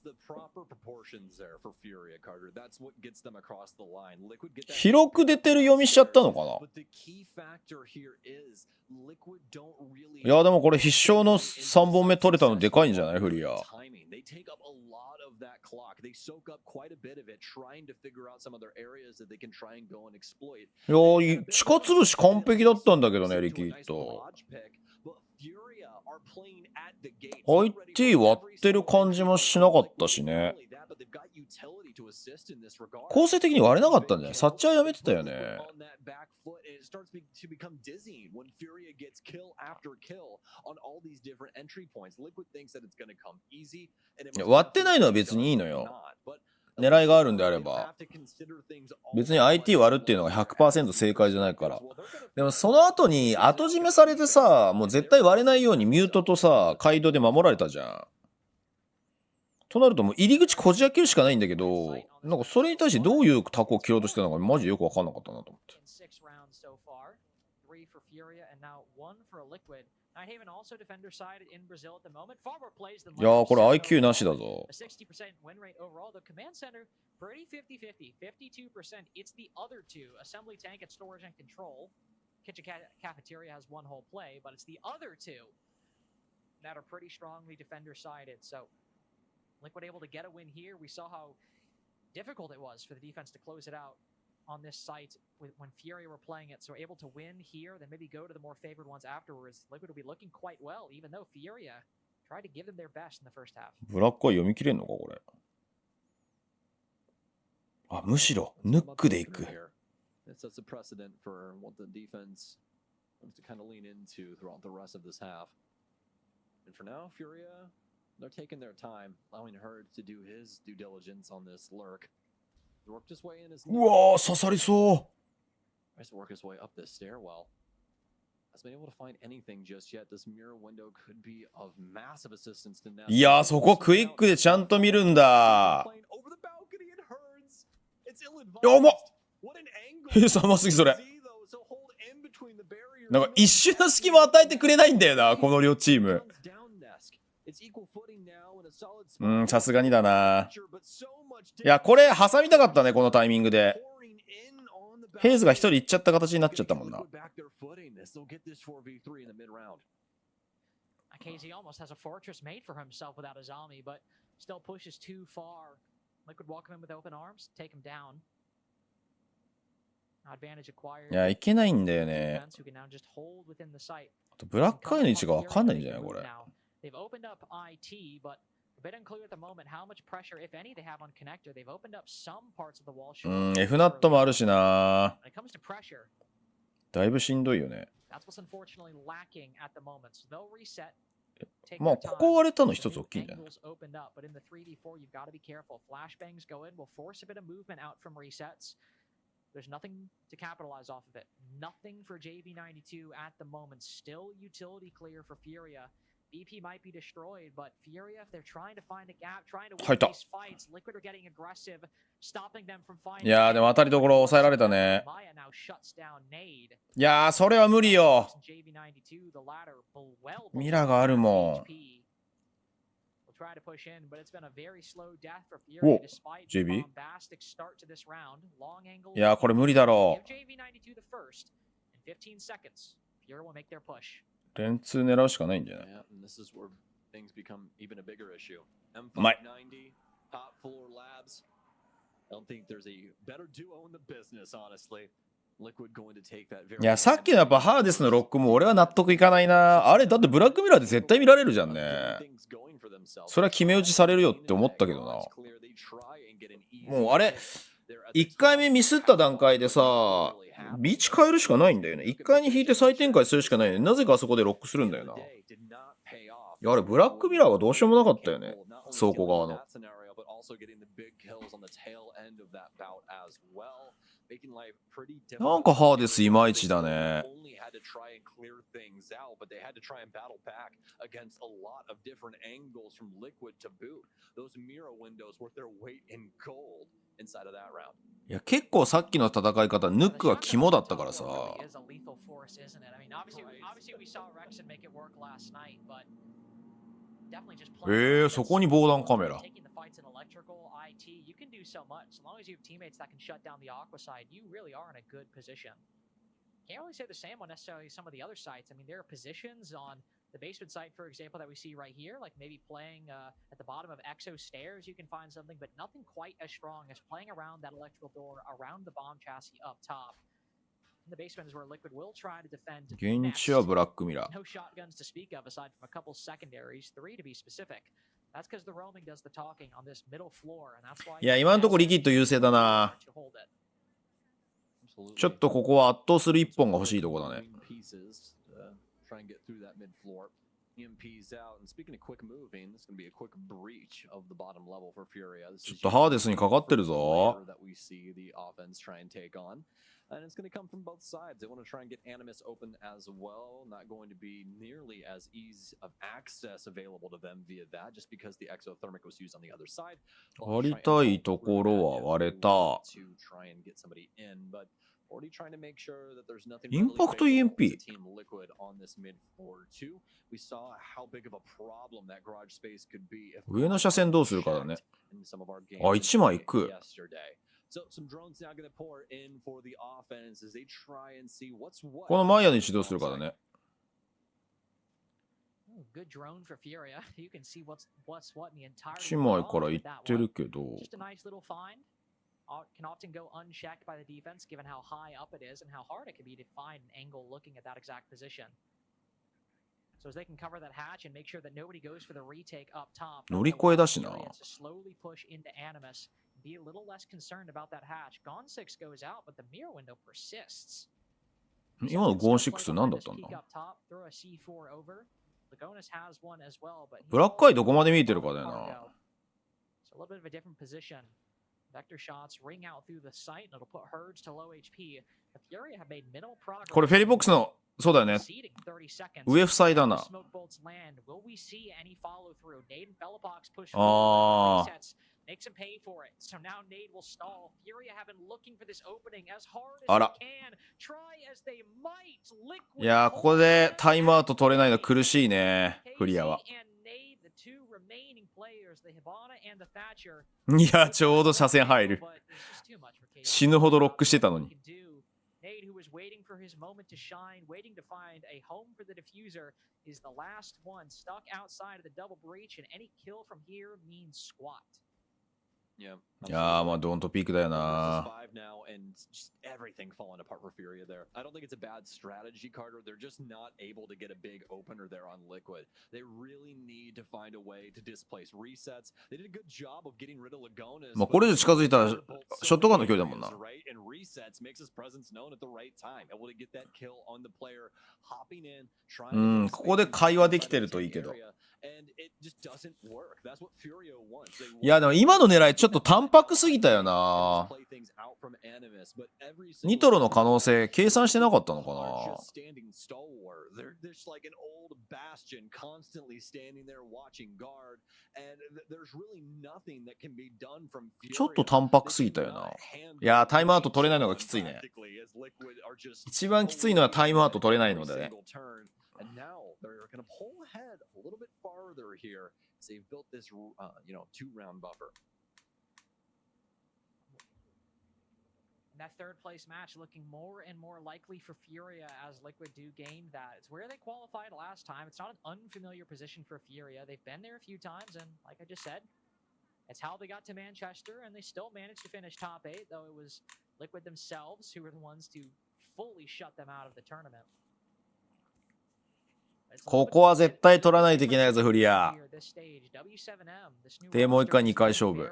the proper proportions there for FURIA, Carter. That's what gets them across the line. Liquid get that. 広く出てる読みしちゃったのかな。 But the key factor here is Liquid don't really. いやでもこれ必勝の3本目取れたのでかいんじゃないフリア。 They take up a lot of that clock. They soak up quite a bit of it, trying to figure out some other areas that they can try and go and exploit. いや地下潰し完璧だったんだけどねリキッド。IT 割ってる感じもしなかったしね。構成的に割れなかったんじゃない？サッチャーやめてたよね。いや割ってないのは別にいいのよ。狙いがあるんであれば。別に IT 割るっていうのが 100% 正解じゃないから。でもその後に後締めされてさ、もう絶対割れないようにミュートとさ、街道で守られたじゃん。となるともう入り口こじ開けるしかないんだけど、なんかそれに対してどういうタコを切ろうとしてたのかマジでよく分かんなかったなと思って。いやーこれ IQ なしだぞ。Pretty 50-50, 52%. It's the other two, assembly tank and storage and control. Kitchen cafeteria has one whole play, but it's the other two that are pretty strongly defender-sided. So Liquid able to get a win here. We saw how difficult it was for the defense to close it out on this site when FURIA were playing it. So able to win here, then maybe go to the more favored ones afterwards. Liquid will be looking quite well, even though FURIA tried to give them their best in the first half. ブラックは読み切れんのかこれ。あ、むしろヌックでいく。It sets a precedent for what the defense wants to kind of lean into throughout the rest of this half. And for now, FURIA, they're taking their time, allowing Hertz to do his due diligence on this lurk. He worked his way in his. うわー、刺さりそう。Tries to work his way up this stairwell. いやー、そこクイックでちゃんと見るんだ。やばっ。寒すぎそれ。なんか一瞬の隙間与えてくれないんだよな、この両チーム。さすがにだな。いや、これ挟みたかったね、このタイミングで。フェイズが一人行っちゃった形になっちゃったもんな。KZ almost has a fortress made for himself without his army, but still pushes too far. Liquid welcome him with open arms, take him down. Advantage acquired. いや、いけないんだよね。あとブラックアイの位置がわかんないんじゃないこれ。They've opened up IT, but a bit unclear at the moment how much pressure, if any, they have on connector. They've opened up some parts of the wall. F ナットもあるしな。だいぶしんどいよね。まあ、ここ割れたの一つ大きいんじゃない？ There's nothing to capitalize off of it. Nothing for JV92 at the moment. Still utility clear for FURIA. BP might be destroyed, but FURIA, if they're trying to find a gap, trying to win these fights, Liquid are getting aggressive, stopping them from finding. いやー、でも当たりどころ抑えられたね。いやー、それは無理よ。ミラがあるもん。お、JB？ いやー、これ無理だろう。連通狙うしかないんじゃない？うまい。いや、さっきのやっぱハーデスのロックも俺は納得いかないな。あれ、だってブラックミラーで絶対見られるじゃんね。それは決め打ちされるよって思ったけどな。もうあれ、1回目ミスった段階でさ、ビーチ変えるしかないんだよね。1回に引いて再展開するしかないよね。なぜかあそこでロックするんだよな。いや、あれ、ブラックミラーがどうしようもなかったよね。倉庫側の。なんかハーデスいまいちだね。いや、結構さっきの戦い方、ヌックが肝だったからさ。そこに防弾カメラ。You can do so much. As long as you have teammates that can shut down the aqua side, you really are in a good position. Can't really say the same on necessarily some of the other sites. I mean, there are positions on the basement site, for example, that we see right here, like maybe playing at the bottom of Exo stairs, you can find something, but nothing quite as strong as playing around that electrical door, around the bomb chassis up top. In the basement is where Liquid will try to defend. 現地はブラックミラー。No shotguns to speak of aside from a couple secondaries, 3 to be specific. いや、今のところリキッド優勢だな。ちょっとここは圧倒する一本が欲しいとこだね。ちょっとハーデスにかかってるぞ。And it's going to come from both sides. They want to try and get Animus open as well. Not going to be nearly as easy of access available to them via that, just because the exothermic was used on the other side. 割りたいところは割れた。インパクト EMP。上の車線どうするかだね。あ、1枚いく。このマイヤの位置どうするかだね。1枚からいってるけど。Can often go unchecked by the defense given how high up it is and how hard it can be to find an angle looking at that exact position. So as they can cover that hatch and make sure that nobody goes for the retake up top. 乗り越えだしな。Slowly push into Animus. Be a little less concerned about that hatch. Gone 6 goes out, but the mirror window persists. 今のゴーン6何だったんだ？ブラックアイどこまで見えてるかだよな。これフェリーボックスのそうだよね。上塞いだな。ああ。あら。いやー、ここでタイムアウト取れないの苦しいね、フリアは。いや、ちょうど車線入る。死ぬほどロックしてたのに。Nade, who was waiting for his moment to shine, waiting to find a home for the diffuser, is the last one stuck outside of the double breach, and any kill from here means squat. いやー、まあドントピークだよな。Everything falling apart for FURIA there. I don't think it's a bad strategy, Carter. They're just not able to get a big opener there on Liquid. They really need to find a way to displace resets. They did a good job of getting rid of Lagonas. まあこれ以上近づいたらショットガンの距離だもんな。And resets makes his presence known at the right time. Able to get that kill on the player, hopping in, trying. ここで会話できてるといいけど。いやでも今の狙いちょっと淡白すぎたよな。ニトロの可能性計算してなかったのかな。ちょっと淡白すぎたよな。いやタイムアウト取れないのがきついね。一番きついのはタイムアウト取れないのでね。And now they're going to pull ahead a little bit farther here as they've built this, two-round buffer. And that third place match looking more and more likely for FURIA as Liquid do gain that. It's where they qualified last time. It's not an unfamiliar position for FURIA. They've been there a few times, and like I just said, it's how they got to Manchester, and they still managed to finish top 8, though it was Liquid themselves who were the ones to fully shut them out of the tournament. ここは絶対取らないといけないぞフリア。でもう一回2回勝負。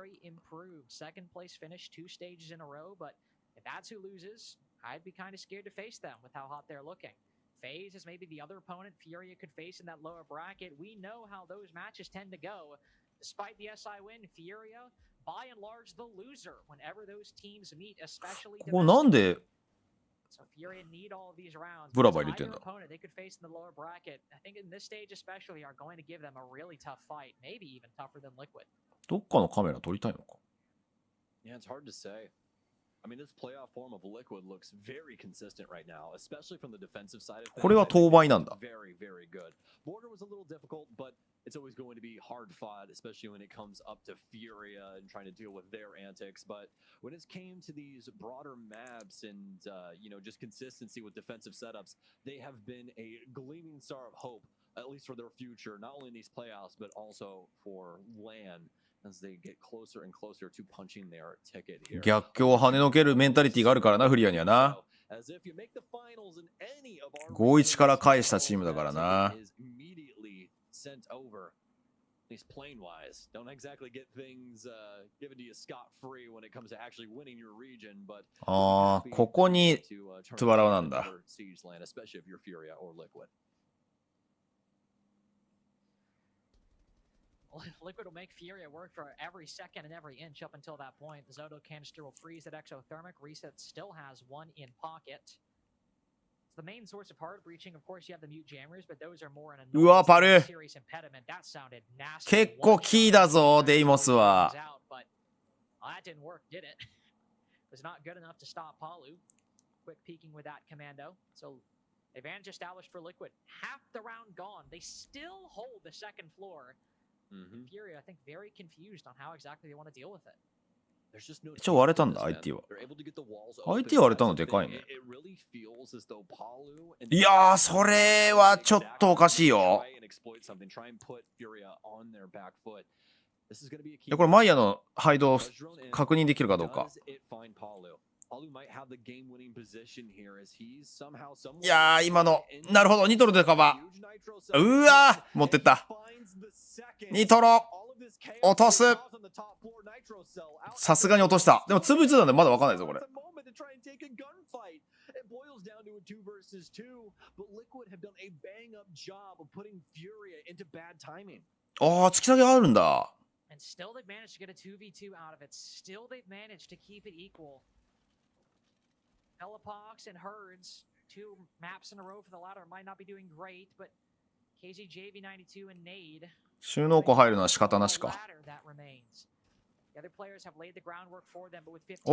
FaZe is maybe the other opponent FURIA could face in that lower bracket. We know how those matches tend to go. Despite the SI win, FURIA, by and large, the loser whenever those teams meet, especially. ここなんでブラバ入れてんだ。どっかのカメラ撮りたいのか。これは当倍なんだ。It's always going to be hard fought, especially when it comes up to FURIA and trying to deal with their antics. But when it came to these broader maps and, just consistency with defensive setups, they have been a gleaming star of hope, at least for their future, not only in these playoffs, but also for LAN as they get closer and closer to punching their ticket here. 逆境を跳ねのけるメンタリティがあるからな、フリアにはな。5-1 から返したチームだからな。Sent over, at least plane wise. Don't exactly get things given to you scot free when it comes to actually winning your region, but ここにトゥバラワなんだ。especially if you're FURIA or Liquid. Liquid will make FURIA work for every second and every inch up until that point. The Zoto canister will freeze that exothermic. Reset still has one in pocket. The main source of hard breaching, of course, you have the mute jammers, but those are more an annoying serious impediment. That sounded nasty. 結構キーだぞ、デイモスは。That didn't work, did it? Was not good enough to stop Palu. Quick peeking with that commando. So advantage established for Liquid. Half the round gone. They still hold the second floor. FURIA, I think, very confused on how exactly they want to deal with it. 一応割れたんだ、IT は。IT 割れたのでかいね。いやー、それはちょっとおかしいよ。これマイヤのハイド確認できるかどうか。いやー、今のなるほど、ニトロでカバー。うわー、持ってった。ニトロ落とす。さすがに落とした。でも2v2なんでまだ分かんないぞこれ。ああ、突き下げあるんだ。2 maps in a row for the latter might not be doing great, but KZJV92 and Nade 収納庫入るのは仕方なしか。あ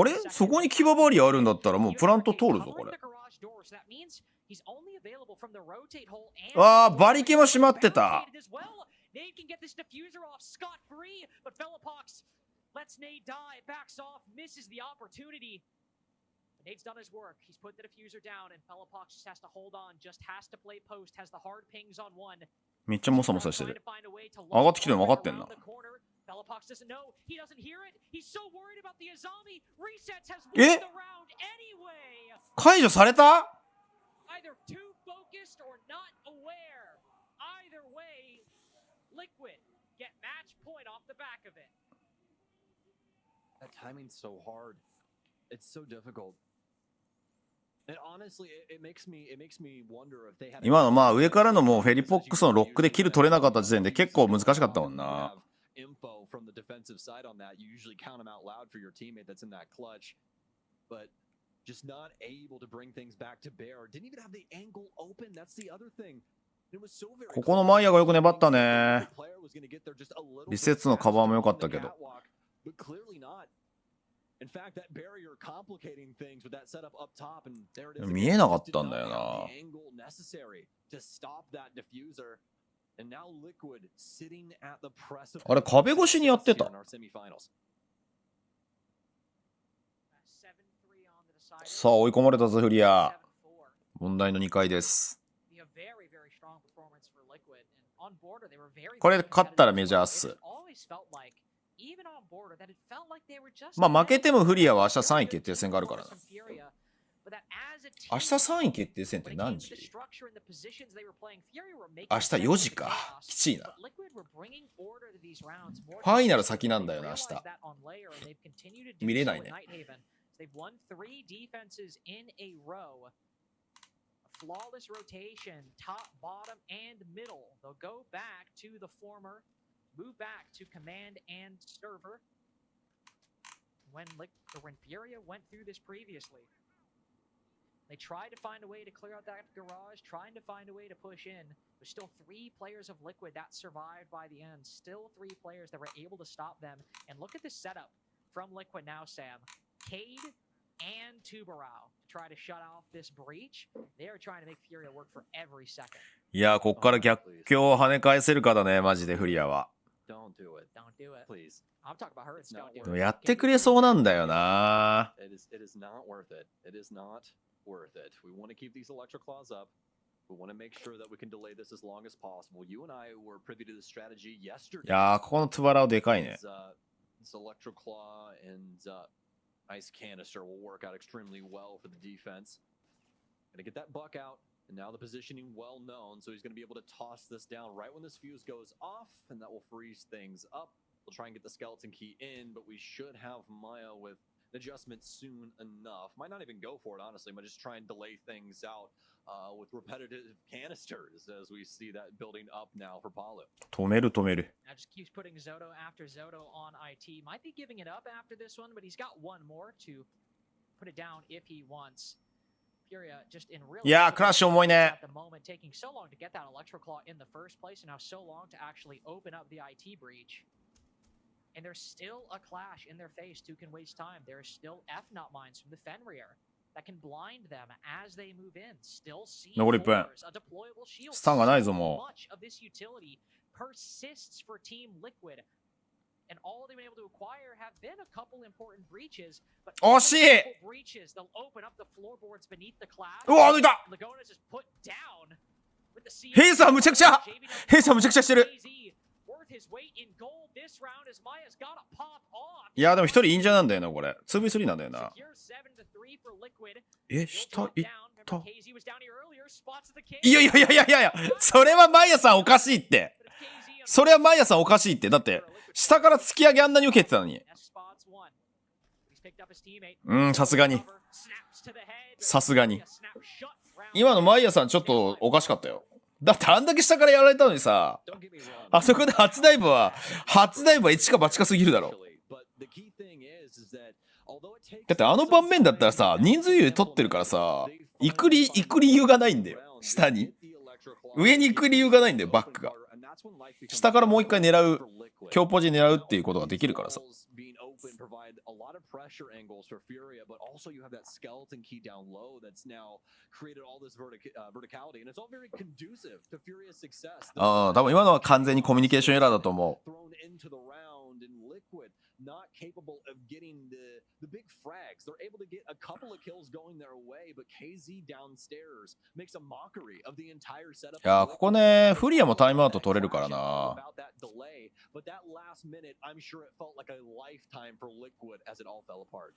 れそこに騎馬バリアあるんだったらもうプラント通るぞこれ。ああバリケも閉まってた。Nade's done his work. He's put the diffuser down, and Fellapox just has to hold on, just has to play post, has the hard pings on one. めっちゃモサモサしてる。上がってきてるの分かってんな。Fellapox doesn't know. He doesn't hear it. He's so worried about the Azami. Resets has won the round anyway. 解除された？ Either too focused or not aware. Either way, Liquid get match point off the back of it. That timing's so hard. It's so difficult. And honestly, it makes me wonder if they had 今のまあ上からのもうフェリポックスのロックでキル取れなかった時点で結構難しかったもんな。info from the defensive side on that. You usually count them out loud for your teammate that's in that clutch, but just not able to bring things back to bear. Didn't even have the angle open. That's the other thing. It was so very ここのマイヤがよく粘ったね。リセッツのカバーも良かったけど。 But clearly not. In fact, that barrier complicating things with that setup up top, and there it is. 見えなかったんだよな。 Angle necessary to stop that diffuser, and now Liquid sitting at the press of あれ壁越しにやってた。さあ追い込まれたぞフリア。問題の2回です。これ勝ったらメジャーっす。まあ負けてもフリアは明日3位決定戦があるからな。明日3位決定戦って何時？明日4時か。きちいな。ファイナル先なんだよな明日。見れないね。Flawless rotation, top, bottom, and middle. They'll go back to the former, move back to command and server. When FURIA went through this previously, they tried to find a way to clear out that garage, trying to find a way to push in. There's still 3 players of Liquid that survived by the end. Still 3 players that were able to stop them. And look at this setup from Liquid now, Sam. Cade and Tubarao to try to shut off this breach. They are trying to make FURIA work for every second. いやこっから逆境を跳ね返せるかだねマジでフリアは。Don't do it. Don't do it. Please. I'm talking about her. It's don't do でも it. やってくれそうなんだよな。It is not worth it. It is not worth it. We want to keep these Electro Claws up. We want to make sure that we can delay this as long as possible. You and I were privy to the strategy yesterday. いやここのトゥバラオでかいね。This Electro Claw and Ice Canister will work out extremely well for the defense. Gonna get that buck out, and now the positioning well known, so he's gonna be able to toss this down right when this fuse goes off, and that will freeze things up. We'll try and get the skeleton key in, but we should have Maya with an adjustment soon enough. Might not even go for it, honestly. Might just try and delay things out with repetitive canisters as we see that building up now for Palu. 止める止める。 Now just keeps putting Zoto after Zoto on IT. Might be giving it up after this one, but he's got one more to put it down if he wants. FURIA just in real いやクラッシュ重いね。 at the moment, taking so long to get that Electro Claw in the first place, and now so long to actually open up the IT breach. And there's still a clash in their face who can waste time. There are still F-Not mines from the Fenrir that can blind them as they move in. Still see a deployable shield. スタンがないぞもう。 Much of this utility persists for Team Liquid. And all they've been able to acquire have been a couple important breaches. But 惜しい。 breaches, they'll open up the floorboards beneath the clash. うわ抜いた。 Lagona's just put down with the ヘイさんむちゃくちゃ。ヘイさんむちゃくちゃしてる。 いやでも一人インジャーなんだよなこれ 2v3 なんだよな。え下行った。いやいやいやいやいやいやそれはマイヤさんおかしいって。それはマイヤさんおかしいって。だって下から突き上げあんなに受けてたのに。さすがにさすがに今のマイヤさんちょっとおかしかったよ。だってあんだけ下からやられたのにさ、あそこで初ダイブは一か八かすぎるだろ。だってあの盤面だったらさ、人数優位取ってるからさ、行く理由がないんだよ。下に。上に行く理由がないんだよ、バックが。下からもう一回狙う、強ポジ狙うっていうことができるからさ。ああ、多分今のは完全にコミュニケーションエラーだと思う。Not capable of getting the big frags. They're able to get a couple of kills going their way, but KZ downstairs makes a mockery of the entire setup. いや、ここね、フリアもタイムアウト取れるからな。But that last minute, I'm sure it felt like a lifetime for Liquid as it all fell apart.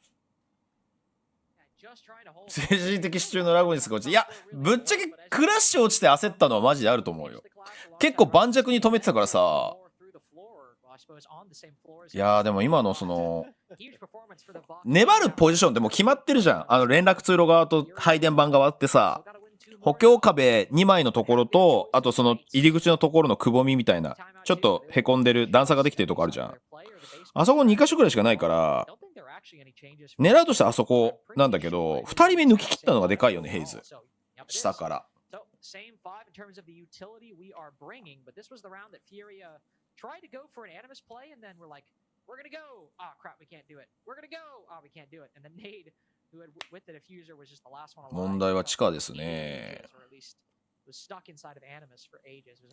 精神的支柱のラゴニスが落ちて、いや、ぶっちゃけクラッシュ落ちて焦ったのはマジであると思うよ。結構盤石に止めてたからさ。いやーでも今のその粘るポジションってもう決まってるじゃん。連絡通路側と配電盤側ってさ、補強壁2枚のところと、あとその入り口のところのくぼみみたいなちょっとへこんでる段差ができてるとこあるじゃん。あそこ2箇所ぐらいしかないから狙うとしてはあそこなんだけど、2人目抜き切ったのがでかいよね、ヘイズ下から。Tried to go for an animus play, and then we're like, we're gonna go. Oh crap, we can't do it. We're gonna go. Oh, we can't do it. And then Nade, who had with the diffuser, was just the last one alive. 問題は地下ですね。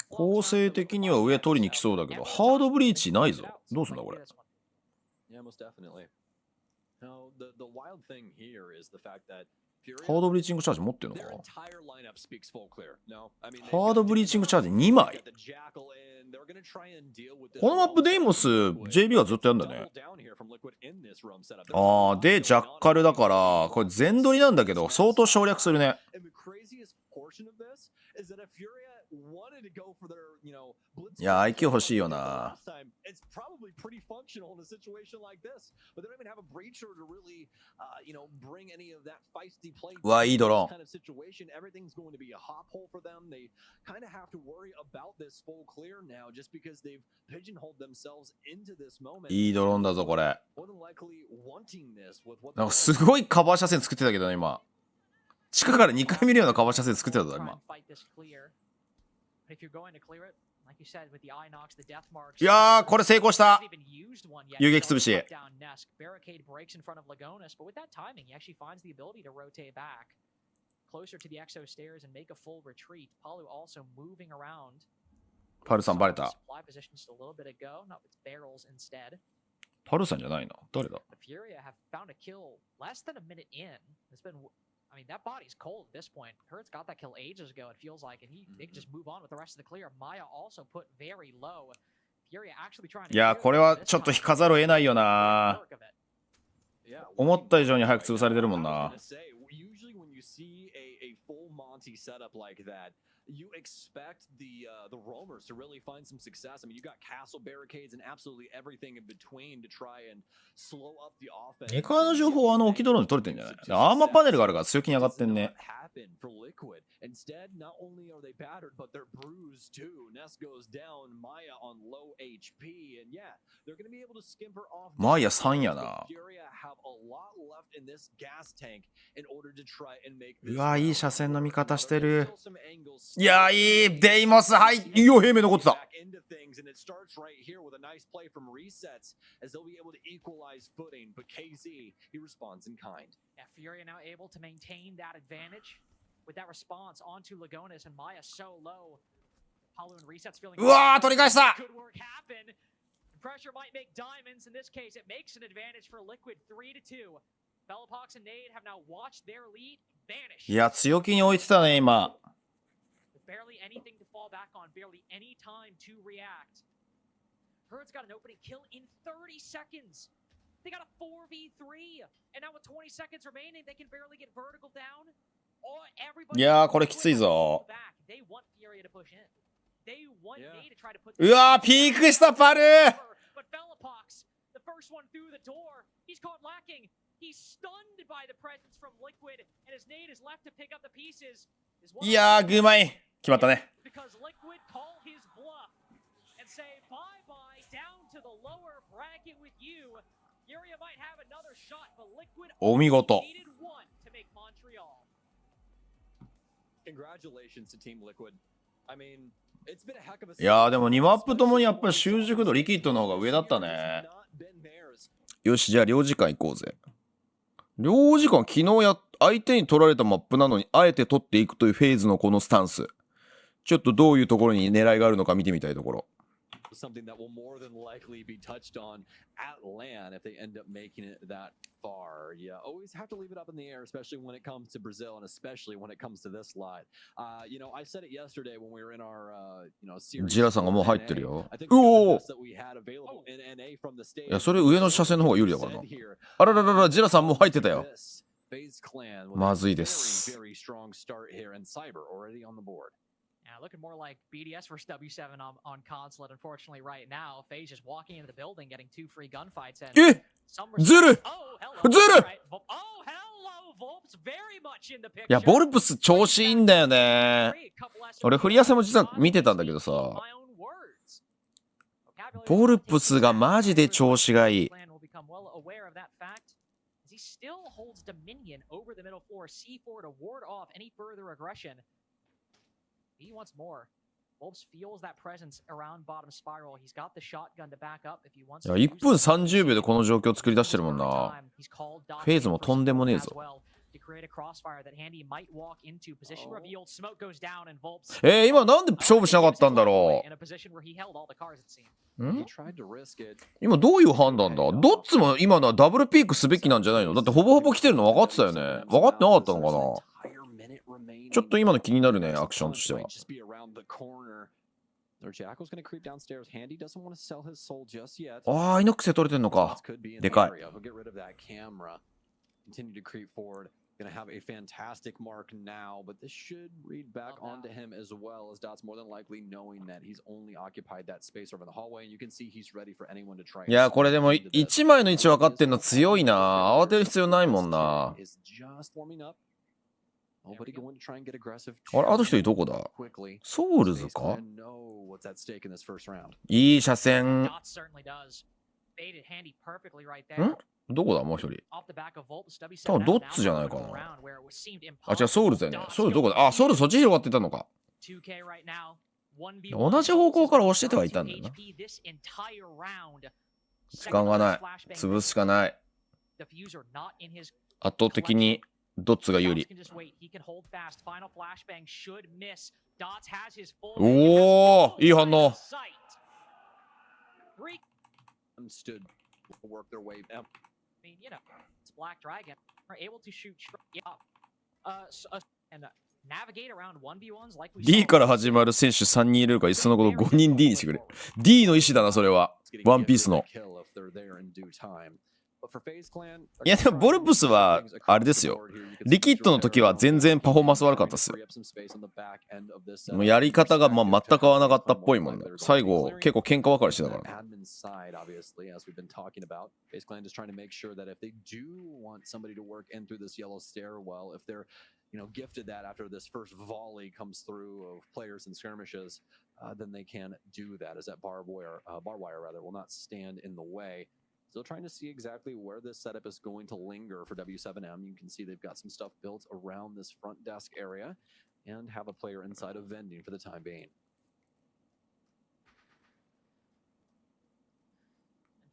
構成的には上取りに来そうだけど、ハードブリーチないぞ。どうすんだこれ。Yeah, most definitely. Now, the wild thing here is the fact that ハードブリーチングチャージ持ってるのか。ハードブリーチングチャージ2枚。このマップデイモス JB はずっとやんだね。ああ、でジャッカルだからこれ全取りなんだけど相当省略するね。いや、IQ 欲しいよな。うわ、いいドローン。いいドローンだぞ、これ。なんかすごいカバー車線作ってたけどね、今。地下から2回見るようなカバー車線作ってたぞ、今。いやー、これ成功した。遊撃潰し。パルさんバレた。パルさんじゃないな。誰だ。I mean, that body's cold at this point. Hurt's got that kill ages ago, it feels like, and they can just move on with the rest of the clear. Maya also put very low. Furia actually trying to. いや、これはちょっと引かざるを得ないよな。思った以上に早く潰されてるもんな。You expect the roamers to really find some success. I mean, you got castle barricades and absolutely everything in between to try and slow up the offense. エカーの情報は置きドローンで取れてんじゃない？アーマーパネルがあるから強気に上がってんね。Instead, not only are they battered, but they're bruised too. Ness goes down, Maya on low HP, and yeah, they're going to be able to skimp her off. マイヤ3やな。うわ、いい車線の見方してる。いや、いいデイモス、はい、いいよ、平面残ってた。うわー、取り返した。Pressure might make diamonds. In this case, it makes an advantage for Liquid 3-2. Bellapox and Nade have now watched their lead vanish. いや、強気に置いてたね、今。Barely anything to fall back on, barely any time to react. Herd's got an opening kill in 30 seconds. They got a 4v3, and now with 20 seconds remaining, they can barely get vertical down. Everybody いやー、これきついぞ。They want Furia to push in. They want Nade to try to put. うわー、ピークしたパルー。But Bellapox, the first one through the door, he's caught lacking. He's stunned by the presence from Liquid, and his Nade is left to pick up the pieces. いやー、グーマイ決まったね。Because Liquid call his bluff and say bye bye down to the lower bracket with you. Furia might have another shot, but Liquid お見事。 needed one to make Montreal. いやーでも2マップともにやっぱり習熟度リキッドの方が上だったね。よし、じゃあ領事館行こうぜ。領事館昨日相手に取られたマップなのにあえて取っていくというフェーズのこのスタンス。ちょっとどういうところに狙いがあるのか見てみたいところ。Something that will more than likely be touched on at LAN if they end up making it that far. Yeah, always have to leave it up in the air, especially when it comes to Brazil and especially when it comes to this slide. You know, I said it yesterday when we were in our, series. ジラさんがもう入ってるよ。うおー。いや、それ上の車線の方が有利だからな。あらららら、ジラさんもう入ってたよ。まずいです。Yeah, looking more like BDS versus W7 on console, unfortunately, right now. FaZe just walking into the building, getting 2 free gunfights. And ずるずる。 Oh, hello, Volps, very much in the picture. いや、ボルプス調子いいんだよね。俺、フリア戦も実は見てたんだけどさ。ボルプスがマジで調子がいい。He still holds dominion over the middle floor, C4 to ward off any further aggression. He wants more. Wolves feels that presence around bottom spiral. He's got the shotgun to back up if he wants to. 1分30秒でこの状況を作り出してるもんな。フェーズもとんでもねえぞ。今なんで勝負しなかったんだろう。今どういう判断だ。どっちも今のはダブルピークすべきなんじゃないの。だってほぼほぼ来てるの分かってたよね。分かってなかったのかな。ちょっと今の気になるね、アクションとしては。ああ、イノックスで取れてんのか。でかい。Going to have a fantastic mark now, but this should read back onto him as well as Dot's more than likely knowing that he's only occupied that space over in the hallway, and you can see he's ready for anyone to try. いや、これでも1枚の位置分かってんの強いな。慌てる必要ないもんな。あれ、あと一人どこだ。ソウルズか。いい車線。んどこだもう一人。多分ドッツじゃないかな。あ、違う、ソウルズだよね。ソウルどこだ。あ、ソウルそっち広がってたのか。同じ方向から押しててはいたんだよな。時間がない。潰すしかない。圧倒的にドッツが有利。おお、いい反応。I mean, you know, it's Black Dragon are able to shoot and navigate around 1v1s like we D から始まる選手3人入れるから、いっそのこと5人 D にしてくれ。D の意思だな、それは。ワンピースの。いや、でもボルプスは、あれですよ。リキッドの時は全然パフォーマンス悪かったっすよ。もうやり方が全く合わなかったっぽいもんね。最後、結構喧嘩別れしてたから。gifted that after this first volley comes through of players and skirmishes, then they can do that as that barbed wire will not stand in the way. Still trying to see exactly where this setup is going to linger for W7M. You can see they've got some stuff built around this front desk area and have a player inside of vending for the time being.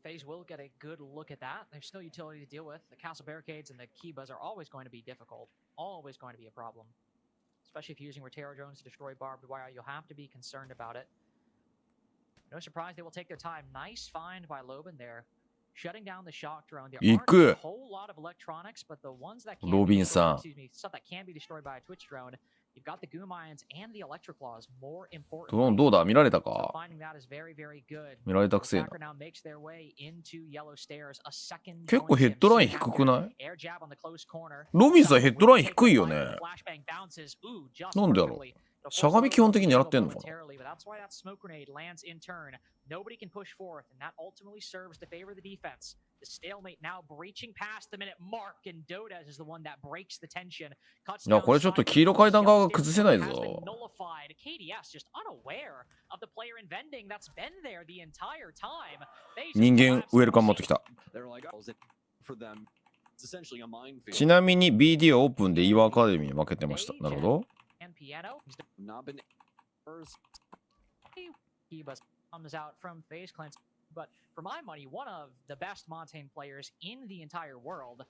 FaZe will get a good look at that. There's still utility to deal with. The castle barricades and the Kibas are always going to be difficult. Always going to be a problem. Especially if you're using Rotero drones to destroy barbed wire, you'll have to be concerned about it. No surprise, they will take their time. Nice find by Loban there. Shutting down the shock drone. There aren't a whole lot of electronics, but the ones that can be stuff that can be destroyed by a Twitch drone, you've got the Goom Ions and the Electric Claws. More important. ドローンどうだ見られたか Finding that is very, very good. 見られたくせえな。 Now makes their way into yellow stairs. A second 結構ヘッドライン低くない Air jab on the close corner. ロビンさんヘッドライン低いよね。なんでだろうしゃがみ基本的に狙ってんのかな Nobody can push forth, and that ultimately serves to favor the defense. The stalemate now breaching past the minute mark, and Dodez is the one that breaks the tension. いや、これちょっと黄色階段側が崩せないぞ。KDS just unaware of the player in vending that's been there the entire time. 人間ウェルカム持ってきた。ちなみに BD はオープンで岩アカデミーに負けてました。なるほど。and piano. Not been He comes out from FaZe Clan, but for my money, one of the best Montane players in the entire world.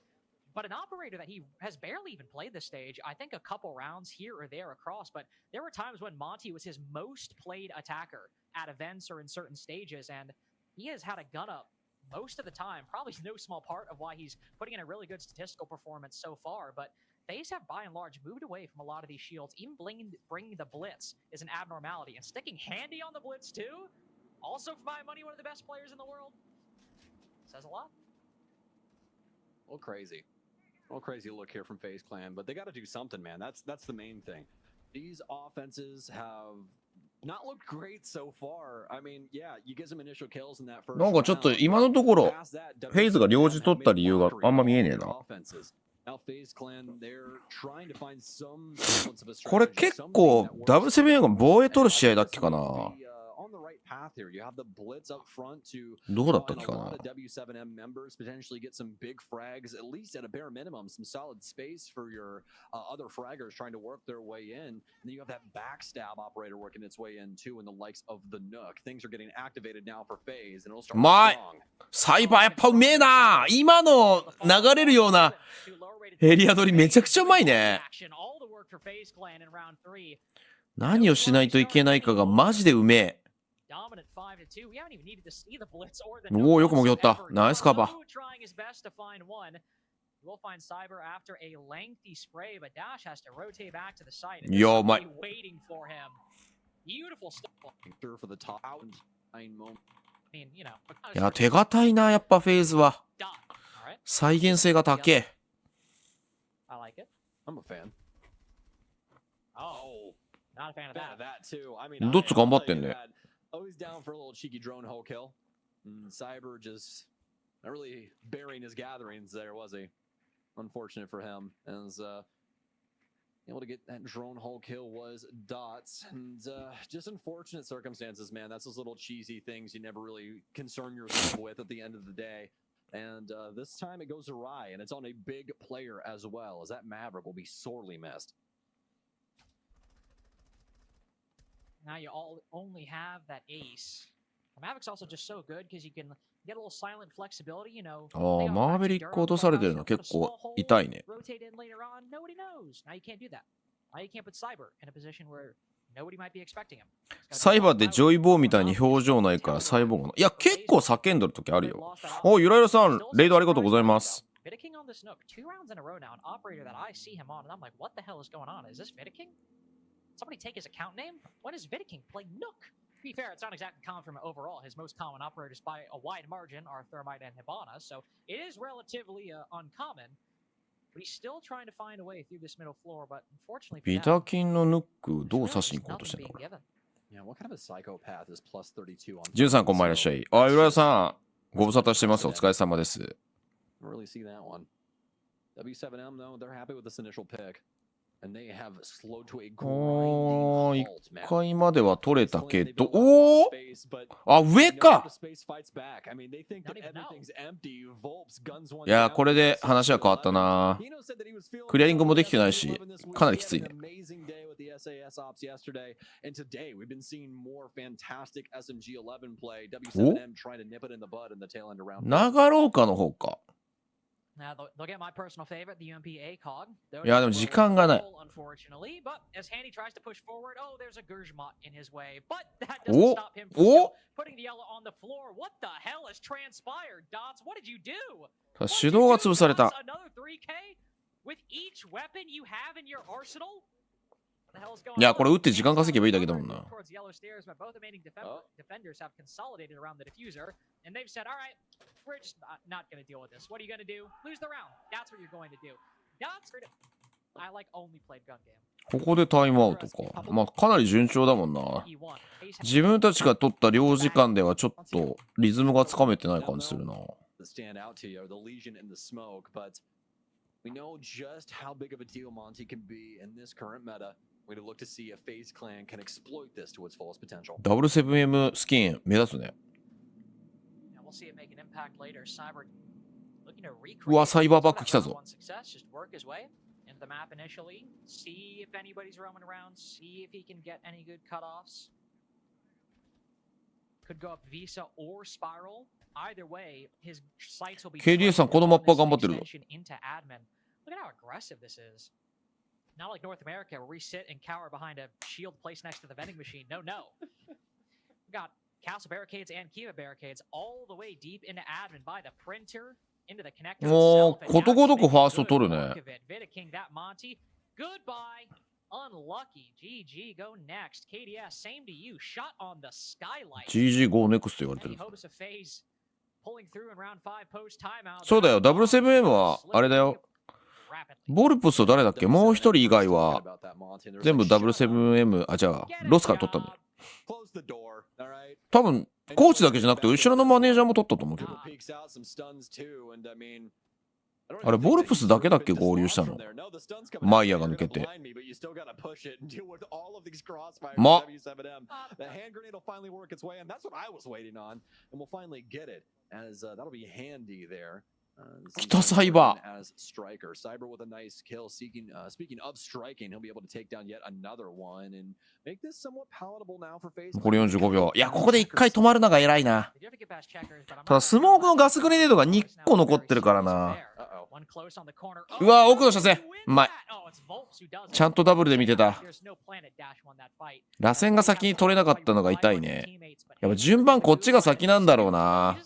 But an operator that he has barely even played this stage. I think a couple rounds here or there across, but there were times when Monty was his most played attacker at events or in certain stages, and he has had a gun up most of the time. Probably no small part of why he's putting in a really good statistical performance so far, but FaZe have by and large moved away from a lot of these shields. Even bringing the blitz is an abnormality, and sticking handy on the blitz too. Also, for my money, one of the best players in the world. Says a lot. a little crazy look here from FaZe Clan, but they got to do something, man. That's the main thing. These offenses have not looked great so far. I mean, yeah, you get some initial kills in that first なんかちょっと今のところフェイズが領事取った理由があんま見えねえな。これ結構 W7A が防衛取る試合だっけかな。どうだったっけかな。まいサイバーやっぱうめえな。今の流れるようなエリア取りめちゃくちゃうまいね。何をしないといけないかがマジでうめえ。おお、よくもぎょった。ナイスカバー。いや、うまい。いや、手堅いな、やっぱフェーズは。再現性が高え。どっち頑張ってんね。Always down for a little cheeky drone hole kill. Cyber just not really burying his gatherings there, was he? Unfortunate for him. As able to get that drone hole kill was Dots. And just unfortunate circumstances, man. That's those little cheesy things you never really concern yourself with at the end of the day. And this time it goes awry, and it's on a big player as well, as that Maverick will be sorely missed. Now you only have that ace. The Maverick's also just so good because you can get a little silent flexibility, you know. ああ、マーベリック落とされてるの結構痛いね。Rotate in later on, nobody knows. Now you can't do that. Now you can't put Cyber in a position where nobody might be expecting him. サイバーでジョイボーみたいに表情ないからサイボーが。いや、結構叫んどる時あるよ。お、ゆらゆらさん、レイドありがとうございます。Vidiking on this Nook, 2 rounds in a row now, an operator that I see him on, and I'm like, what the hell is going on? Is this Vidiking? Somebody take his account name? When does Vidiking play Nook? To be fair, it's not exactly common from overall. His most common operators by a wide margin are Thermite and Hibana, so it is relatively uncommon. But he's still trying to find a way through this middle floor, but unfortunately, ビタキンのヌックどう刺しに行こうとしてんのこれ。ジュンさんこんばんいらっしゃい。あ、ゆらやさん、ご無沙汰してます。お疲れ様です。W7M though, they're happy with this initial pick. And they have slowed to a おー、 grinding 1 halt, 回までは取れたけど、おおあ、上かいや、これで話は変わったな。クリアリングもできてないし、かなりきついね。お長廊下の方か。Now, they'll get my personal favorite, the UMP ACOG. いや、でも時間がない。Unfortunately, but as Handy tries to push forward, oh, there's a Gurjmat in his way, but that doesn't stop him from still putting the yellow on the floor. What the hell has transpired, Dots? What did you do? 手動が潰された。 Another 3K with each weapon you have in your arsenal? いや、これ打って時間稼げばいいだけだもんな。We're just not going to deal with this. What are you going to do? Lose the round. That's what you're going to do. I like only played gun game. ここでタイムアウトか。まあ、かなり順調だもんな。自分たちが取った領事間ではちょっとリズムがつかめてない感じするな。We know just how big of a deal Monty can be in this current meta. We're going to look to see if FaZe Clan can exploit this to its fullest potential. W7M スキン目立つね。うわ、サイバーバック来たぞ。into the map initially, see if anybody's roaming around, see if he can get any good cutoffs. Could go up Visa or Spiral. Either way, his sights will be KDA さんこのマップは頑張ってるぞ。 into admin. Look at how aggressive this is. Not like North America where we sit and cower behind a shield placed next to the vending machine. No, no. We got castle barricades and Kiva barricades all the way deep into admin by the printer into the connector お itself. ー、ことごとくファースト取るね。 King that Monty. Goodbye. Unlucky. GG. Go next. KDS. Same to you. Shot on the skylight. GG Go Next と言われて Any る。 hopes of FaZe pulling through in round 5 post timeout? そうだよ、W7M はあれだよ。ボルプスと誰だっけ、もう一人以外は全部 W7M、あ、じゃあ、ロスから取ったんだよ。多分、コーチだけじゃなくて、後ろのマネージャーも取ったと思うけど。あれ、ボルプスだけだっけ、合流したの。マイヤが抜けて。ま。北サイバー。残り45秒。いや、ここで1回止まるのが偉いな。ただ、スモークのガスグレネードが2個残ってるからな。うわ、奥の車線。うまい。ちゃんとダブルで見てた。螺旋が先に取れなかったのが痛いね。やっぱ順番こっちが先なんだろうな。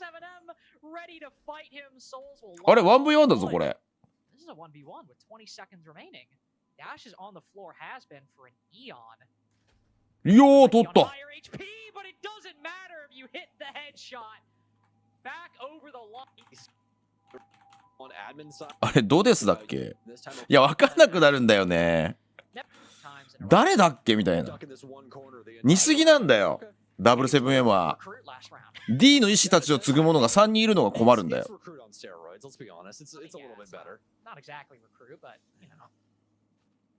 あれ 1v1 だぞこれ。いやー、取った。あれドデスだっけ。いや、分かんなくなるんだよね。誰だっけみたいな。似すぎなんだよ W7M は。D の意志たちを継ぐ者が3人いるのが困るんだよ。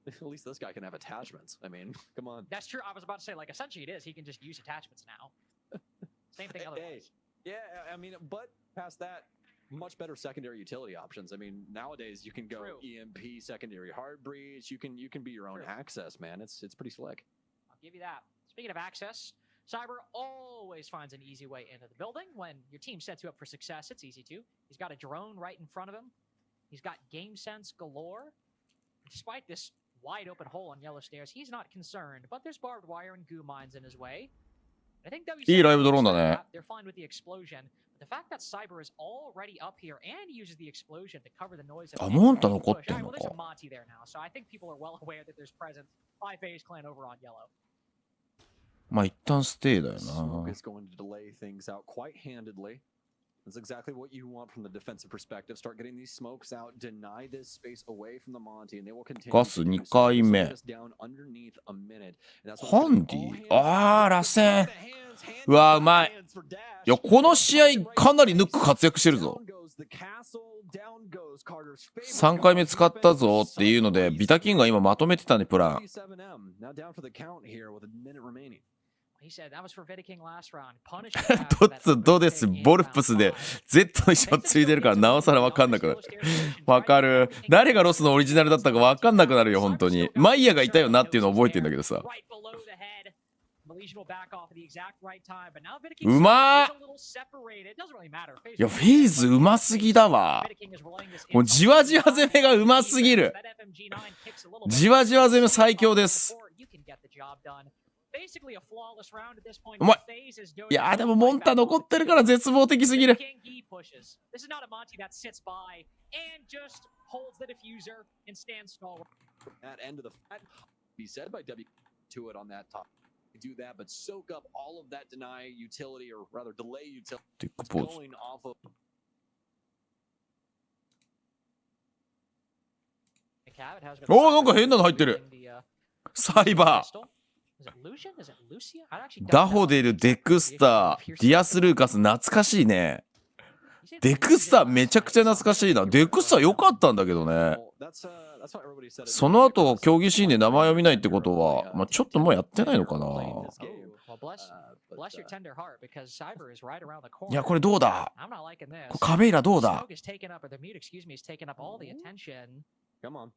At least this guy can have attachments. I mean, come on. That's true. I was about to say, like, essentially it is. He can just use attachments now. Same thing otherwise. Yeah, I mean, but past that, much better secondary utility options. I mean, nowadays you can go EMP, secondary hard breach. You can be your own access, man. It's pretty slick. I'll give you that. Speaking of access, Cyber always finds an easy way into the building. When your team sets you up for success, it's easy to. He's got a drone right in front of him. He's got game sense galore. Despite this wide open hole on yellow stairs, he's not concerned. But there's barbed wire and goo mines in his way. I thinkいいライブドローンだね。 they're fine with the explosion. But the fact that Cyber is already up here and uses the explosion to cover the noise of あ、モンタ残ってんの well, か。 there's a Monty there now, so I think people are well aware that there's presence by FaZe clan over on yellow. まあ一旦ステイだよ Smoke な。 is going to delay things out quite handedly. That's exactly what you want from the defensive perspective. Start getting these smokes out, deny this space away from the Monty, and they will continue ガス2回目。 down underneath a minute. ハンディ、あー、螺旋。うわー、うまい。いや、この試合かなりヌック活躍してるぞ。3回目使ったぞっていうので、ビタキングが今まとめてたね、プラン。ドッツ、ドデス、ボルプスで Z の衣装ついてるからなおさら分かんなくなる。わかる。誰がロスのオリジナルだったか分かんなくなるよ、本当に。マイヤがいたよなっていうのを覚えてるんだけどさ。うまー。いや、フェイズうますぎだわ。もうじわじわ攻めがうますぎる。じわじわ攻め最強です。うまい。いやー、でもモンタ残ってるから絶望的すぎる。do that, but soak up all of that deny utility, or rather delay utility. テックポーズ。 Going off of おー、なんか変なの入ってる。サイバー。ダホデル、デクスター、ディアス・ルーカス、懐かしいね。デクスターめちゃくちゃ懐かしいな。デクスター良かったんだけどね。その後競技シーンで名前を見ないってことは、まあ、ちょっともうやってないのかな。いや、これどうだ。これカベイラどうだ。Come on.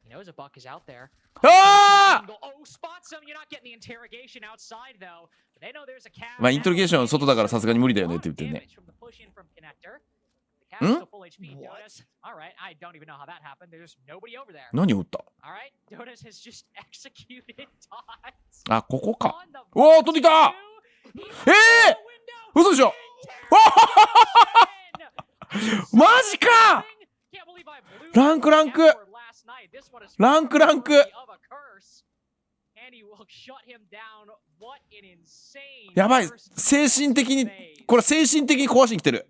He knows a buck is out there. ああ Oh, spots him. You're not getting the interrogation outside though. They know there's a cab. まあイントロゲーション外だからさすがに無理だよねって言ってるね。 All right, I don't even know how that happened. There's nobody over there. 何を打った？ All right, Dotas has just executed dots. あ、ここか。 On the うわー、飛んできた。嘘でしょ。マジか。ランクランク。ランクランク。やばい。精神的に、これ精神的に壊しに来てる。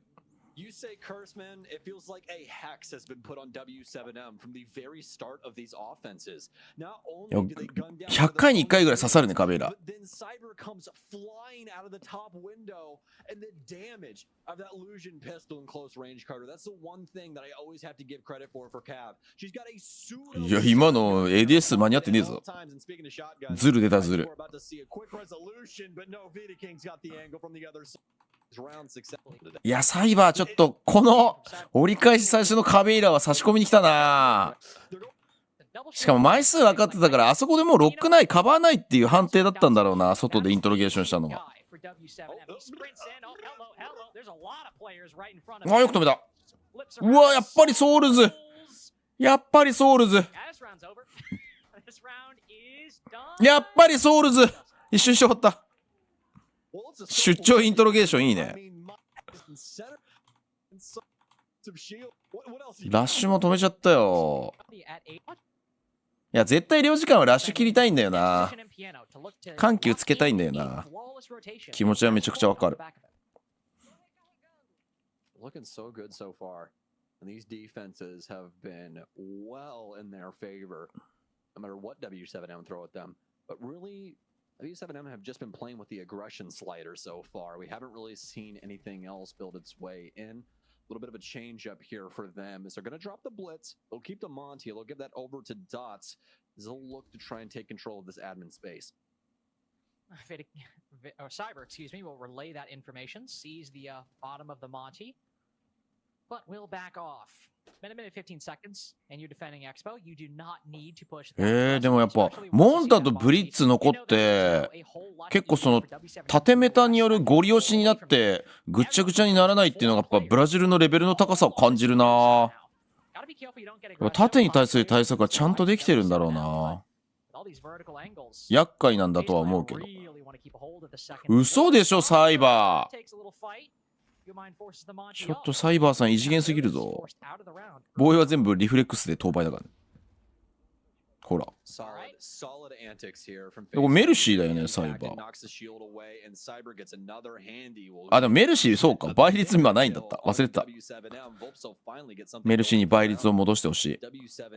You say curse, man. It feels like a hex has been put on W7M from the very start of these offenses. Not only do they gun down 100回に1回ぐらい刺さるね、カベラ。 but then Cyber comes flying out of the top window, and the damage of that illusion pistol in close range, Carter. That's the one thing that I always have to give credit for Cav. She's got a pseudo. いや、今の ADS 間に合ってねえぞ。ズル出たズル。いや、サイバーちょっとこの折り返し最初のカベイラは差し込みに来たな。しかも枚数分かってたからあそこでもうロックないカバーないっていう判定だったんだろうな。外でイントロゲーションしたのは。あ、よく止めた。うわ、やっぱりソウルズ。やっぱりソウルズ。やっぱりソウルズ。一瞬して終わった。出張イントロゲーションいいね。ラッシュも止めちゃったよ。いや、絶対領事館はラッシュ切りたいんだよな。緩急つけたいんだよな。気持ちはめちゃくちゃわかる。Looking so good so far. And these defenses have been well in their favor, no matter what W7M throw at them. But really, W7M have just been playing with the aggression slider so far. We haven't really seen anything else build its way in. A little bit of a change up here for them is they're going to drop the blitz. They'll keep the Monty. They'll give that over to Dots. They'll look to try and take control of this admin space. Cyber, excuse me, will relay that information, seize the bottom of the Monty, but will back off. Spend a minute 15 seconds, and you're defending Expo. You do not need to push. でもやっぱモンタとブリッツ残って結構その縦メタによるゴリ押しになってぐっちゃぐちゃにならないっていうのがやっぱブラジルのレベルの高さを感じるな。縦に対する対策はちゃんとできてるんだろうな。厄介なんだとは思うけど。嘘でしょサイバー。ちょっとサイバーさん異次元すぎるぞ。防衛は全部リフレックスで当倍だからね。ほら。これメルシーだよね、サイバー。あ、でもメルシーそうか。倍率今ないんだった。忘れてた。メルシーに倍率を戻してほしい。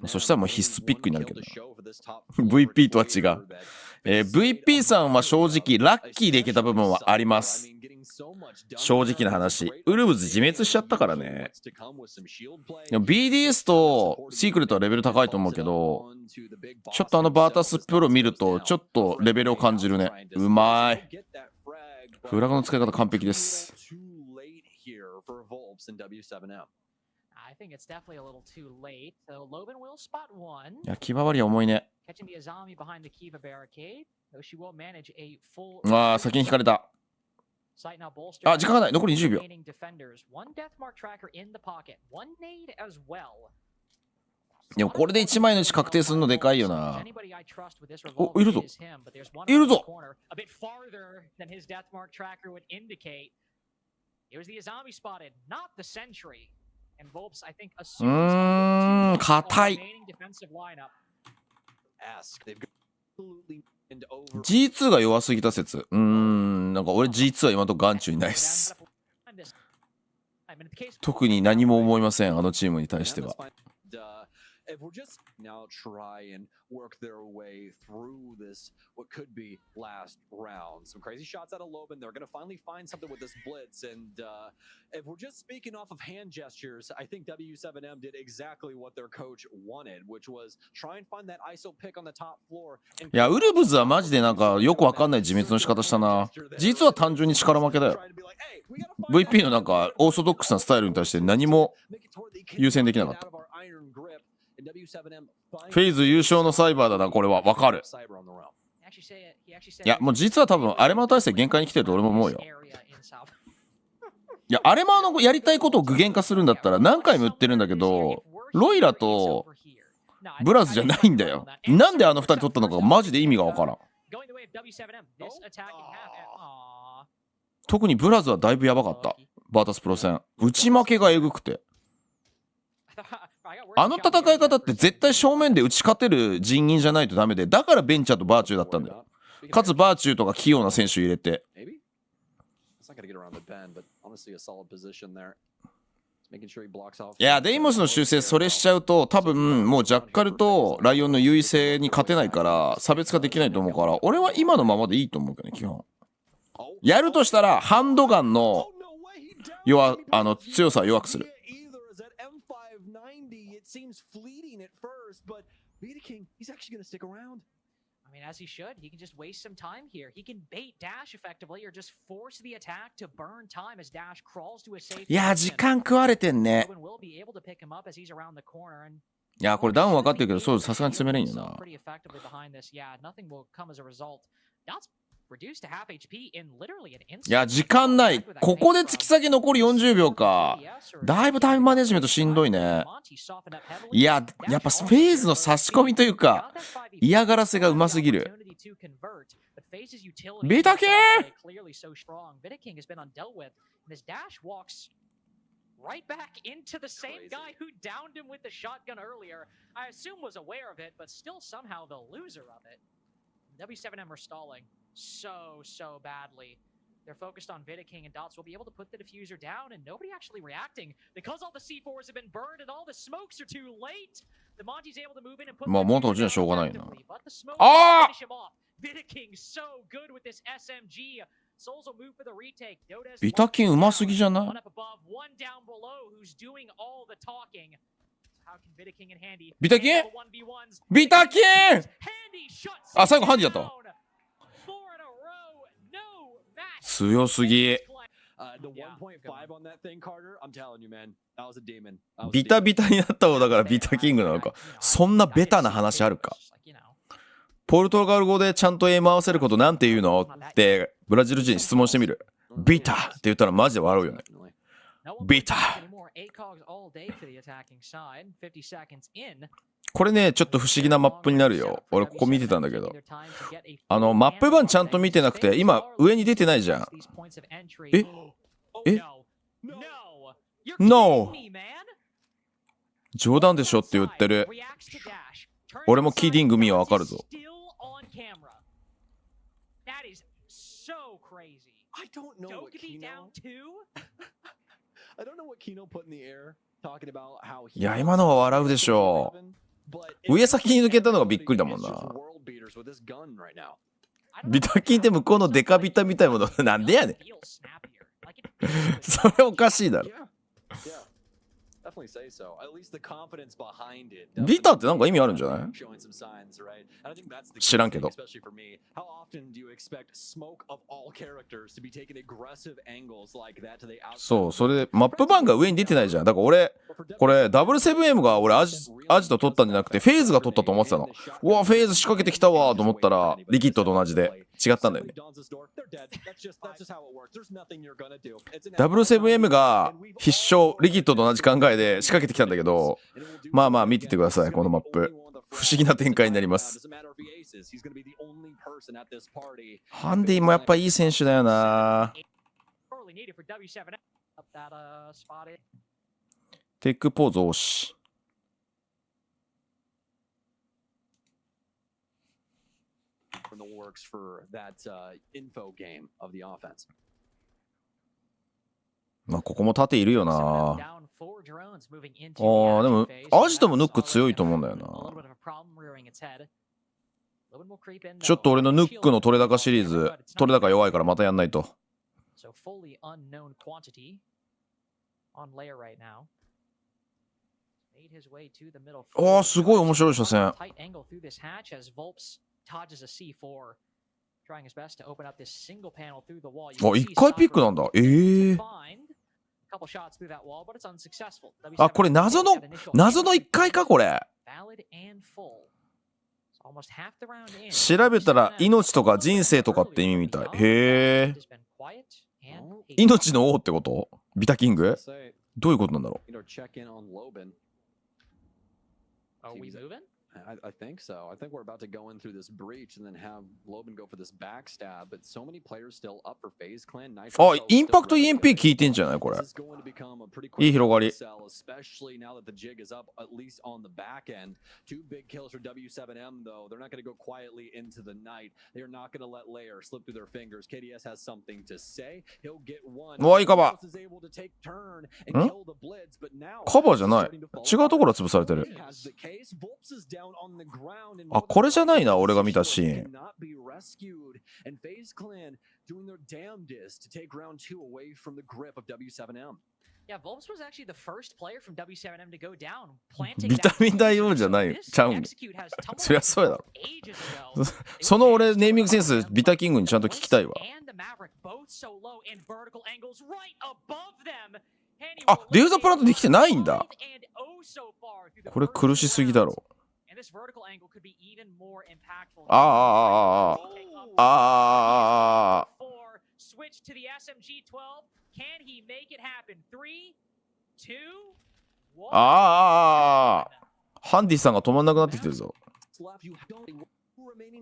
そしたらもう必須ピックになるけど。VP とは違う。VP さんは正直ラッキーでいけた部分はあります。正直な話、ウルブズ自滅しちゃったからね。でも BDS とシークレットはレベル高いと思うけど、ちょっとバータスプロ見るとちょっとレベルを感じるね。うまい。フラグの使い方完璧です。いや、キバ割りは重いね。ああ、先に引かれた。あ、時間がない。残り20秒。でもこれで1枚のうち確定するのでかいよな。お、いるぞ。いるぞ。硬い。G2 が弱すぎた説。なんか俺 G2 は今と眼中にないっす。特に何も思いません、あのチームに対しては。If we're just now try and work their way through this, what could be last round. Some crazy shots out of Loban. They're going to finally find something with this blitz. And if we're just speaking off of hand gestures, I think W7M did exactly what their coach wanted, which was try and find that ISO pick on the top floor. いや、ウルブズはマジでなんかよくわかんない自滅の仕方したな。実は単純に力負けだよ。VP のなんかオーソドックスなスタイルに対して何も優先できなかった。W7M フェイズ優勝のサイバーだな、これは。わかる。いや、もう実は多分、アレマの体制限界に来てると俺も思うよ。いや、アレマのやりたいことを具現化するんだったら何回も言ってるんだけど、ロイラとブラズじゃないんだよ。なんであの2人取ったのかマジで意味がわからん。特にブラズはだいぶやばかった。バータスプロ戦。打ち負けがえぐくて。あの戦い方って絶対正面で打ち勝てる陣形じゃないとダメで、だからベンチャーとバーチューだったんだよ。かつバーチューとか器用な選手入れて。いや、デイモスの修正それしちゃうと多分もうジャッカルとライオンの優位性に勝てないから差別化できないと思うから、俺は今のままでいいと思うけどね、基本。やるとしたらハンドガンの強さを弱くする。I mean, as he should, he can just waste some time here. He can bait Dash effectively or just force the attack to burn time as Dash crawls to a safe. いや、時間食われてんね。いや、これダウン分かってるけど、そうさすがに詰めれんよな。いや、時間ない。ここで突き下げ残り40秒か。だいぶタイムマネジメントしんどいね。いや、やっぱフェーズの差し込みというか、嫌がらせがうますぎる。ビタキン！Right back into the same guy who downed him with the shotgun earlier. I assume was aware of it, but still somehow the loser of it. W7M are stalling so badly. They're focused on Vidaking and Dots will be able to put the diffuser down and nobody actually reacting because all the C4s have been burned and all the smokes are too late. The Monty's able to move in and put the diffuser down effectively, but the smoke finish him off. Vidaking so good with this SMG. Souls will move for the retake. ビタキンうますぎじゃない？ One up above, one down below who's doing all the talking. How can Vidaking and Handy ビタキンビタキンあ、最後ハンディだったわ。強すぎ。ビタビタになった方だからビタキングなのか。そんなベタな話あるか。ポルトガル語でちゃんとエイム合わせることなんて言うのってブラジル人に質問してみる。ビタって言ったらマジで笑うよね。ビタ。これね、ちょっと不思議なマップになるよ。俺ここ見てたんだけど。マップ版ちゃんと見てなくて、今上に出てないじゃん。?No! 冗談でしょって言ってる。俺もキーディングミーはわかるぞ。いや、今のは笑うでしょう。上先に抜けたのがびっくりだもんな。ビタキンって向こうのデカビタみたいなものなんでやねん。それおかしいだろ。ビタってなんか意味あるんじゃない？知らんけど。そう、それでマップ版が上に出てないじゃん。だから俺、これ W7M が俺アジト取ったんじゃなくてフェーズが取ったと思ってたの。うわ、フェーズ仕掛けてきたわと思ったらリキッドと同じで違ったんだよね。W7M が必勝リキッドと同じ考えで仕掛けてきたんだけど、まあまあ見ててください、このマップ。不思議な展開になります。ハンディもやっぱいい選手だよな。テックポーズ押し。まあここも縦いるよな。ああ、でもアジトもヌック強いと思うんだよな。ちょっと俺のヌックの取れ高シリーズ、取れ高弱いからまたやんないと。ああ、すごい面白い初戦。1回ピックなんだ。あ、これ謎の1回かこれ。調べたら命とか人生とかって意味みたい。へえ。命の王ってこと？ビタキング？どういうことなんだろう？ I think so. I think we're about to go in through this breach and then have Loban go for this backstab, but so many players still up for FaZe Clan. あ、インパクト EMP 効いてんじゃないこれ。いい広がり。Especially now that the jig is up, at least on the back end. Two big kills for W7M though. They're not going to go quietly into the night. They're not going to let Layer slip through their fingers. KDS has something to say. He'll get one. うわ、いいカバー。カバーじゃない。違うところ潰されてる。あ、これじゃないな、俺が見たシーン。ビタミン大王じゃないちゃうん。そりゃそうやだろ。その俺ネーミングセンスビタキングにちゃんと聞きたいわ。あ、デューザプラントできてないんだ。これ苦しすぎだろ。ああ。ハンディさんが止まんなくなってきてるぞ。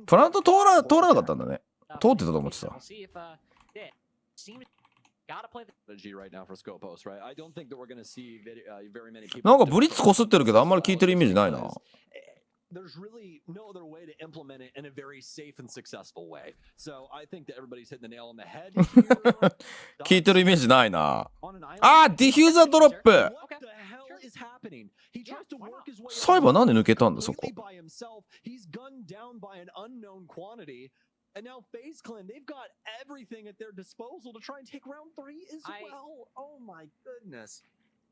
プラント通らなかったんだね。通ってたと思ってた。なんかブリッツこすってるけどあんまり聞いてるイメージないな。There's really no other way to implement it in a very safe and successful way. So I think that everybody's hitting the nail on the head. 聞いてるイメージないな。あー、ディフューザードロップ。サイバーなんで抜けたんだそこ。And now FaZe Clan, they've got everything at their disposal to try and take round 3 as well. Oh my goodness.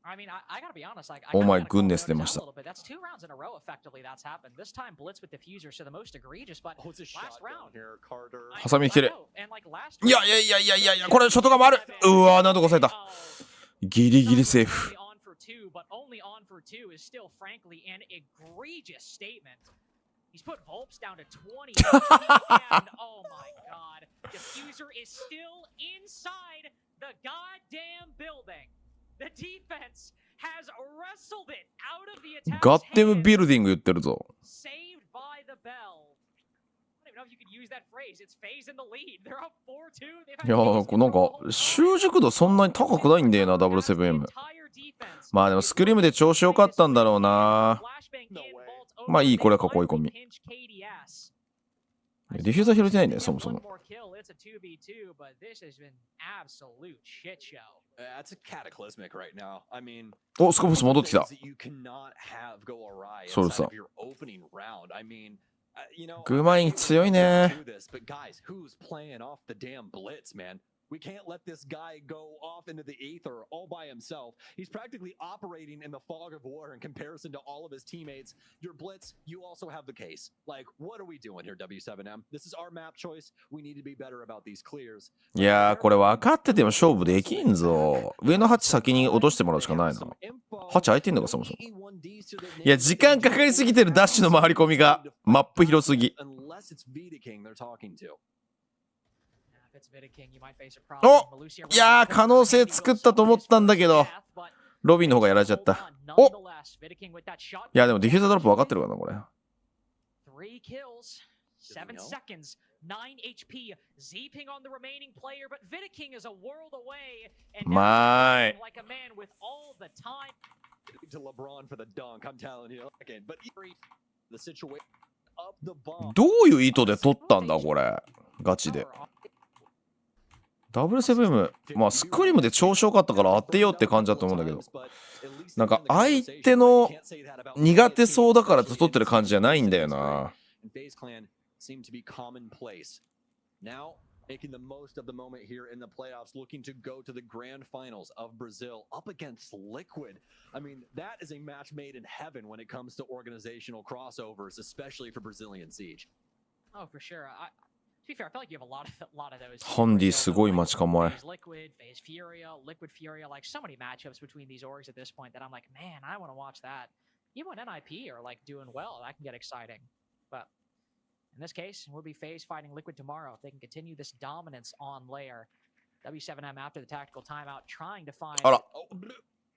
I mean, I gotta be honest. Like, oh my goodness,出ました。That's 2 rounds in a row. Effectively, that's happened. This time, Blitz with diffuser, so the most egregious. But last round, ハサミ切れ。いや、これショットガンもある。うわー、なんとか抑えた。ギリギリセーフ。But only on for 2 is still, frankly, an egregious statement. He's put Volps down to 20. And oh my god, diffuser is still inside the goddamn building. The defense has wrestled it out of the attack. ガッテムビルディング言ってるぞ。Saved by the bell. I don't even know if you could use that phrase. It's FaZe in the lead. They're up 4-2. いやー、なんか習熟度そんなに高くないんだよな、W7M。まあでもスクリームで調子良かったんだろうな。まあいい、これは囲い込み。ディフューザー拾えてないんだよ、そもそも。お、スコープス戻ってきた。そうさ。グマイン強いね。We can't let this guy go off into the ether all by himself. He's practically operating in the fog of war in comparison to all of his teammates. Your Blitz, you also have the case. Like, what are we doing here, W7M? This is our map choice. We need to be better about these clears. いやー、これ分かってても勝負できんぞ。上のハチ先に落としてもらうしかないな。ハチ開いてんのか、そもそも。いや、時間かかりすぎてるダッシュの回り込みが。マップ広すぎ。お、いやー、可能性作ったと思ったんだけどロビンの方がやられちゃった。お、いやでもディフューザードロップ分かってるかなこれ。まーい。どういう意図で取ったんだこれガチで。W7M、まあスクリームで調子良かったから当てようって感じだと思うんだけど、なんか相手の苦手そうだからって取ってる感じじゃないんだよな。Making the most of the moment here in the playoffs, looking to go to the grand finals of Brazil up against Liquid. I mean, that is a match made in heaven when it comes to organizational crossovers, especially for Brazilian Siege. Oh, for sure. To be fair, I feel like you have a lot of those. ハンディすごい待ち構え。Liquid, FaZe FURIA, Liquid FURIA, like so many matchups between these orgs at this point that I'm like, man, I want to watch that. even when NIP are like doing well, that can get exciting. But in this case, we'll be FaZe fighting Liquid tomorrow. If they can continue this dominance on layer, W7M after the tactical timeout, trying to find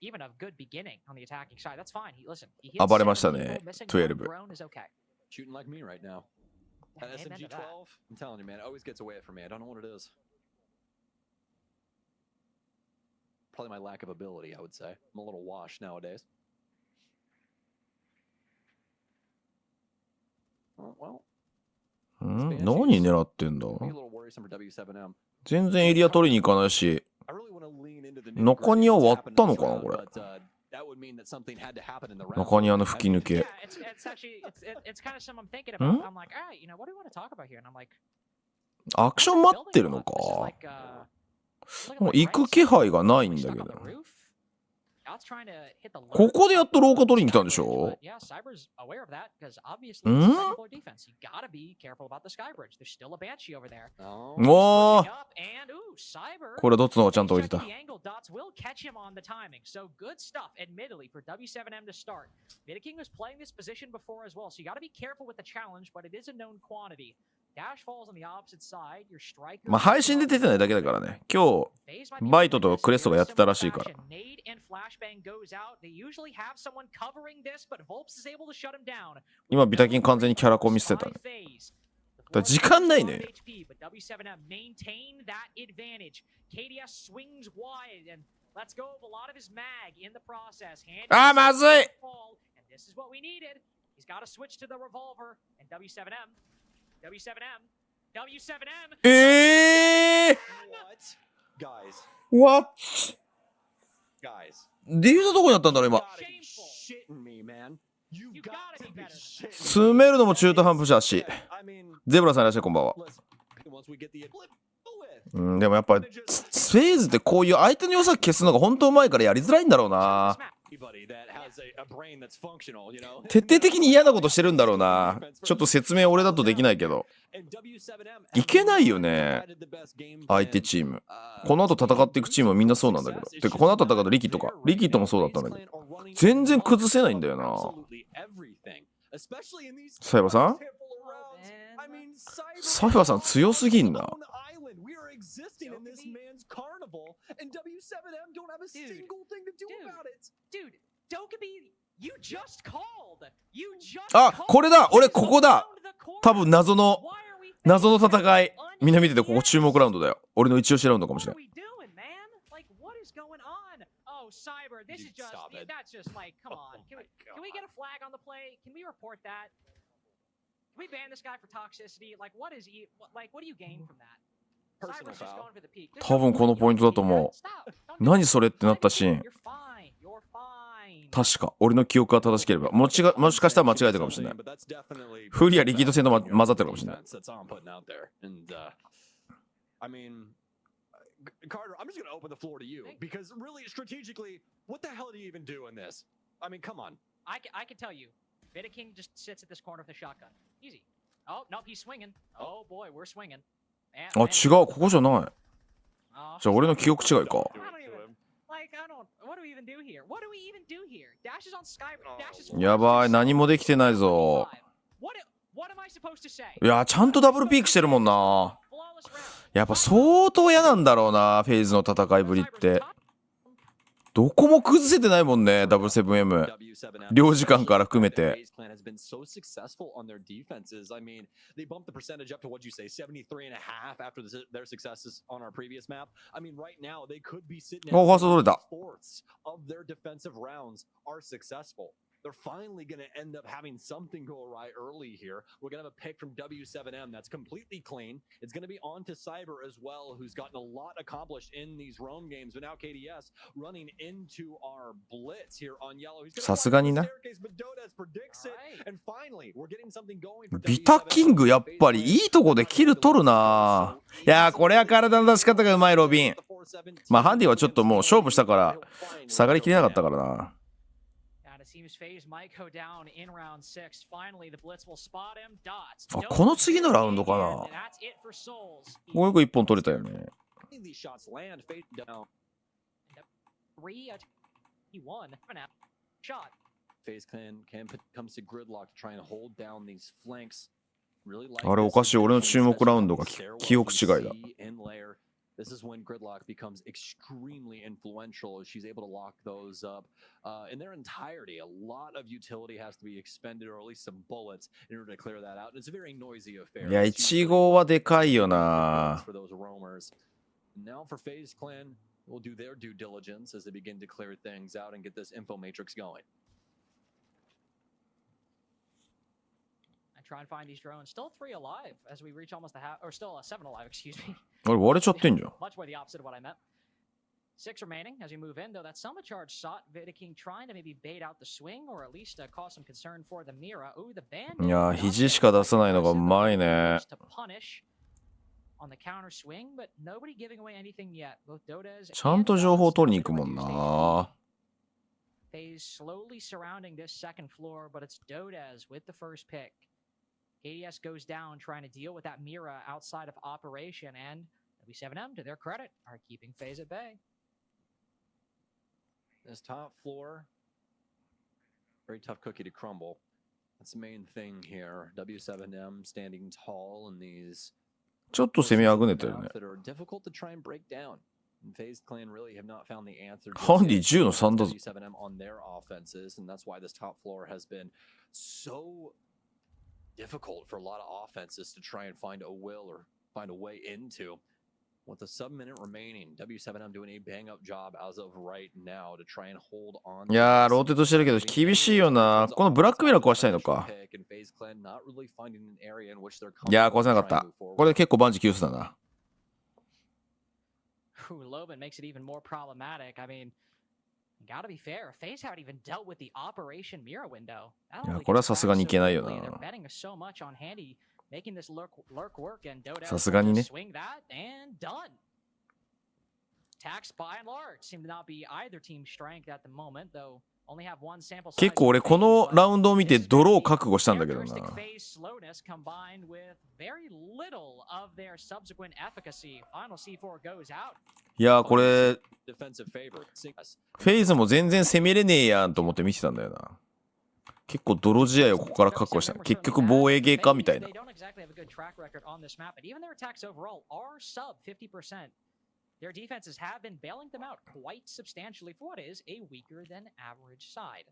even a good beginning on the attacking side. That's fine. Listen, he hits 暴れましたね。12。 drone is okay. Shooting like me right now. That SMG 12, I'm telling you, man, it always gets away from me. I don't know what it is. Probably my lack of ability, I would say. I'm a little washed nowadays. Well, 何狙ってんだ？ be a little worrisome for W7M. 全然エリア取りに行かないし、 I really want to lean into the 中庭割ったのかな、これ。 that would mean that something had to happen in the round. 中庭の吹き抜け。 Yeah, it's actually it's kind of something I'm thinking about. I'm like, all right, you know, what do we want to talk about here? And I'm like, アクション待ってるのか。もう行く気配がないんだけど。ここでやっと廊下取りに来たんでしょ？おー、これドッツの方がちゃんと置いてた。まあ配信で出てないだけだからね。今日バイトとクレストがやってたらしいから。今ビタキン完全にキャラコン見せてたね。だから時間ないね。あーまずい。What? ディフューザーどこにあったんだろう今。詰めるのも中途半端だし。ゼブラさんいらっしゃい、こんばんは。でもやっぱフェイズってこういう相手の良さ消すのが本当うまいからやりづらいんだろうな。徹底的に嫌なことしてるんだろうな。ちょっと説明俺だとできないけど。いけないよね。相手チーム。この後戦っていくチームはみんなそうなんだけど。てかこの後戦うリキッドか。リキッドもそうだったんだけど。全然崩せないんだよな。サイバーさん？サイバーさん強すぎんな。existing in this man's carnival, and W7M don't have a single thing to do about it. Dude, don't get me. You just called. You just. あ、これだ。俺ここだ。多分謎の戦い。みんな見ててここ注目ラウンドだよ。俺の一押しラウンドかもしれない。Cyber, this is just that's just like come on. Can we get a flag on the play? Can we report that? Can we ban this guy for toxicity? Like what is he like what do you gain from that? 多分このポイントだと思う。何それってなったシーン。確か俺の記憶が正しければもしかしたら間違えたかもしれない。フリアリキッド戦と混ざってるかもしれない。Carter, I'm just going to open the floor to you because really strategically, what the hell do you even do in this? I mean, come on. I can tell you, Beta King just sits at this corner with a shotgun. Easy. Oh, nope, he's swinging. Oh boy, we're swinging. あ、違う、ここじゃない。じゃあ俺の記憶違いか。やばい、何もできてないぞ。いや、ちゃんとダブルピークしてるもんな。やっぱ相当嫌なんだろうな、フェイズの戦いぶりって。どこも崩せてないもんね、W7M。両時間から含めて。お、ファースト取れた。They're finally going to end up having something go awry early here. We're going to have a pick from W7M that's completely clean. It's going to be on to Cyber as well, who's gotten a lot accomplished in these roam games. But now KDS running into our blitz here on yellow. さすがにな。ビタキングやっぱりいいとこでキル取るな。いやー、これは体の出し方がうまいロビン。まあハンディはちょっともう勝負したから下がりきれなかったからな。あ、この次のラウンドかな。もうよく1本取れたよね。FaZe comes to gridlock to try and hold down these flanks. Really like あれおかしい、俺の注目ラウンドが記憶違いだ。This is when gridlock becomes extremely influential. She's able to lock those up in their entirety. A lot of utility has to be expended, or at least some bullets, in order to clear that out. And it's a very noisy affair. いや、1号はでかいよな。 For those roamers. Now for FaZe Clan, will do their due diligence as they begin to clear things out and get this info matrix going. Try and find these drones. Still 3 alive as we reach almost the half, or still 7 alive, excuse me. あれ割れちゃってんじゃん。 Much more the opposite of what I meant. 6 remaining as we move in, though that Selma charge sought Vidaking trying to maybe bait out the swing or at least cause some concern for the Mira. Ooh, the band. いや、肘しか出さないのがうまいね。 To punish on the counter swing, but nobody giving away anything yet. Both Dodez ちゃんと情報取りに行くもんな。 FaZe slowly surrounding this second floor, but it's Dodez with the first pick. KDS goes down trying to deal with that Mira outside of operation, and W7M, to their credit, are keeping FaZe at bay. This top floor, very tough cookie to crumble. That's the main thing here. W7M standing tall in these ちょっと攻めあぐねてるね。 that are difficult to try and break down. And FaZe Clan really have not found the answer. ハンディ10の3だぞ。 W7M on their offenses, and that's why this top floor has been so difficult for a lot of offenses to try and find a will or find a way into. With a sub-minute remaining, W7M doing a bang-up job as of right now to try and hold on. いやー、ローテートしてるけど厳しいよな。このブラックミラー壊したいのか。いやー、壊せなかった。これ結構バンジー急須だな。Loban makes it even more problematic. I mean, gotta be fair. FaZe haven't even dealt with the Operation Mira window. いや、これはさすがにいけないよな。 They're betting so much on Handy making this lurk work, and Dodez さすがにね。 swing that and done. Attacks by and large seem to not be either team's strength at the moment, though. Only have one sample size. 結構俺このラウンドを見てドロー覚悟したんだけどな。 FaZe slowness combined with very little of their subsequent efficacy. Final C4 goes out. いやー、これフェイズも全然攻めれねえやんと思って見てたんだよな。結構泥試合をここから確保した。結局防衛ゲーかみたいな。 Their defenses have been bailing them out quite substantially for what is a weaker than average side.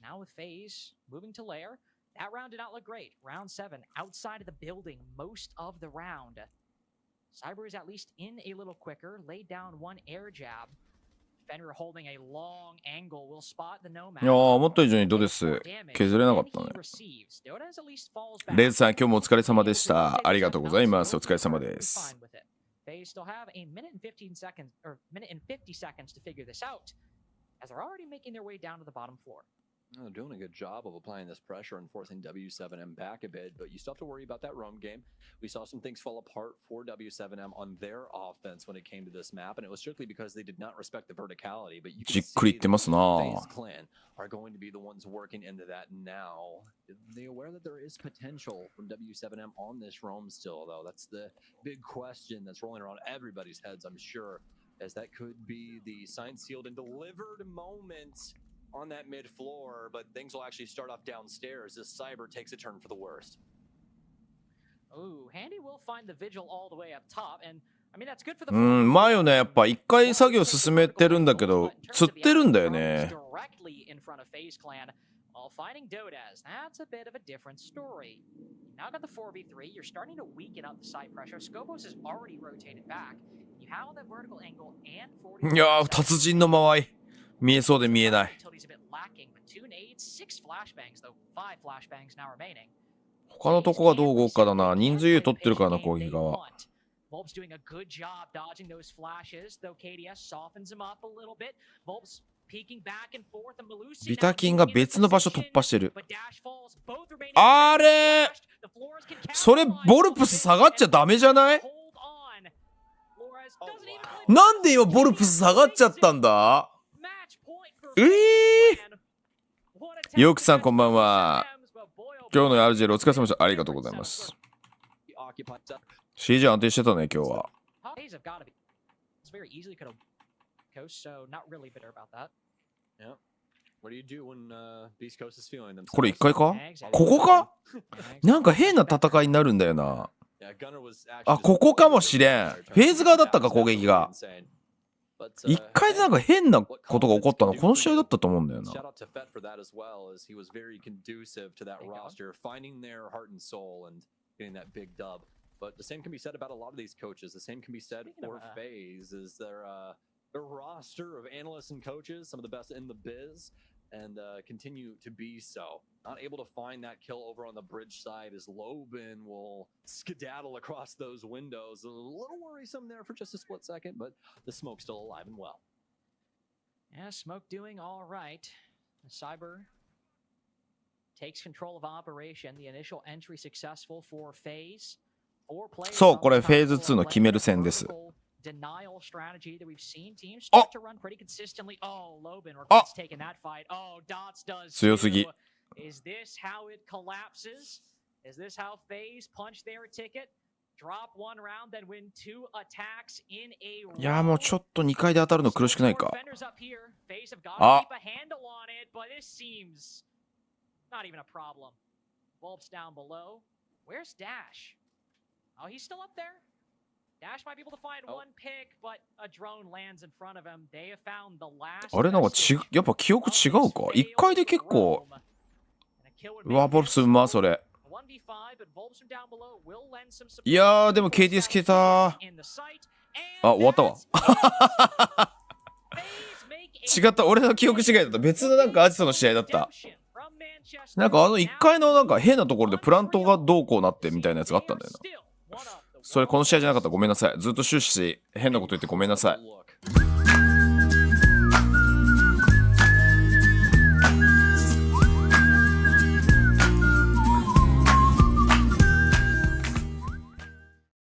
Now with FaZe moving to lair, that round did not look great. Round 7, outside of the building most of the round. Cyber is at least in a little quicker, laid down one air jab. Defender holding a long angle will spot the nomad. いやー、思った以上にドデス削れなかったね。レイズさん、今日もお疲れ様でした。ありがとうございます。お疲れ様です。 They still have a minute and 15 seconds, or minute and 50 seconds to figure this out, as they're already making their way down to the bottom floor. They're doing a good job of applying this pressure and forcing W7M back a bit, but you still have to worry about that roam game. We saw some things fall apart for W7M on their offense when it came to this map, and it was strictly because they did not respect the verticality. But you can see FaZe Clan are going to be the ones working into that now. Are they aware that there is potential from W7M on this roam still, though? That's the big question that's rolling around everybody's heads, I'm sure, as that could be the signed, sealed, and delivered moment on that mid floor, but things will actually start off downstairs as Cyber takes a turn for the worst. Ooh, Handy will find the vigil all the way up top, and I mean that's good for the うまいよね。やっぱ一回作業進めてるんだけど、釣ってるんだよね。 directly in front of FaZe Clan while fighting Dodez. That's a bit of a different story. Now got the 4v3, you're starting to weaken up the side pressure. Scopos has already rotated back. You have that vertical angle and 40. いやー、達人の間合い。見えそうで見えない。他のとこがどう動くかだな。人数優取ってるからな、攻撃側。ビタキンが別の場所突破してる。あれそれボルプス下がっちゃダメじゃない？なんで今ボルプス下がっちゃったんだ？ヨークさんこんばんは。今日の RGL お疲れ様でした。ありがとうございます。CJ 安定してたね、今日は。これ1回か？ここか？なんか変な戦いになるんだよな。あ、ここかもしれん。フェーズ側だったか、攻撃が。1回でなんか変なことが起こったのこの試合だったと思うんだよな。But the same can be said about a lot of these coaches. The same can be said for FaZe. Is their roster of analysts and coaches, some of the best in the biz, and continue to be so. Not able to find that kill over on the bridge side as Loban will skedaddle across those windows. A little worrisome there for just a split second, but the smoke's still alive and well. Yeah, Smoke doing all right. Cyber takes control of operation. The initial entry successful for FaZe. そう、これフェーズ2の決める戦です。強すぎ。いやもうちょっと2回で当たるの苦しくないか。あ、Oh, he's still up there. Dash might be able to find one pick, but a drone lands in front of him. They have found the last. あれなんかやっぱ記憶違うか。1回で結構。うわ、ボルプスうまそれ。いやーでも KTS 消えた。あ、終わったわ。違った、俺の記憶違いだった。別のなんかアジトの試合だった。なんか1回のなんか変なところでプラントがどうこうなってみたいなやつがあったんだよな。それこの試合じゃなかったらごめんなさい。ずっと終始変なこと言ってごめんなさい。